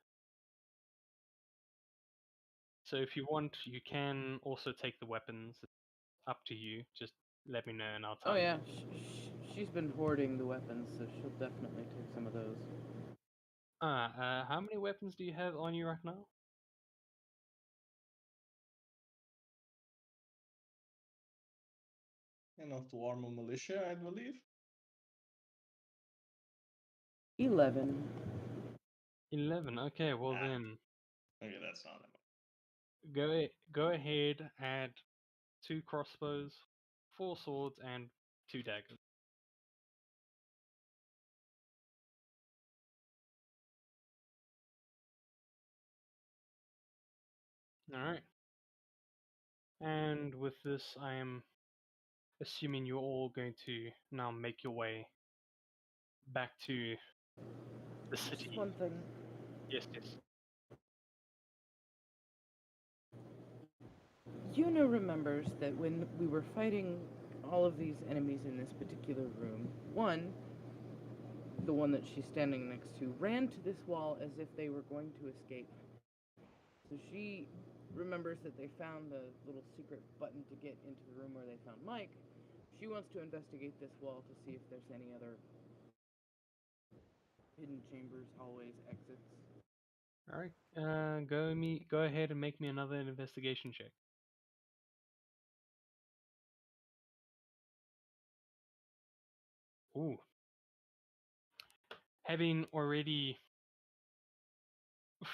So if you want, you can also take the weapons. It's up to you. Just let me know and I'll tell Oh you. yeah, she's been hoarding the weapons, so she'll definitely take some of those. How many weapons do you have on you right now? Enough to arm a militia, I believe. 11. 11. Okay, well Ah. then, Okay, that's not enough. go ahead, add 2 crossbows, 4 swords, and 2 daggers. Alright. And with this, I am assuming you're all going to now make your way back to the Just city. one thing. Yes. Yuna remembers that when we were fighting all of these enemies in this particular room, the one that she's standing next to, ran to this wall as if they were going to escape. So she remembers that they found the little secret button to get into the room where they found Mike. She wants to investigate this wall to see if there's any other hidden chambers, hallways, exits. Alright, go ahead and make me another investigation check. Ooh. Having already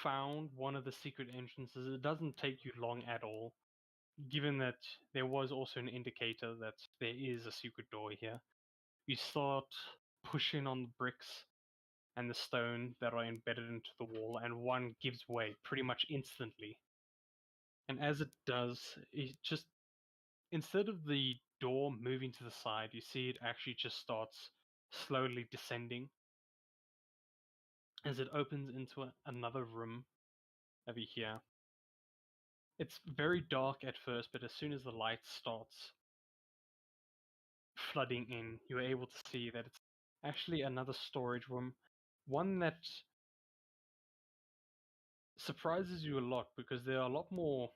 found one of the secret entrances, it doesn't take you long at all, given that there was also an indicator that there is a secret door here. You start pushing on the bricks and the stone that are embedded into the wall, and one gives way pretty much instantly. And as it does, it just, instead of the door moving to the side, you see it actually just starts slowly descending as it opens into another room over here. It's very dark at first, but as soon as the light starts flooding in, you're able to see that it's actually another storage room. One that surprises you a lot because there are a lot more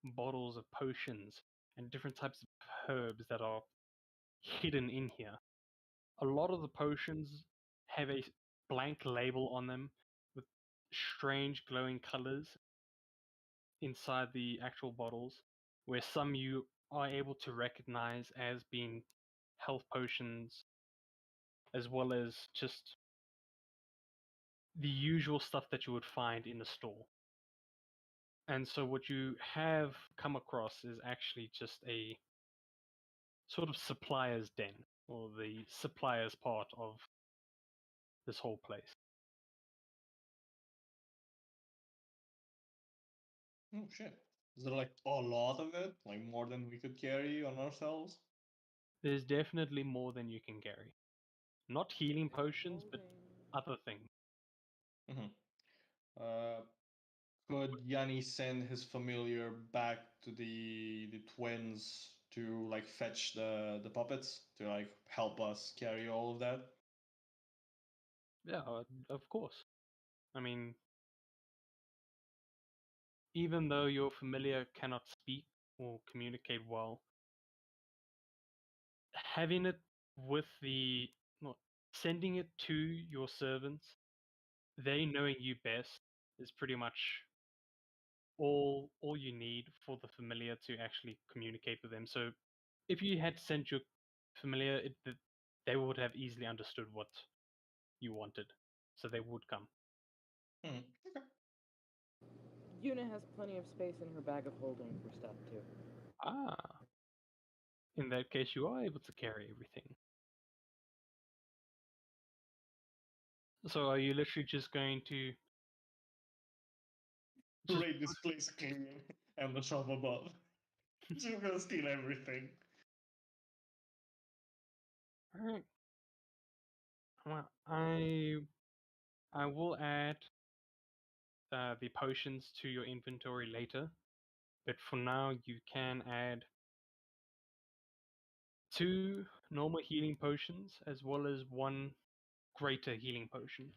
bottles of potions and different types of herbs that are hidden in here. A lot of the potions have a blank label on them with strange glowing colors inside the actual bottles, where some you are able to recognize as being health potions, as well as just the usual stuff that you would find in the store. And so what you have come across is actually just a sort of supplier's den, or the supplier's part of this whole place. Oh shit. Is there like a lot of it? Like more than we could carry on ourselves? There's definitely more than you can carry. Not healing potions, but other things. Mm-hmm. Uh, could Yanni send his familiar back to the twins to like fetch the puppets to like help us carry all of that? Yeah, of course. I mean, even though your familiar cannot speak or communicate well, having it with the, well, sending it to your servants, they knowing you best is pretty much all you need for the familiar to actually communicate with them. So if you had sent your familiar, they would have easily understood what you wanted, so they would come. Okay. Yuna has plenty of space in her bag of holding for stuff too. Ah, in that case, you are able to carry everything. So are you literally just going to just Raid this place clean and the shop above. You're gonna steal everything. all right? Well, I will add the potions to your inventory later, but for now you can add 2 normal healing potions as well as 1 greater healing potion.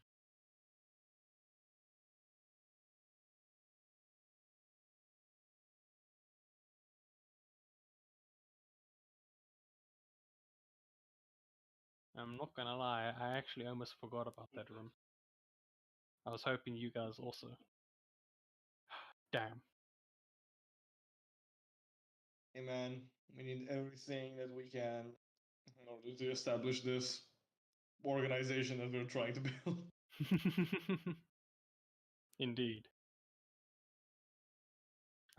I'm not gonna lie, I actually almost forgot about that room. I was hoping you guys also. Damn. Hey man, we need everything that we can in order to establish this organization that we're trying to build. Indeed.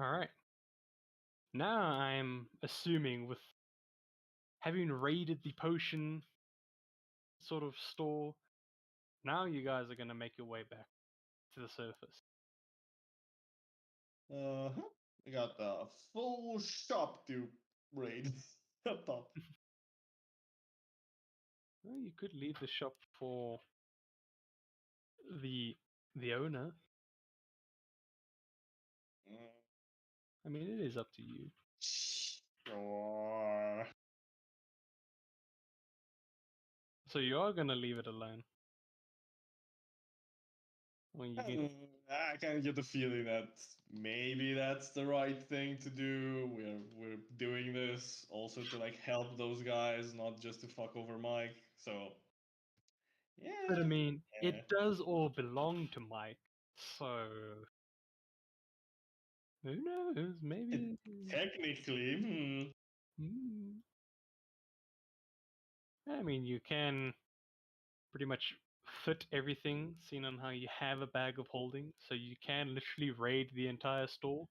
Alright. Now I'm assuming with having raided the potion sort of store, now you guys are gonna make your way back to the surface. Uh-huh. We got the full shop to raid up top. Well, you could leave the shop for the owner. I mean, it is up to you. Sure. So you are gonna leave it alone. When you get I kind of get the feeling that maybe that's the right thing to do. We're doing this also to like help those guys, not just to fuck over Mike. So yeah. But I mean, Yeah. it does all belong to Mike, so who knows? Maybe. Technically, Hmm. I mean, you can pretty much fit everything, seeing on how you have a bag of holding, so you can literally raid the entire store.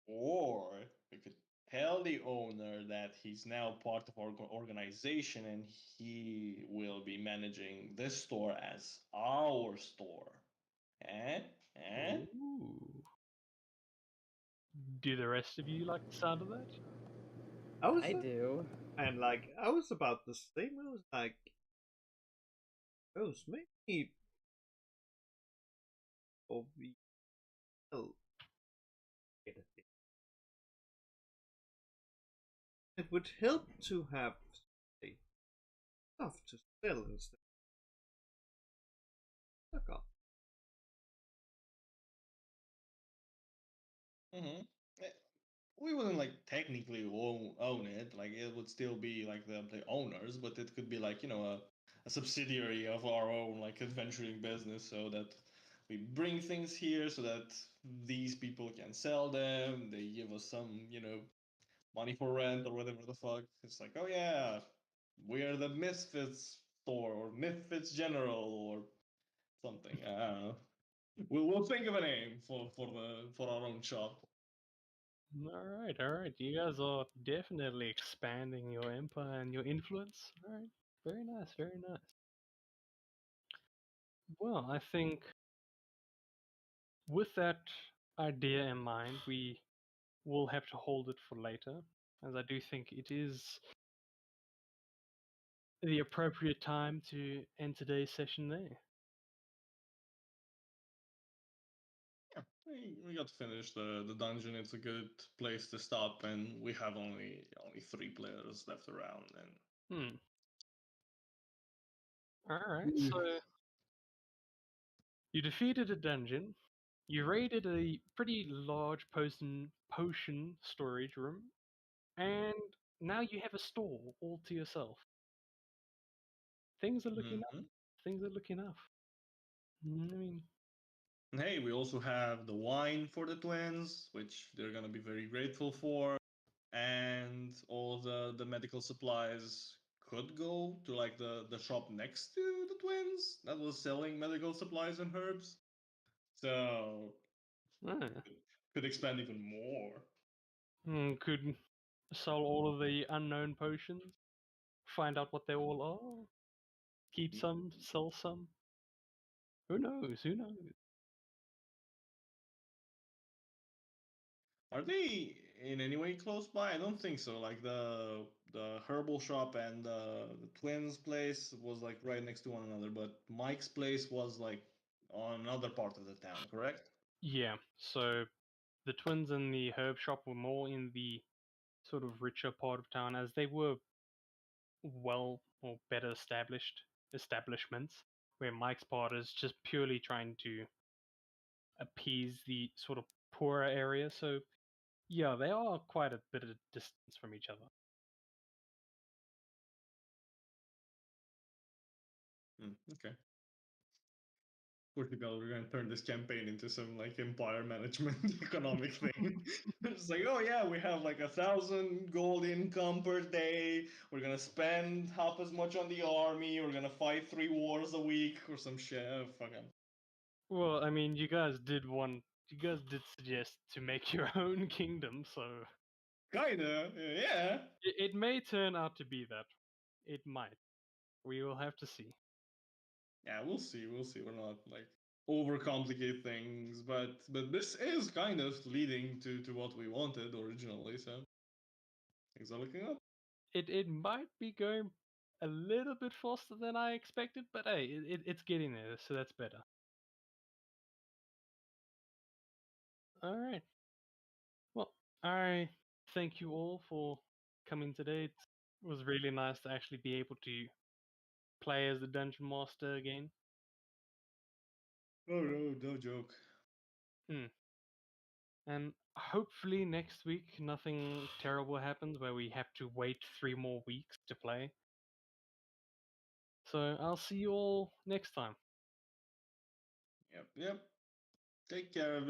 or we could tell the owner that he's now part of our organization and he will be managing this store as our store. Eh? Eh? Ooh. Do the rest of you like the sound of that? I was I do. and like I was about the same. I was like, oh, maybe of the hell. It would help to have say, stuff to sell instead. Fuck up. Mm-hmm. We wouldn't like technically own it. Like it would still be like the owners, but it could be like a subsidiary of our own like adventuring business, so that we bring things here so that these people can sell them. They give us some money for rent or whatever the fuck. It's like, oh yeah, we're the Misfits store or Misfits General or something. I don't know. We'll think of a name for our own shop. All right. You guys are definitely expanding your empire and your influence. All right, very nice, very nice. Well, I think with that idea in mind, we will have to hold it for later, as I do think it is the appropriate time to end today's session there. Yeah, we got to finish the dungeon. It's a good place to stop, and we have only 3 players left around. And All right, so you defeated a dungeon. You raided a pretty large potion storage room, and now you have a store all to yourself. Things are looking up. Mhm. Things are looking up. I mean, And hey, we also have the wine for the twins, which they're gonna be very grateful for. and all the medical supplies could go to like the shop next to the twins that was selling medical supplies and herbs. So Ah, could expand even more. could sell all of the unknown potions, find out what they all are, keep some, sell some. Who knows? Who knows? Are they in any way close by? I don't think so. Like the herbal shop and the twins place was like right next to one another, but Mike's place was like on another part of the town, correct? Yeah, so the twins and the herb shop were more in the sort of richer part of town, as they were well or better established establishments, where Mike's part is just purely trying to appease the sort of poorer area. So yeah, they are quite a bit of distance from each other. Okay. Portugal, we're gonna turn this campaign into some like empire management economic thing. It's like, oh yeah, we have like 1,000 gold income per day. We're gonna spend half as much on the army. We're gonna fight 3 wars a week or some shit. Fucking. Well, I mean, you guys did suggest to make your own kingdom, so Kinda, yeah. it may turn out to be that. It might. We will have to see. Yeah, we'll see. We'll see. We're not like overcomplicate things, but this is kind of leading to what we wanted originally. So things are looking up. It might be going a little bit faster than I expected, but hey, it's getting there, so that's better. All right. Well, I thank you all for coming today. It was really nice to actually be able to play as the dungeon master again. Oh no, no joke. And hopefully next week nothing terrible happens where we have to wait 3 more weeks to play. So I'll see you all next time. Yep, yep. Take care,